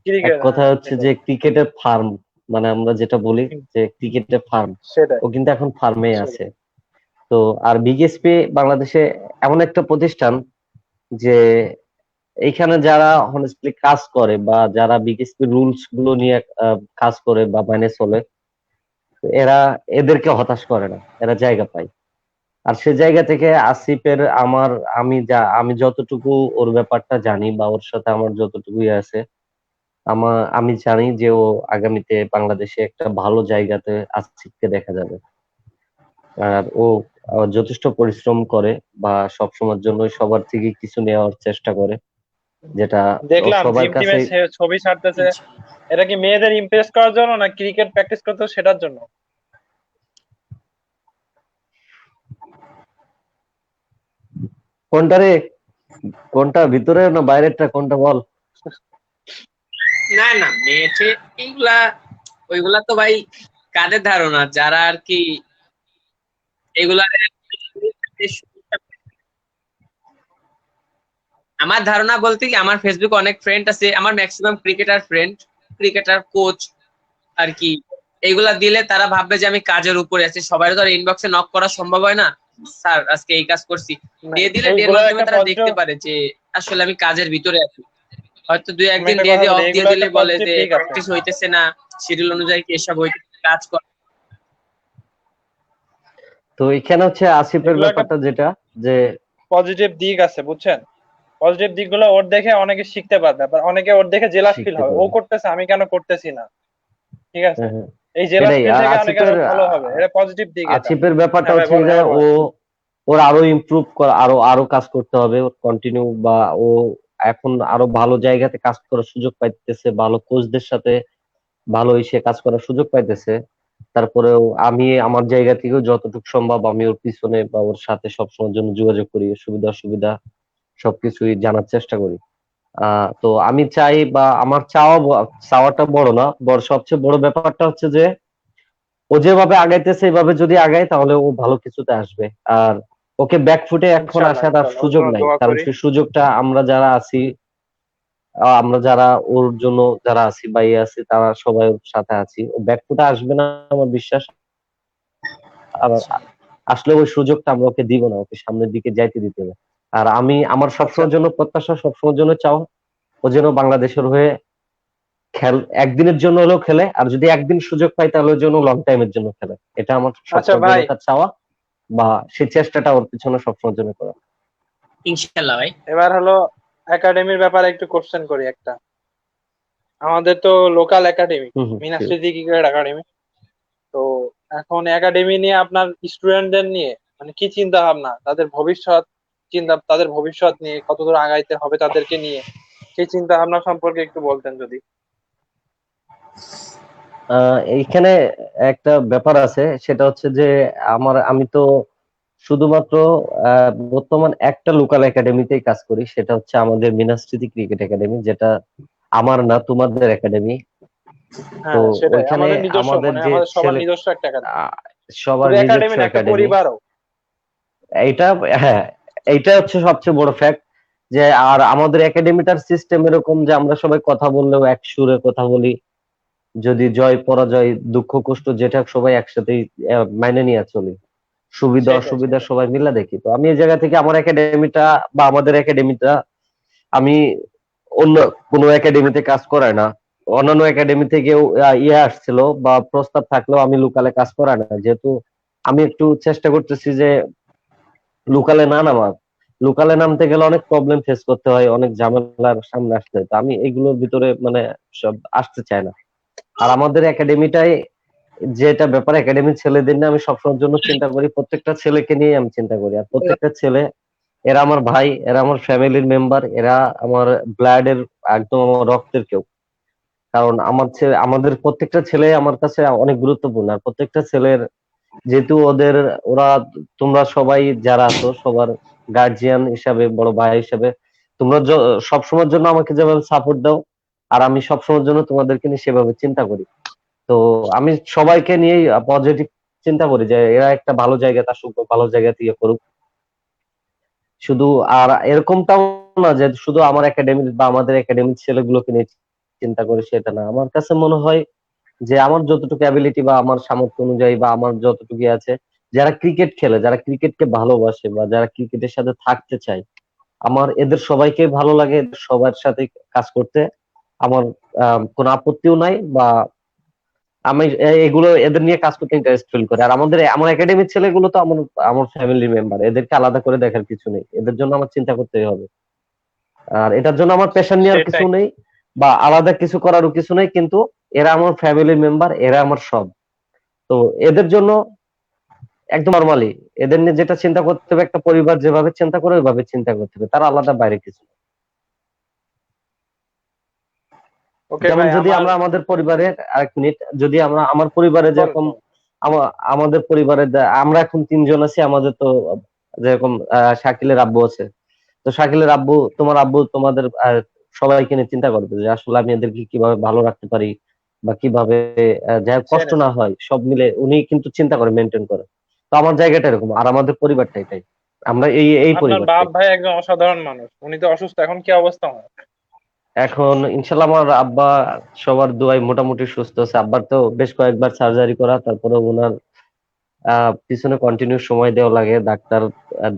ক্রিকেট, হ্যাঁ কথা হচ্ছে সেটাই। যে ক্রিকেটের ফার্ম, মানে আমরা যেটা বলি যে ক্রিকেটের ফার্ম, সেটাই ও কিন্তু এখন ফার্মে সেটাই। আছে। তো আর বিগেসপি বাংলাদেশে এমন একটা প্রতিষ্ঠান যে এইখানে যারা হনেস্টলি কাজ করে বা যারা বিগেসপি রুলস গুলো নিয়ে কাজ করে বা মেনে চলে, এরা এদেরকে হতাশ করে না, এরা জায়গা পায়। আর সে জায়গা থেকে আসিফের আমি যতটুকু ওর ব্যাপারটা জানি বা ওর সাথে আমার যতটুকু আছে, আমি জানি যে ও আগামীতে বাংলাদেশে একটা ভালো জায়গাতে আসিফকে দেখা যাবে। আর ও যথেষ্ট পরিশ্রম করে বা সবসময়ের জন্য সবার থেকে কিছু নেওয়ার চেষ্টা করে, যেটা ও দেখলাম সবার জিম টিমে কাছে। ছবি ছাড়তেছে। ইনশাআল্লাহ। এটা কি মেয়েদের ইমপ্রেস করার জন্য না ক্রিকেট প্র্যাকটিস করতে সেটার জন্য? কোনটা রে? কোনটা, ভিতরে না বাইরেরটা, কোনটা বল? না না, মেয়েছে এইগুলা, ওইগুলা তো ভাই কাদের ধারণা যারা আর কি এগুলা। আমার ধারণা বলতে কি, আমার ফেসবুকে অনেক ফ্রেন্ড আছে, আমার maximum cricketer friend, cricketer coach আর কি। এইগুলা দিলে তারা ভাববে যে আমি কাজের উপরে আছি। সবাই তো আর ইনবক্সে নক করা সম্ভব হয় না, স্যার আজকে এই কাজ করছি। না, দিয়ে দিলে এর এইগুলোর মাধ্যমে একটা তারা পজিটিভ, দেখতে পারে যে আসলে আমি কাজের ভিতরে আছি। হয়তো দুই আমি একদিন একটা দিয়ে কথা দিয়ে বলি, অফ দিয়ে এইগুলোর দিলে একটা বলে পজিটিভ যে দিক আছে। প্র্যাকটিস হইতেছে না, শিডিউল অনুযায়ী কি এসব হইতেছে, কাজ কর। তো এখানে হচ্ছে আসিফের এগুলো একটা ব্যাপারটা যেটা, যে পজিটিভ দিক আছে, বুঝছেন? পজিটিভ দিকগুলো ওর দেখে অনেকে শিখতে পারবে, আবার অনেকে ওর দেখে জেলাস ফিল শিখতে হবে, ও পারবে। করতেছে আমি কেন করতেছি না। ঠিক আছে, হ্যাঁ হ্যাঁ, এই জেলাস সেটাই। ফিল আর থেকে অনেক আসিফের আরো ভালো হবে, এটা পজিটিভ দিক এটা। আসিফের ব্যাপারটা হ্যাঁ ভাই হচ্ছে বলেন, যে আবার বলেন। ওর আরো ইমপ্রুভ করা, আরো আরো কাজ করতে হবে কন্টিনিউ, বা ও এখন আরো ভালো জায়গাতে কাজ করার সুযোগ পাইতেছে, ভালো কোচদের সাথে ভালো সে কাজ করার সুযোগ পাইতেছে। তারপরেও আমি আমার জায়গা থেকেও যতটুকু সম্ভব আমি ওর পিছনে বা ওর সাথে সবসময়ের জন্য যোগাযোগ করি, সুবিধা অসুবিধা সবকিছুই জানার চেষ্টা করি। তো আমি চাই, বা আমার চাওয়াটা বড় না, সবচেয়ে বড় ব্যাপারটা হচ্ছে যে ও যেভাবে আগাইতেছে এভাবে যদি আগায় তাহলে ও ভালো কিছুতে আসবে। আর ওকে ব্যাকফুটে এখন ইনশাল্লাহ আসার আর ইনশাল্লাহ, ওর সুযোগ জন্য নাই, দোয়া কারণ করি। সেই সুযোগটা আমরা যারা আছি, আমরা যারা ওর জন্য যারা আছি বা ইয়ে আছি, তারা সবাই ওর সাথে আছি। ও ব্যাকফুটে আসবে না আমার বিশ্বাস। আর আসলে ওই সুযোগটা আমরা ওকে দিব না, ওকে সামনের দিকে যাইতে দিতে হবে। আর আমার আচ্ছা সবসময়ের জন্য প্রত্যাশা, সবসময়ের জন্য চাও, ও যেন বাংলাদেশের হয়ে একদিনের জন্য হলেও খেলে, আর যদি একদিন সুযোগ পাই তাহলে ওর জন্য লং টাইমের জন্য খেলে। এটা আমার আচ্ছা সবসময়ের জন্য ভাই, তার চাওয়া, বা সেই চেষ্টাটা ওর পিছনে সবসময়ের জন্য করা। ইনশাআল্লাহ ভাই। এবার হলো একাডেমির ব্যাপারে একটু কোশ্চেন করি একটা। আমাদের তো লোকাল একাডেমি হম হম, মিনাস ঠিক আছে। স্মৃতি ক্রিকেট একাডেমি। তো এখন একাডেমি নিয়ে আপনার স্টুডেন্টদের নিয়ে মানে কি চিন্তা ভাবনা, তাদের ভবিষ্যৎ নিয়ে কতদূর আগাইতে হবে তাদেরকে নিয়ে, সেই চিন্তা ভাবনা সম্পর্কে একটু বলতেন যদি। এইখানে একটা ব্যাপার আছে, সেটা হচ্ছে যে আমি তো শুধুমাত্র বর্তমান একটা লোকাল একাডেমিতেই কাজ করি, সেটা হচ্ছে আমাদের মিনাস্মৃতি ক্রিকেট একাডেমি, যেটা আমার না তোমাদের একাডেমি। তো হ্যাঁ সেটাই, ওইখানে আমাদের নিজস্ব, আমাদের মানে যে আমাদের সবার ছেলে নিজস্ব একটা একাডেমি। আহ, সবার শুধু নিজস্ব একাডেমি না, একটা একাডেমি, পরিবারও। এইটা, হ্যাঁ, এইটা হচ্ছে সবচেয়ে বড় ফ্যাক্ট। যে আর আমাদের একাডেমিটার সিস্টেম এরকম যে আমরা সবাই কথা বললেও এক সুরে কথা বলি, যদি জয় পরাজয় দুঃখ কষ্ট যেটা সবাই একসাথেই মাইনে নিয়ে চলি, সুবিধা সেটাই অসুবিধা সেটাই। সবাই মিলে দেখি। তো আমি এই জায়গা থেকে আমার একাডেমিটা বা আমাদের একাডেমিটা আমি অন্য কোনো একাডেমিতে কাজ করাই না। অন্যান্য একাডেমি থেকেও আসছিল বা প্রস্তাব থাকলেও আমি লোকালে কাজ করাই না, যেহেতু আমি একটু চেষ্টা করতেছি যে লোকালে না নামার। লোকালে নামতে গেলে অনেক প্রবলেম ফেস করতে হয়, অনেক ঝামেলার সামনে আসতে হয়। তো আমি এগুলোর ভিতরে মানে সব আসতে চাই না। আর আমাদের একাডেমিটাই যেটা ব্যাপার, একাডেমির ছেলেদের নিয়ে আমি সবসময়ের জন্য চিন্তা করি, প্রত্যেকটা ছেলেকে নিয়ে আমি চিন্তা করি। আর প্রত্যেকটা ছেলে, এরা আমার ভাই, এরা আমার ফ্যামিলির মেম্বার, এরা আমার ব্লাডের, একদম আমার রক্তের কেউ। কারণ আমার ছেলে, আমাদের প্রত্যেকটা ছেলে আমার কাছে অনেক গুরুত্বপূর্ণ। আর প্রত্যেকটা ছেলের, যেহেতু ওরা, তোমরা সবাই যারা আছো সবার গার্জিয়ান হিসাবে, বড় ভাই হিসাবে, তোমরা সবসময়ের জন্য আমাকে যেভাবে সাপোর্ট দাও, আর আমি সবসময়ের জন্য তোমাদেরকে নিয়ে সেভাবে চিন্তা করি। তো আমি সবাইকে নিয়েই পজিটিভ চিন্তা করি যে এরা একটা ভালো জায়গাতে আসুক, বা ভালো জায়গাতে ইয়ে করুক। শুধু আর এরকমটাও না যে শুধু আমার একাডেমির বা আমাদের একাডেমির ছেলেগুলোকে নিয়ে চিন্তা করি, সেটা না। আমার কাছে মনে হয় যে আমার যতটুকু অ্যাবিলিটি বা আমার সামর্থ্য অনুযায়ী বা আমার যতটুকু আছে, যারা ক্রিকেট খেলে, যারা ক্রিকেটকে ভালোবাসে বা যারা ক্রিকেটের সাথে থাকতে চায়, আমার এদের সবাইকে ভালো লাগে, এদের সবার সাথে কাজ করতে আমার কোনো আপত্তিও নাই। বা আমি এগুলো এদের নিয়ে কাজ করতে ইন্টারেস্ট ফিল করি। আর আমার একাডেমির ছেলেগুলো তো আমার আমার ফ্যামিলি মেম্বার, এদেরকে আলাদা করে দেখার কিছু নেই, এদের জন্য আমার চিন্তা করতেই হবে। আর এটার জন্য আমার পেশা নেওয়ার কিছু সেটাই। নেই বা আলাদা কিছু করারও কিছু নেই, কিন্তু এরা আমার ফ্যামিলি মেম্বার, এরা আমার সব। তো এদের জন্য একদম নর্মালি এদের নিয়ে যেটা চিন্তা করতে হবে, একটা পরিবার যেভাবে চিন্তা করে ওইভাবে চিন্তা করতে হবে, তার আলাদা বাইরে কিছু না। ওকে যেমন ভাই, যদি আমার আমরা আমাদের পরিবারের, আরেক মিনিট, যদি আমরা আমার পরিবারে বলেন যেরকম বলেন। আমাদের পরিবারে আমরা এখন তিনজন আছি, আমাদের তো যেরকম শাকিলের আব্বু আছে। তো শাকিলের আব্বু, তোমার আব্বু তোমাদের সবাইকে নিয়ে চিন্তা করবে যে আসলে আমি এদেরকে কিভাবে ভালো রাখতে পারি, বা কিভাবে যাই হোক কষ্ট সেটাই না সেটাই। হয়, সব মিলে উনি কিন্তু চিন্তা করে, মেনটেন করে। তো আমার জায়গাটা এরকম, আর আমাদের পরিবারটা এটাই, আমরা এই এই আপনার বাপ পরিবারটাই। ভাই একজন অসাধারণ মানুষ, উনি তো অসুস্থ, এখন কি অবস্থা হয়? এখন ইনশাল্লাহ আমার আব্বা সবার দোয়ায় মোটামুটি সুস্থ আছে। আব্বার তো বেশ কয়েকবার সার্জারি করা, তারপরে ওনার পিছনে কন্টিনিউ সময় দেওয়া লাগে,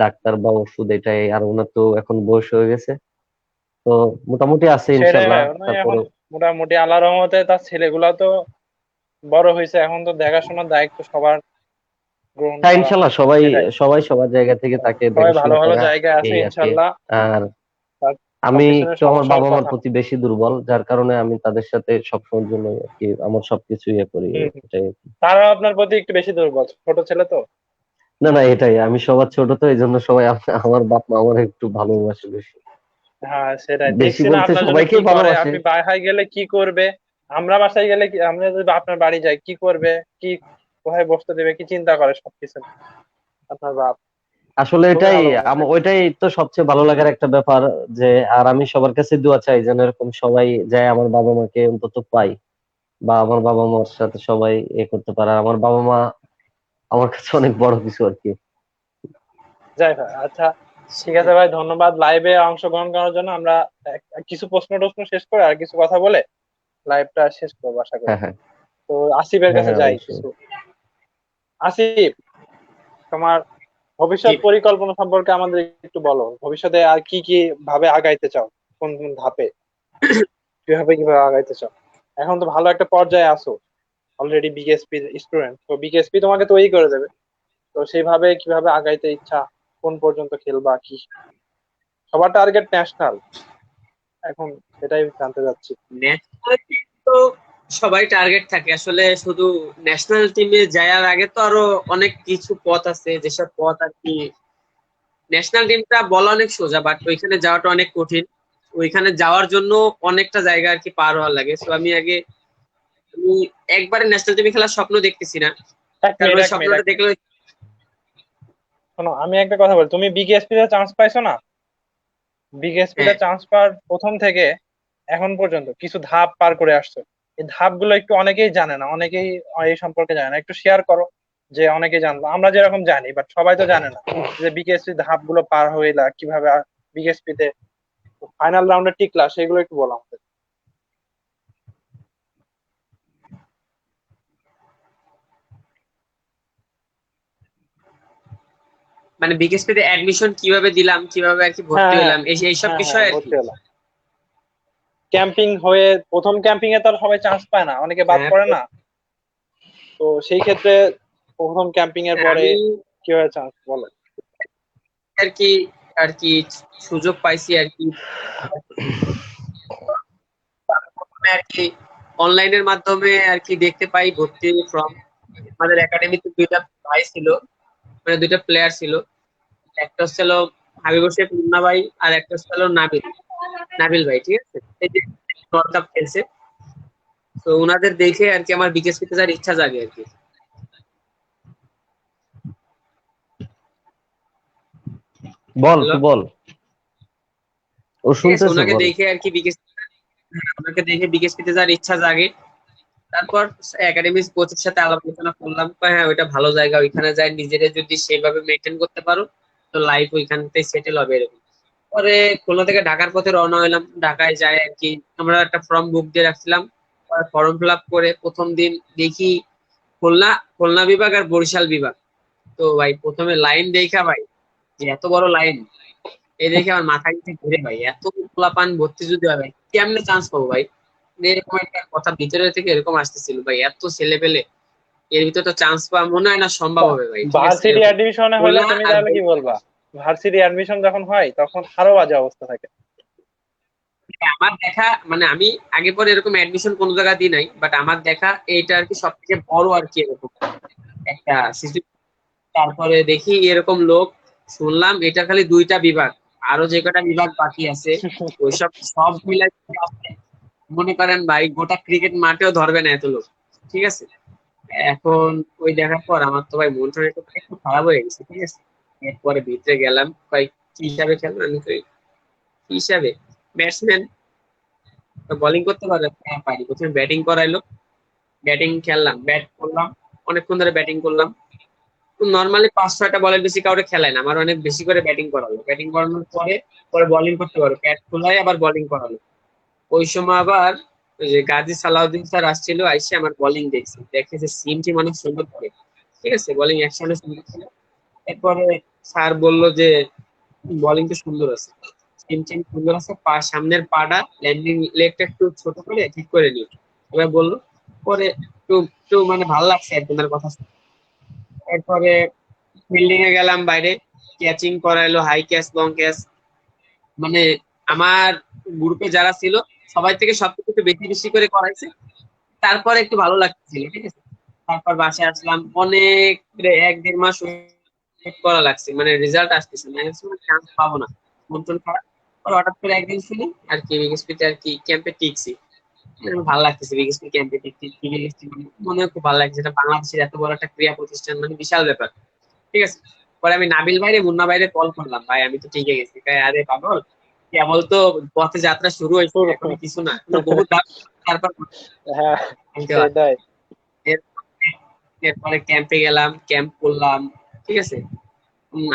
ডাক্তার বা ওষুধ এটাই। আর ওনার তো এখন বয়স হয়ে গেছে, তো মোটামুটি আছে সেটাই ইনশাল্লাহ। ভাই, উনি এখন তারপরে মোটামুটি আল্লাহর রহমতে তার ছেলেগুলা তো বড় হয়েছে, এখন তো দেখাশোনার দায়িত্ব সবার গ্রহণ হ্যাঁ, করা। ইনশাল্লাহ সবাই সেটাই। সবাই সবার জায়গা থেকে তাকে সবাই ভালো দেখাশোনা ভালো করা, জায়গায় আছে এই আর কি। ইনশাল্লাহ। আর তার আমি সবকিছু নিয়ে একটু আমার সমস্যা বাবা হওয়ার মার কথা না। প্রতি বেশি দুর্বল, যার কারণে আমি তাদের সাথে সবসময়ের জন্য আর কি আমার সবকিছু ইয়ে করি, হম হম। এটাই আর কি। তারা আপনার প্রতি একটু বেশি দুর্বল, ছোট ছেলে তো। না না, এটাই, আমি সবার ছোট, তো এই জন্য সবাই আমার বাপ মা আমার একটু ভালোবাসে বেশি। হ্যাঁ সেটাই, বেশি দেখছি না বলতে আপনার জন্য কি সবাইকেই করে, ভালোবাসে। আপনি বাসায় গেলে কি করবে, আমরা বাসায় গেলে কি, আমরা যদি আপনার বাড়ি যাই কি করবে, কি কোথায় বসতে দেবে, কি চিন্তা করে সবকিছু আপনার বাপ। আসলে খুবই এটাই, ভালো মানুষ একজন। ওইটাই তো সবচেয়ে ভালো লাগার একটা ব্যাপার। যে আর আমি সবার কাছে দোয়া চাই যেন এরকম সবাই যায় আমার বাবা মাকে অন্তত পাই, বা আমার বাবা মার সাথে সবাই এ করতে পারে। আর আমার বাবা মা আমার কাছে অনেক বড় কিছু আর কি। যাই ভাই, আচ্ছা ঠিক আছে ভাই, ধন্যবাদ লাইভে অংশগ্রহণ করার জন্য। আমরা কিছু প্রশ্ন টশ্ন শেষ করে আর কিছু কথা বলে লাইভটা শেষ করবো আশা করি। হ্যাঁ হ্যাঁ তো আসিফের হ্যাঁ কাছে হ্যাঁ, যাই অবশ্যই। কিছু। আসিফ, তোমার জি, ভবিষ্যৎ পরিকল্পনা সম্পর্কে আমাদের একটু বলো। ভবিষ্যতে আর কি কি ভাবে আগাইতে চাও, কোন কোন ধাপে, কিভাবে কিভাবে আগাইতে চাও? এখন তো ভালো একটা পর্যায়ে আছো, অলরেডি বিকেএসপি স্টুডেন্ট, তো বিকেএসপি তোমাকে তৈরি করে দেবে। তো সেইভাবে কিভাবে আগাইতে ইচ্ছা, কোন পর্যন্ত খেলবা, কি সবার টার্গেট ন্যাশনাল, এখন সেটাই জানতে চাচ্ছি। ন্যাশনাল টিম তো সবাই টার্গেট থাকে আসলে। শুধু ন্যাশনাল টিমে যাওয়ার আগে তো আরো অনেক কিছু পথ আছে, যেসব পথ আর কি। ন্যাশনাল টিমটা বলা অনেক সোজা, বাট ওইখানে যাওয়াটা অনেক কঠিন। ওইখানে যাওয়ার জন্য অনেকটা জায়গা আর কি পার হওয়ার লাগে। তো আমি একবারে ন্যাশনাল টিমে খেলার স্বপ্ন দেখতেছি না, এক কারণ মিনিট ওই এক মিনিট স্বপ্নটা এক মিনিট দেখলে শোনো, আমি একটা কথা বলি, তুমি বিকেএসপি তে চান্স পাইছো না? বিকেএসপি তে হ্যাঁ চান্স পাওয়ার প্রথম থেকে এখন পর্যন্ত কিছু ধাপ পার করে আসছো। এই ধাপগুলো একটু অনেকেই জানে না, অনেকেই এই সম্পর্কে জানে না, একটু শেয়ার করো যে অনেকে জানতো। আমরা যেরকম জানি, বাট সবাই তো জানে না যে বিকেএসপি ধাপগুলো পার হইলা কিভাবে, বিকেএসপি তে ফাইনাল রাউন্ডে টিকলা, সেগুলো একটু বলো আমাদের। মানে বিকেএসপি তে অ্যাডমিশন কিভাবে দিলাম, কিভাবে আর কি হ্যাঁ, ভর্তি হ্যাঁ, হলাম, এইসব হ্যাঁ, হ্যাঁ, বিষয় আর কি। ভর্তি হলো। ক্যাম্পিং হয়ে প্রথম ক্যাম্পিং এ তো আর সবাই চান্স পায় না, অনেকে বাদ হ্যাঁ পড়ে না। তো সেই ক্ষেত্রে প্রথম ক্যাম্পিং এর পরে আমি কিভাবে চান্স বলো। আর কি আর কি সুযোগ পাইছি আর কি, প্রথমে আর কি অনলাইনের মাধ্যমে আর কি দেখতে পাই ভর্তি ফর্ম। আমাদের একাডেমিতে দুইটা ভাই ছিল, মানে দুইটা প্লেয়ার ছিল। একটা ছিল হাবিবুর শেখ মুন্না ভাই, আর একটা ছিল নাবিল নাবিল ভাই, ঠিক আছে। এই যে ওয়ার্ল্ড কাপ খেলছে, তো ওনাদের দেখে আর কি আমার বিকেএসপি তে যাওয়ার ইচ্ছা জাগে আর কি। বল, হ্যালো, তুই বল, ও ঠিক আছে, শুনতেছে, ওনাকে বল। দেখে আর কি ওনাকে দেখে বিকেএসপি তে যাওয়ার ইচ্ছা জাগে। তারপর একাডেমিক কোচের সাথে আলাপ আলোচনা করলাম, হ্যাঁ ওইটা ভালো জায়গা, ওইখানে যাই নিজেরা যদি সেভাবে মেনটেন করতে পারো তো লাইফ ওইখানতে সেটেল হবে এরকম। পরে খুলনা থেকে ঢাকার পথে রওনা হলাম, ঢাকায় যাই আর কি আমরা একটা ফর্ম বুক দিয়ে রাখছিলাম। ফর্ম ফিল আপ করে প্রথম দিন দেখি খুলনা খুলনা বিভাগ আর বরিশাল বিভাগ। তো ভাই প্রথমে লাইন দেখা ভাই, যে এত বড় লাইন, এই দেখে আমার মাথা কিছু ঘুরে ভাই, এত পোলাপান ভর্তি যদি হয় ভাই কেমনে চান্স পাবো ভাই। এরকম একটা কথা ভিতরে থেকে এরকম আসতেছিল ভাই, এত ছেলে পেলে এর ভিতরে তো চান্স পাওয়া মনে হয় না সম্ভব হবে ভাই, ঠিক আছে ভার্সিটি এরকম। অ্যাডমিশনে হলে খুলনা তুমি আর তাহলে কি বলবা? ভার্সিটি অ্যাডমিশন যখন হয় তখন আরো বাজে অবস্থা থাকে। আমার দেখা, মানে আমি আগে পরে এরকম অ্যাডমিশন কোনো জায়গা দিই নাই, বাট আমার দেখা এইটা আর কি সব থেকে বড় আর কি এরকম একটা situation। তারপরে দেখি এরকম লোক, শুনলাম এটা খালি দুইটা বিভাগ, আরো যে কটা বিভাগ বাকি আছে ওইসব সব মিলাই মনে করেন ভাই গোটা ক্রিকেট মাঠেও ধরবে না এত লোক, ঠিক আছে। এখন ওই দেখার পর আমার তো ভাই মনটা একটু একটু খারাপ হয়ে গেছে, ঠিক আছে। এরপরে ভিতরে গেলাম, ভাই কি হিসাবে খেলবো, আমি তো কি হিসাবে ব্যাটসম্যান, বোলিং করতে পারে, হ্যাঁ পারি। প্রথমে ব্যাটিং করাইলো, ব্যাটিং খেললাম, ব্যাট করলাম, অনেকক্ষণ ধরে ব্যাটিং করলাম। নর্মালি 5-6টা বলের বেশি কাউরে খেলায় না, আমার অনেক বেশি করে ব্যাটিং করালো। ব্যাটিং করানোর পরে পরে বোলিং করতে পারো, ব্যাট খোলাই আবার বোলিং করালো। ওই সময় আবার ওই যে গাজী সালাউদ্দিন স্যার আসছিল, আইসে আমার বোলিং দেখছে, দেখে যে সিমটি অনেক সুন্দর করে, ঠিক আছে, বোলিং অ্যাকশনে সুন্দর ছিল। এরপরে স্যার বললো যে বোলিং তো সুন্দর আছে, সিম টিম সুন্দর আছে, সামনের পাটা ল্যান্ডিং লেগটা একটু ছোট করে ঠিক করে নিও, এবার বললো। পরে একটু একটু মানে ভালো লাগছে আর কি ওনার কথা শুনে। এরপরে ফিল্ডিং এ গেলাম বাইরে, ক্যাচিং করাইলো, হাই ক্যাচ লং ক্যাচ, মানে আমার গ্রুপে যারা ছিল সবাই থেকে সবকিছু একটু বেশি বেশি করে করাইছে। তারপরে একটু ভালো লাগছিল, ঠিক আছে। তারপর বাসায় আসলাম, অনেক 1-1.5 মাস ওয়েট করা লাগছে, মানে রেজাল্ট আসতেছে না, চান্স পাবো না, মন টন খারাপ। পরে হঠাৎ করে একদিন শুনি আর কি বিকেএসপিতে আর কি ক্যাম্পে টিকছি। ভালো লাগতেছে বিকেএসপি ক্যাম্পে টিকছি, মনে হয় খুব ভালো লাগছে, এটা বাংলাদেশের এত বড় একটা ক্রীড়া প্রতিষ্ঠান, মানে বিশাল ব্যাপার, ঠিক আছে। পরে আমি নাবিল ভাইরে মুন্না ভাইরে কল করলাম, ভাই আমি তো ঠিকই গেছি। আরে পাগল, কেবল তো পথে যাত্রা শুরু হয়েছে, এখন কিছু না, এখনো বহুত ধাপ, তারপর হ্যাঁ, আনতে হয়। সেটাই। এরপরে ক্যাম্পে গেলাম, ক্যাম্প করলাম, ঠিক আছে।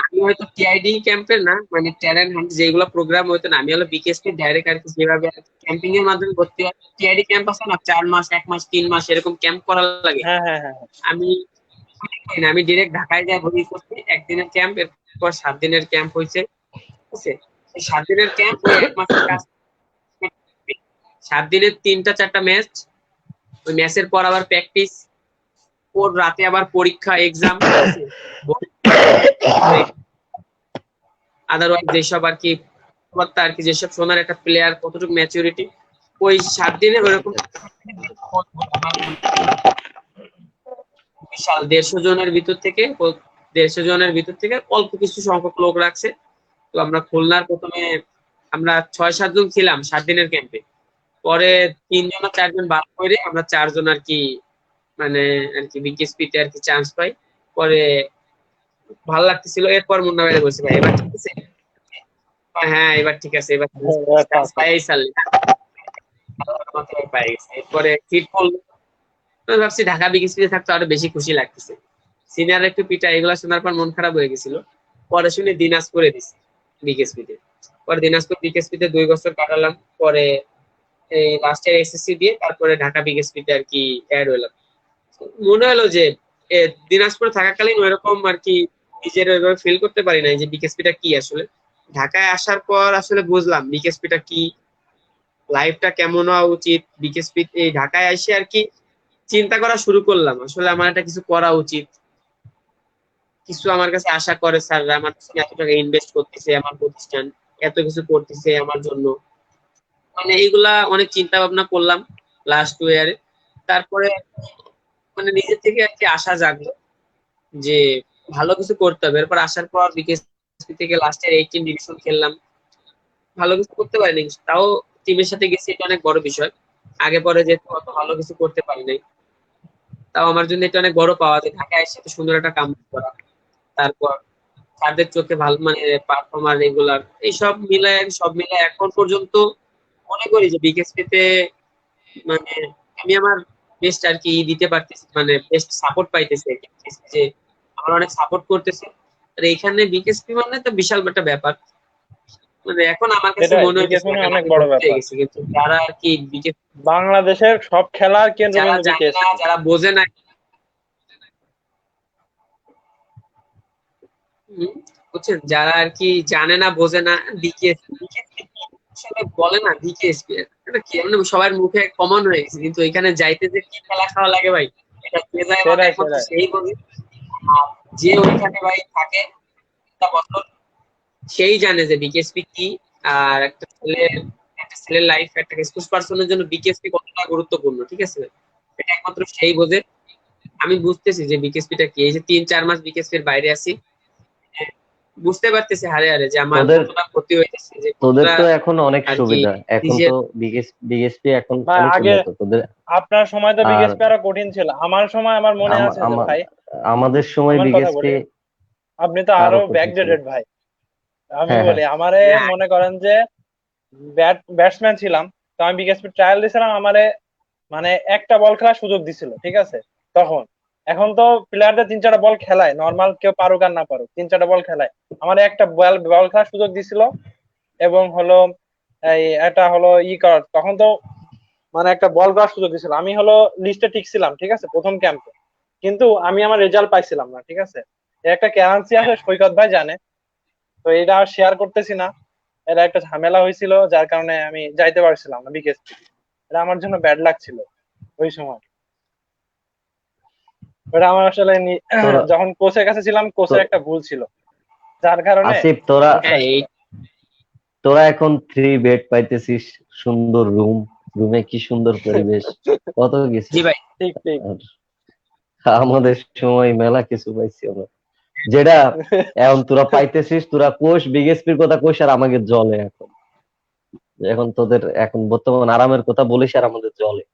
আমি হয়তো টিআইডি ক্যাম্পের না, মানে ট্যালেন্ট হান্ট যেগুলো প্রোগ্রাম হইতো না, আমি হলো বিকেএসপি ডাইরেক্ট আর কি যেভাবে ক্যাম্পিং এর মাধ্যমে ভর্তি হয়। টিআইডি ক্যাম্প আছে না, 4 মাস 1 মাস 3 মাস এরকম ক্যাম্প করা লাগে। হ্যাঁ, হ্যাঁ, হ্যাঁ, হ্যাঁ। আমি আমি ডিরেক্ট ঢাকায় যাই ভর্তি করছি, একদিনের ক্যাম্প, এরপর 7 দিনের ক্যাম্প হয়েছে, ঠিক আছে। এই 7 দিনের ক্যাম্প ওই 1 মাসের কাজ, 7 দিনের 3টা 4টা ম্যাচ, ওই ম্যাচের পর আবার প্র্যাকটিস, ওর রাতে আবার পরীক্ষা এক্সাম, আদারওয়াইজ যেসব আর কি কথাবার্তা আর কি, যেসব শোনার একটা প্লেয়ার কতটুকু ম্যাচুরিটি, ওই 7 দিনে ওইরকম বিশাল 150 জনের ভিতর থেকে অল্প কিছু সংখ্যক লোক রাখছে। তো আমরা খুলনার প্রথমে আমরা 6-7 জন ছিলাম 7 দিনের ক্যাম্পে। পরে 3 জন আর 4 জন বাদ করে আমরা 4 জন আর কি, মানে আর কি বিকেএসপি তে আর কি চান্স পাই। পরে ভালো লাগতেছিল। এরপর মুন্না ভাই বলছে ভাই এবার ঠিক আছে, হ্যাঁ এবার ঠিক আছে, এবার চান্স পাইই ছাড়লি, পাই গেছে। এরপরে সিট পড়লো, আমি ভাবছি ঢাকা বিকেএসপি থাকতো আরো বেশি খুশি লাগতেছে। সিনিয়র একটু পিটা, এগুলা শোনার পর মন খারাপ হয়ে গেছিল। পরে শুনে দিনাজপুরে দিছি বিকেএসপিতে। পরে দিনাজপুর বিকেএসপিতে 2 বছর কাটালাম। পরে এই লাস্টের এসএসসি দিয়ে তারপরে ঢাকা বিকেএসপিতে আর কি অ্যাড হলাম। মনে হলো যে দিনাজপুরে থাকাকালীন ওইরকম আর কি নিজের ওইভাবে ফিল করতে পারি নাই যে বিকেএসপিটা কি আসলে। ঢাকায় আসার পর আসলে বুঝলাম বিকেএসপিটা কি, লাইফটা কেমন হওয়া উচিত। বিকেএসপি এই ঢাকায় এসে আর কি চিন্তা করা শুরু করলাম আসলে আমার একটা কিছু করা উচিত। কিছু আমার কাছে আশা করে স্যাররা, আমার কাছে এত টাকা ইনভেস্ট করতেছে আমার প্রতিষ্ঠান, এত কিছু করতেছে আমার জন্য, মানে এইগুলা অনেক চিন্তা ভাবনা করলাম লাস্ট 2 ইয়ারে। তারপরে মানে নিজের থেকে আর কি আশা জাগলো যে ভালো কিছু করতে হবে। এরপর আসার পর বিকেএসপি থেকে লাস্টের 18 ডিভিশন খেললাম, ভালো কিছু করতে পারিনি, তাও টিমের সাথে গেছি, এটা অনেক বড় বিষয়। আগে পরে যেহেতু অত ভালো কিছু করতে পারি নাই, তাও আমার জন্য এটা অনেক বড় পাওয়া যে ঢাকায় এসে এত সুন্দর একটা কাম করা। তারপর তাদের চোখে ভালো মানে পারফর্মার রেগুলার, সব মিলায় এখন পর্যন্ত মনে করি যে বিকেএসপি তে মানে আমি আমার বেস্ট আর কি দিতে পারতেছি, মানে বেস্ট সাপোর্ট পাইতেছি আর কি, যে আমার অনেক সাপোর্ট করতেছে। আর এখানে বিকেএসপি মানে তো বিশাল একটা ব্যাপার। মানে এখন আমার কাছে সেটাই, মনে হইতেছে বিকেএসপি এখন অনেক আমি বড় ভর্তি হয়ে ব্যাপার। গেছি, কিন্তু যারা আর কি বাংলাদেশের সব খেলার যারা কেন্দ্রবিন্দু জানে না, বিকেএসপি। যারা বোঝে না, বুঝছেন, যারা আর কি জানে না বোঝে না বিকেএসপি আসলে বলে না বিকেএসপি এটা কি, মানে সবার মুখে কমন হয়ে গেছে, কিন্তু এখানে যাইতে যে কি খেলা খাওয়া লাগে ভাই, এটা যে যায় মানে সেটাই একমাত্র সেটাই সেই বোঝে। আর যে ওইখানে ভাই থাকে একটা বছর, সেই জানে যে বিকেএসপি কি। আর একটা ছেলের লাইফ, একটা স্পোর্টস পার্সনের জন্য বিকেএসপি কতটা গুরুত্বপূর্ণ, ঠিক আছে, এটা একমাত্র সেই বোঝে। আমি বুঝতেছি যে বিকেএসপিটা কি। এই যে 3-4 মাস বিকেএসপির বাইরে আছি, বুঝতে পারতেছি হারে হারে যে আমার তোদের কতটা ক্ষতি হইতেছে, যে তোদের কতটা তো এখন অনেক আর কি সুবিধা, এখন নিজের। তো বিএসপি এখন ভাই। অনেক আগে উন্নত তোদের। আপনার সময় তো আর বিকেএসপি আরো কঠিন ছিল, আমার সময় আমার মনে আম- আছে যে আমা- ভাই, আমাদের সময় আমার কথা বিএসপি বলি, আপনি তো আরো আরো কঠিন ছিল। ব্যাকডেটেড ভাই। আমি হ্যাঁ, হ্যাঁ, বলি আমারে হ্যাঁ, মনে করেন যে ব্যাটসম্যান ছিলাম, তো আমি বিকেএসপি ট্রায়াল দিয়েছিলাম, আমারে মানে একটা বল খেলার সুযোগ দিছিল, ঠিক আছে তখন। এখন তো প্লেয়ারদের 3-4টা বল খেলায়, নর্মাল কেউ পারুক আর না পারুক 3-4টা বল খেলায়। আমার একটা বল বল খেলার সুযোগ দিছিল, এবং হলো এই এটা হলো করার, তখন তো মানে একটা বল করার সুযোগ দিছিল। আমি হলো লিস্টে ঠিক ছিলাম, ঠিক আছে, প্রথম ক্যাম্পে, কিন্তু আমি আমার রেজাল্ট পাইছিলাম না, ঠিক আছে। এর একটা ক্যারেন্সি আছে, সৈকত ভাই জানে, তো এটা আর শেয়ার করতেছি না। এটা একটা ঝামেলা হয়েছিল, যার কারণে আমি যাইতে পারছিলাম না বিকেএসপি। এটা আমার জন্য ব্যাড লাক ছিল ওই সময়। ওটা আমার আসলে তোরা যখন কোচের কাছে ছিলাম, কোচের তো- একটা ভুল ছিল, যার কারণে আসিফ, তোরা সমস্যা হ্যাঁ, হয়েছিল। তোরা এখন 3 বেড পাইতেছিস, সুন্দর রুমে কি সুন্দর পরিবেশ, কত কিছু। জি ভাই। ঠিক ঠিক। আর আমাদের সময় মেলা কিছু পাইছি আমরা, যেটা এখন তোরা পাইতেছিস। তোরা কোষ বিএসপির কথা কোষ আর আমাকে জলে এখন। এখন তোদের এখন বর্তমান আরামের কথা বলিস আর আমাদের জলে,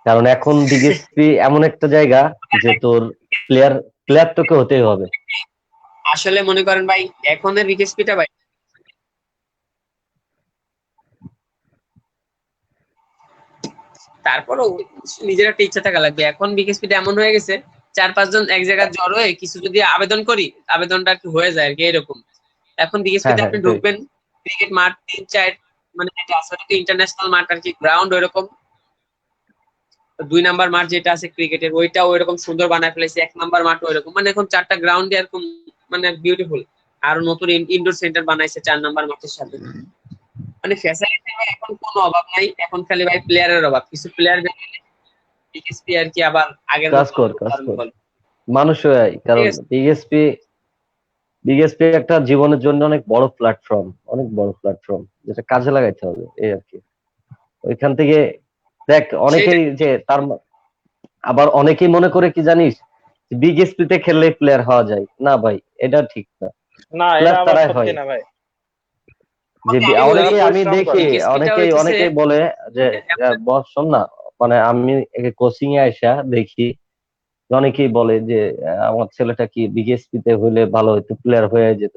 কারণ এখন বিএসপি এমন একটা জায়গা যে তোর প্লেয়ার প্লেয়ার তোকে হতেই হবে। আসলে মনে করেন ভাই এখনের বিকেএসপিটা ভাই, তারপরও নিজের একটা ইচ্ছা থাকা লাগবে। এখন বিকেএসপিটা এমন হয়ে গেছে 4-5 জন এক জায়গায় জড়ো হয়ে কিছু যদি আবেদন করি, আবেদনটা আর কি হয়ে যায় আর কি এরকম। এখন হ্যাঁ, বিকেএসপিতে হ্যাঁ, আপনি এটাই। ঢুকবেন, ক্রিকেট মাঠ 3-4, মানে যেটা আছে ওটা ইন্টারন্যাশনাল মাঠ আর কি, গ্রাউন্ড ওইরকম। 2 নাম্বার মাঠ যেটা আছে ক্রিকেটের, ওইটাও ওইরকম সুন্দর বানায় ফেলেছে। 1 নাম্বার মাঠ ওইরকম, মানে এখন 4টা গ্রাউন্ড এরকম, মানে বিউটিফুল। আর নতুন ইনডোর সেন্টার বানাইছে 4 নাম্বার মাঠের সাথে। মানে ফ্যাসিলিটি এখন কোনো অভাব নাই, এখন খালি ভাই প্লেয়ারের অভাব। কিছু প্লেয়ার বিকেএসপি আর কি আবার আগের কাজ মতো কর, মানুষ হয়ে, ঠিক কারণ আছে। বিএসপি একটা জীবনের জন্য অনেক বড় প্ল্যাটফর্ম, অনেক বড় প্ল্যাটফর্ম, যেটা কাজে লাগাইতে হবে এই আর কি। ওইখান থেকে দেখ, সেইটাই। অনেকেই যে আবার অনেকেই মনে করে কি জানিস, বিএসপি তে খেললে প্লেয়ার হওয়া যায় না ভাই, এটা ঠিক না। না, এটা প্লেয়ার আবার তারাই সত্যি হয় না ভাই। যে আমি যারা বলি আমি পরিশ্রম করে। দেখি বিকেএসপিটা অনেকেই হইতেছে অনেকেই বলে যে বস শোন না, মানে আমি কোচিং এ আইসা দেখি অনেকেই বলে যে আমার ছেলেটা কি বিকেএসপি তে হইলে ভালো হতো, প্লেয়ার হয়ে যেত।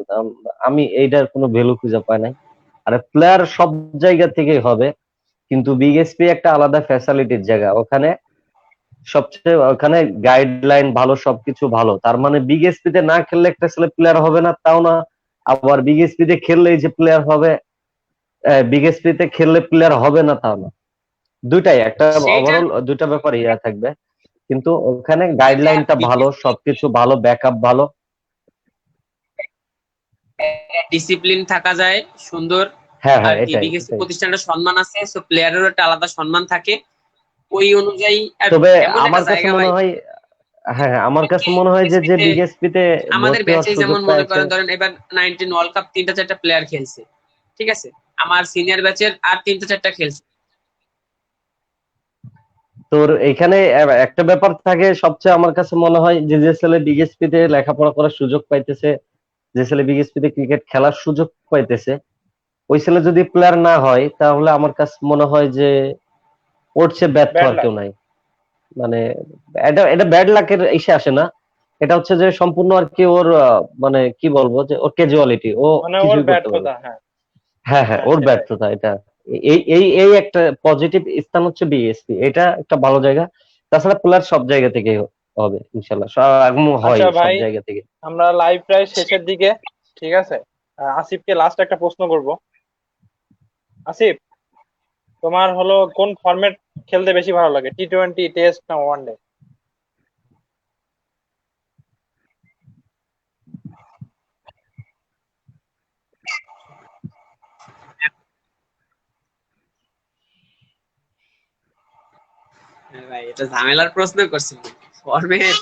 আমি এইটার কোনো ভ্যালু খুঁজে পাই নাই। আর প্লেয়ার সব জায়গা থেকেই হবে, কিন্তু বিএসপি একটা আলাদা ফ্যাসিলিটির জায়গা। ওখানে গাইডলাইন ভালো, সবকিছু ভালো। তার মানে বিএসপি তে না খেললে একটা ছেলে প্লেয়ার হবে না তাও না, আবার বিএসপি তে খেললেই যে প্লেয়ার হবে, বিএসপি তে খেললে প্লেয়ার হবে না তাও না। দুইটাই একটা সেইটা ওভারঅল দুইটা ব্যাপার থাকবে, কিন্তু ওখানে এটা গাইডলাইনটা ভালো, সবকিছু ভালো, ব্যাকআপ ভালো। ডিসিপ্লিন থাকা যায় সুন্দর। হ্যাঁ আর হ্যাঁ, কি এটাই বিকেএসপি এটাই। প্রতিষ্ঠানটা সম্মান আছে, সো প্লেয়ারেরও একটা আলাদা সম্মান থাকে ওই অনুযায়ী। আর তবে এমন একটা আমার কাছে জায়গা মনে ভাই, হয়, হ্যাঁ হ্যাঁ, আমার কাছে মনে হয় যে যে বিকেএসপিতে বিএসপি তে আমাদের ভর্তি হওয়ার ব্যাচে সুযোগ যেমন মনে পেয়েছে। করেন ধরেন এবার 19 ওয়ার্ল্ড কাপ 3টা 4টা প্লেয়ার খেলছে, ঠিক আছে, আমার সিনিয়র ব্যাচের আর 3টা 4টা খেলছে। তোর এখানে একটা ব্যাপার থাকে, সবচেয়ে আমার কাছে মনে হয় যে যে ছেলে বিএসপি তে লেখাপড়া করার সুযোগ পাইতেছে, যে ছেলে বিএসপি তে ক্রিকেট খেলার সুযোগ পাইতেছে, ওই ছেলে যদি প্লেয়ার না হয় তাহলে আমার কাছে মনে হয় যে ওর চেয়ে ব্যর্থ ব্যাড আর লাক। কেউ নাই। মানে এটা এটা ব্যাড লাকের ইসে আসে না, এটা হচ্ছে যে সম্পূর্ণ আর কি ওর মানে কি বলবো, যে ওর ক্যাজুয়ালিটি, ও মানে ওর কিছুই করতে পারবে। ব্যর্থতা, হ্যাঁ। হ্যাঁ হ্যাঁ, হ্যাঁ, ওর সেটাই। ব্যর্থতা এটা। এই এই এই একটা পজিটিভ স্থান হচ্ছে বিএসপি, এটা একটা ভালো জায়গা। তাছাড়া প্লেয়ার সব জায়গা থেকে হবে ইনশাল্লাহ, একদম হয় আচ্ছা সব ভাই, জায়গা থেকে। আমরা লাইভ প্রায় শেষের দিকে, ঠিক আছে। আসিফকে লাস্ট একটা প্রশ্ন করব। আসিফ, তোমার হলো কোন ফরম্যাট খেলতে বেশি ভালো লাগে, টি-20, টেস্ট না ওয়ানডে? হ্যাঁ ভাই, এটা ঝামেলার প্রশ্ন করছেন। ফরম্যাট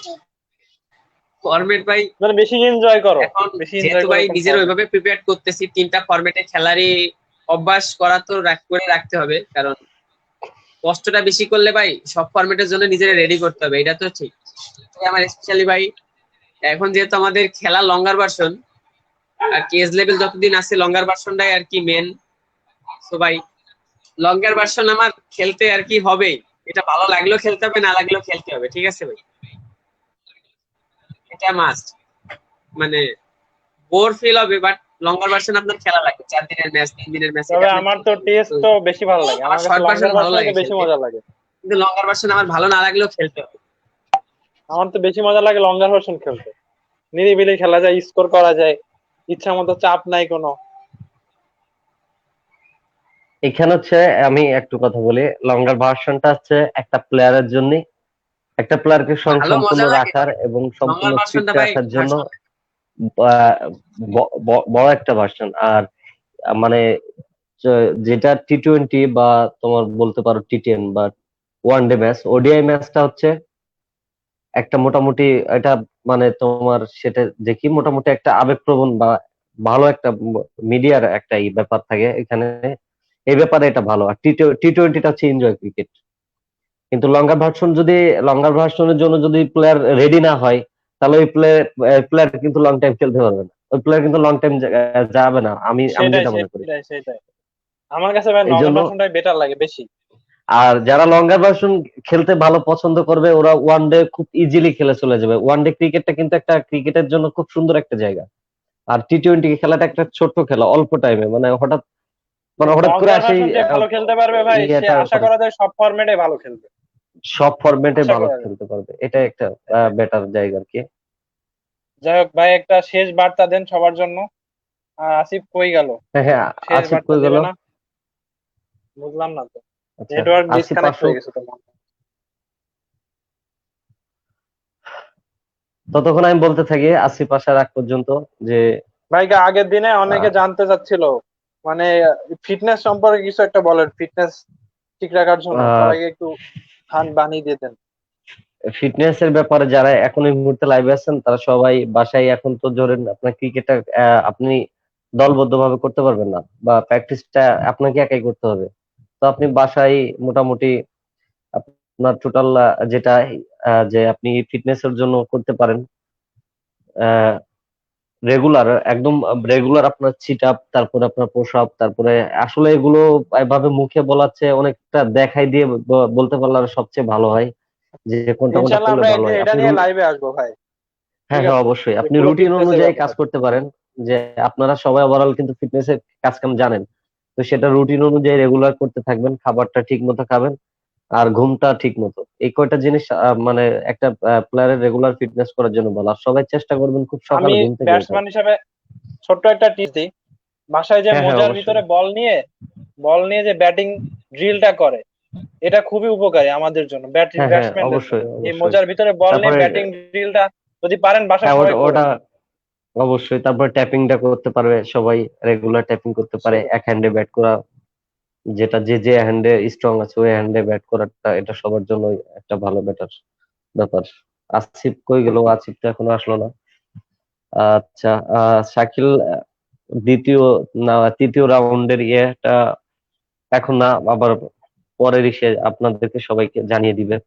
ফরম্যাট ভাই, মানে বেশি এনজয় করো, এখন বেশি যেহেতু এনজয় করো ভাই কোন নিজের ফরম্যাট? ওইভাবে প্রিপেয়ার করতেছি, 3টা ফরম্যাটে খেলারই অভ্যাস করা তো করে রাখতে হবে, কারণ কষ্টটা বেশি করলে ভাই সব ফরম্যাটের জন্য নিজের রেডি করতে হবে, এটা তো ঠিক। তাই আমার স্পেশালি ভাই এখন যেহেতু আমাদের খেলা লঙ্গার ভার্সন, আর কেজ লেভেল যতদিন আছে লঙ্গার ভার্সনটাই আর কি মেন। তো ভাই লঙ্গার ভার্সন আমার খেলতে আর কি হবে, এটা ভালো লাগলেও খেলতে হবে, না লাগলেও খেলতে হবে, ঠিক আছে ভাই, এটা মাস্ট। মানে বোর ফিল হবে, বাট লঙ্গার ভার্সন আপনার খেলা লাগবে, 4 দিনের ম্যাচ 3 দিনের ম্যাচ, এটা তবে আপনার আমার তো খেলতে হবে। টেস্ট তো তো বেশি ভালো লাগে, আমার আমার কাছে শর্ট ভার্সন লঙ্গার ভালো ভার্সনই লাগে তো বেশি খেলতে, মজা লাগে। কিন্তু লঙ্গার ভার্সন আমার ভালো না লাগলেও খেলতে হবে। আমার তো বেশি মজা লাগে লঙ্গার ভার্সন খেলতে, নিরিবিলি খেলা যায়, স্কোর করা যায়, ইচ্ছা মতো চাপ নাই কোনো। এখানে হচ্ছে আমি একটু কথা বলি, লঙ্গার ভার্সনটা হচ্ছে একটা প্লেয়ারের জন্য, একটা প্লেয়ারকে ভালো সম্পূর্ণ মজা লাগে রাখার এবং লঙ্গার সম্পূর্ণ ফিট ভার্সনটা ভাই, রাখার জন্য ভার্সন আহ, বড় একটা ভার্সন। আর মানে যেটা টি-20 বা তোমার বলতে পারো টি10 বা ওয়ানডে ম্যাচ, ওডিআই ম্যাচটা হচ্ছে একটা মোটামুটি, এটা মানে তোমার সেটা দেখি মোটামুটি একটা আবেগপ্রবণ বা ভালো একটা মিডিয়ার একটা এই ব্যাপার থাকে এখানে, এই ব্যাপারে এটা ভালো। আর টি-20টা হচ্ছে এনজয় ক্রিকেট। কিন্তু লঙ্গার ভার্সনের জন্য যদি প্লেয়ার রেডি না হয়, তাহলে ওই প্লেয়ার কিন্তু লং টাইম খেলতে পারবে না, ওই প্লেয়ার কিন্তু লং টাইম যাবে না, আমি আমি সেটাই যেটা মনে করি। সেটাই সেটাই, আমার কাছে ভাই এই লঙ্গার জন্য, ভার্সনটাই বেটার লাগে বেশি। আর যারা লঙ্গার ভার্সন খেলতে ভালো পছন্দ করবে, ওরা ওয়ান ডে খুব ইজিলি খেলে চলে যাবে। ওয়ান ডে ক্রিকেটটা কিন্তু একটা ক্রিকেটের জন্য খুব সুন্দর একটা জায়গা। আর টি-20 খেলাটা একটা ছোট্ট খেলা, অল্প টাইমে, হঠাৎ করে লঙ্গার আসেই ভার্সন যে ভালো খেলতে পারবে ভাই, সে ইয়েটা আশা করে করা যায় সব ফরম্যাটে ভালো খেলবে, সব ফরম্যাটে আশা ভালো করা যায়। খেলতে পারবে, এটা একটা সেটাই। বেটার জায়গা আর কি। যাই হোক ভাই, একটা শেষ বার্তা দেন সবার জন্য। আসিফ কই গেল? হ্যাঁ হ্যাঁ, শেষ আসিফ বার্তা কই গেল? দেবে না? বুঝলাম না তো, আচ্ছা, নেটওয়ার্ক আসিফ ডিসকানেক্ট হয়ে আসুক, গেছে তোমার। ততক্ষণ আমি বলতে থাকি আসিফ আসার আগ পর্যন্ত যে ভাই আগের দিনে অনেকে জানতে চাচ্ছিল, মানে ফিটনেস সম্পর্কে কিছু একটা বলেন, ফিটনেস ঠিক রাখার জন্য সবাইকে একটু খান বানিয়ে দিয়ে দেন। ফিটনেস এর ব্যাপারে যারা এখন এই মুহূর্তে লাইভে আছেন, তারা সবাই বাসায়, এখন তো ধরেন আপনার ক্রিকেটটা আপনি দলবদ্ধভাবে করতে পারবেন না, বা প্র্যাকটিসটা আপনাকে একাই করতে হবে। তো আপনি বাসায় মোটামুটি আপনার টোটাল যেটা যে আপনি ফিটনেস এর জন্য করতে পারেন, রেগুলার, একদম রেগুলার আপনার সিট আপ, তারপরে আপনার পুশ আপ, তারপরে আসলে এগুলো এভাবে মুখে বলার চেয়ে অনেকটা দেখাই দিয়ে বলতে পারলে আরো সবচেয়ে ভালো হয়। যে কোনটা কোনটা ইনশাল্লাহ করলে আমরা ভালো একদিন হয়। এটা আপনি নিয়ে লাইভে আসবো ভাই। হ্যাঁ ঠিক হ্যাঁ আছে, অবশ্যই যে আপনি পুরো রুটিন ফিটনেসের অনুযায়ী কাজ ব্যাপার। করতে পারেন, যে আপনারা সবাই ওভারঅল কিন্তু ফিটনেসের কাজ কাম জানেন, তো সেটা রুটিন অনুযায়ী রেগুলার করতে থাকবেন, খাবারটা ঠিক মতো খাবেন আর ঘুমটা ঠিক মতো, এই কয়টা জিনিস মানে একটা প্লেয়ারের রেগুলার ফিটনেস করার জন্য বলা। আর সবাই চেষ্টা করবেন খুব আমি সকালে ঘুম থেকে ওঠার। ব্যাটসম্যান হিসাবে ছোট্ট একটা টিপস দিই, বাসায় যে হ্যাঁ হ্যাঁ মোজার অবশ্যই। ভিতরে বল নিয়ে যে ব্যাটিং ড্রিলটা করে, এটা খুবই উপকারী আমাদের জন্য, হ্যাঁ হ্যাঁ ব্যাটসম্যানদের জন্য। অবশ্যই এই অবশ্যই। মোজার ভিতরে বল নিয়ে তারপরে ব্যাটিং ড্রিলটা যদি পারেন বাসায় হ্যাঁ সবাই ওটা করবেন। অবশ্যই। তারপর ট্যাপিংটা করতে পারবে সবাই, রেগুলার ট্যাপিং করতে পারে, সেটাই। এক হ্যান্ডে ব্যাট করা, যেটা যে যে হ্যান্ডে স্ট্রং আছে ওই হ্যান্ডে ব্যাট করাটা এটা সবার জন্য একটা ভালো ব্যাপার। আসিফ কই গেল? আসিফ তো এখনো আসলো না। আচ্ছা, শাকিল দ্বিতীয় না তৃতীয় রাউন্ডের ইয়েটা এখন না, আবার পরের সে আপনাদেরকে সবাইকে জানিয়ে দিবে।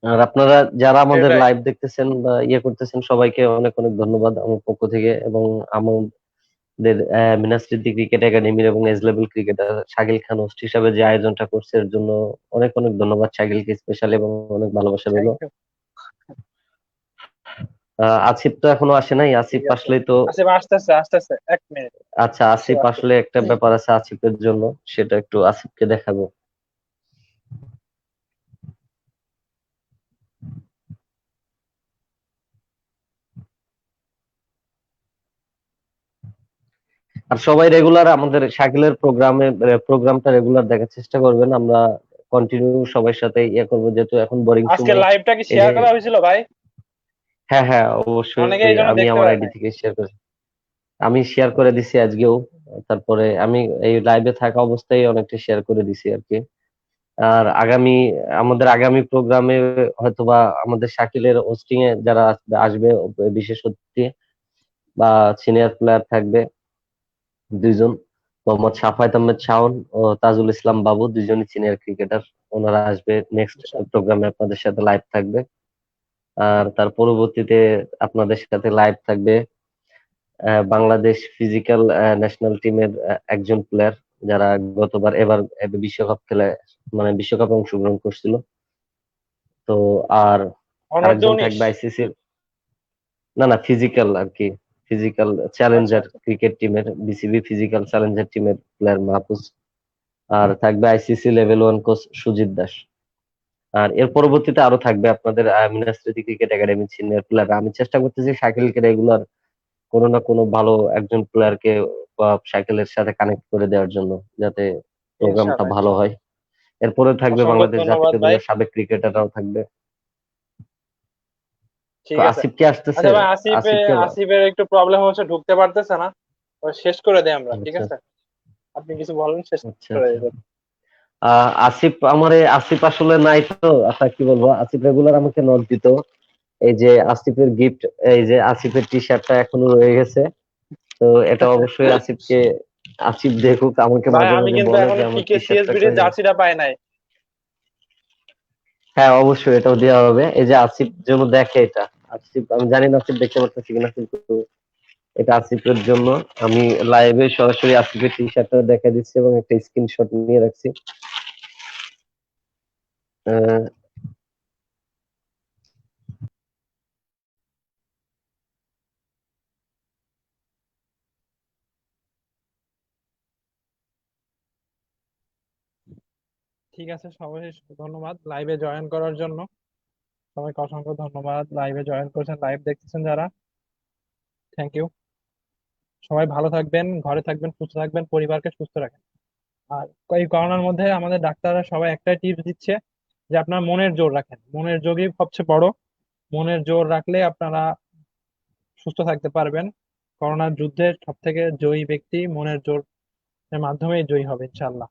আর আপনারা যারা আমাদের সেটাই। লাইভ দেখতেছেন বা ইয়ে করতেছেন সবাইকে অনেক অনেক ধন্যবাদ আমার পক্ষ থেকে, এবং আমাদের মিনাস সিদ্দিক ক্রিকেট একাডেমির এবং এজ লেভেল ক্রিকেটার শাকিল খান হোস্ট হিসাবে যে আয়োজনটা করছে এর জন্য অনেক অনেক ধন্যবাদ শাকিলকে স্পেশাল, এবং অনেক ভালোবাসা রইল। Thank you. আসিফ তো এখনো আসে নাই, আসিফ ঠিক আছে, আসলেই তো। আসিফ আসতেছে আসতেছে, 1 মিনিট। আচ্ছা, আসিফ আসিফ আসলে আসতেছে। একটা ব্যাপার আছে আসিফের জন্য, সেটা একটু আসিফকে দেখাবো। আর সবাই রেগুলার আমাদের শাকিলের প্রোগ্রামটা রেগুলার দেখার চেষ্টা করবেন। আমরা কন্টিনিউ সবার সাথে ইয়ে করবো, যেহেতু এখন বোরিং আজকে সময়। লাইভটা কি এই যে শেয়ার করা হয়েছিল ভাই? হ্যাঁ হ্যাঁ অনেকে অবশ্যই, এই জন্য আমি দেখতে আমার পারে আইডি নাই। থেকে শেয়ার করি, আমি শেয়ার করে দিছি আজকেও। তারপরে আমি এই লাইভে থাকা অবস্থায় অনেকটা শেয়ার করে দিছি আর কি। আর আমাদের আগামী প্রোগ্রামে হয়তোবা আমাদের শাকিলের হোস্টিং এ যারা আসবে বিশেষ অতিথি বা সিনিয়র প্লেয়ার থাকবে দুইজন, মোহাম্মদ সাফায়েত আহমেদ শাওন ও তাজুল ইসলাম বাবু, দুইজনই সিনিয়র ক্রিকেটার। ওনারা আসবে নেক্সট আচ্ছা, প্রোগ্রামে, আপনাদের সাথে লাইভ থাকবে। আর তার পরবর্তীতে আপনাদের সাথে লাইভ থাকবে বাংলাদেশ ফিজিক্যাল ন্যাশনাল টিমের একজন প্লেয়ার, যারা এবার বিশ্বকাপ খেলে মানে বিশ্বকাপে অংশগ্রহণ করছিল। তো আর অনূর্ধ্ব আরেকজন 19। থাকবে আইসিসির, না না ফিজিক্যাল আর কি, ফিজিক্যাল আচ্ছা চ্যালেঞ্জার আচ্ছা। ক্রিকেট টিমের, বিসিবি ফিজিক্যাল চ্যালেঞ্জার টিমের প্লেয়ার মাহফুজ। আর থাকবে ICC level 1 coach Sujit Das. আর এর পরবর্তীতে আরো থাকবে আপনাদের মিনাস স্মৃতি ক্রিকেট একাডেমি সিনিয়র প্লেয়ার। আমি চেষ্টা করতেছি শাকিলকে রেগুলার কোনো না কোনো ভালো একজন প্লেয়ারকে বা সাইকেলের সাথে কানেক্ট করে দেওয়ার জন্য, যাতে প্রোগ্রামটা ইনশাল্লাহ ভালো ইনশাল্লাহ। হয়। এরপরে থাকবে অসংখ্য বাংলাদেশ ধন্যবাদ জাতীয় ভাই। দলের সাবেক ক্রিকেটাররাও থাকবে। তো ঠিক আছে। আসিফ কি আসতেছে? আচ্ছা ভাই, আসিফকে আসিফের একটু প্রবলেম হচ্ছে, ঢুকতে পারতেছে না। ওই শেষ করে দেই আমরা, ঠিক আচ্ছা আছে? আপনি কিছু বলেন, শেষ আচ্ছা করে আচ্ছা। দেব। আসিফ আসলে নাই তো, আচ্ছা কি বলবো, আসিফ রেগুলার আমাকে নক দিত। এই যে আসিফের গিফট, এই যে আসিফের টি শার্টটা এখনো রয়ে গেছে। তো এটা অবশ্যই আসিফ দেখুক, আমাকে ভাই মাঝে আমি মাঝে কিন্তু বলে যে এখনো আমার পিকে টি শার্টটা সিএসবির কই গেল। জার্সিটা পাই নাই। হ্যাঁ অবশ্যই এটাও দেওয়া হবে। এই যে আসিফ যেন দেখে এটা, আসিফ আমি জানি না আসিফ দেখতে পারতেছি কিনা, কিন্তু এটা আসিফের জন্য। আমি লাইভে সরাসরি আসিফের টি শার্টটা দেখা দিচ্ছি এবং একটা স্ক্রিনশট নিয়ে রাখছি। আহ, ঠিক আছে, সবাই ধন্যবাদ লাইভে জয়েন করার জন্য। সবাইকে অসংখ্য ধন্যবাদ, লাইভে জয়েন করেছেন, লাইভ দেখতেছেন যারা, থ্যাংক ইউ। সবাই ভালো থাকবেন, ঘরে থাকবেন, সুস্থ থাকবেন, পরিবারকে সুস্থ রাখেন। আর এই করোনার মধ্যে আমাদের ডাক্তাররা সবাই একটাই টিপস দিচ্ছে, যে আপনার মনের জোর রাখেন, মনের জোরই সবচেয়ে বড়। মনের জোর রাখলে আপনারা সুস্থ থাকতে পারবেন। করোনার যুদ্ধের সব থেকে জয়ী ব্যক্তি মনের জোরের মাধ্যমেই জয়ী হবে ইনশাল্লাহ।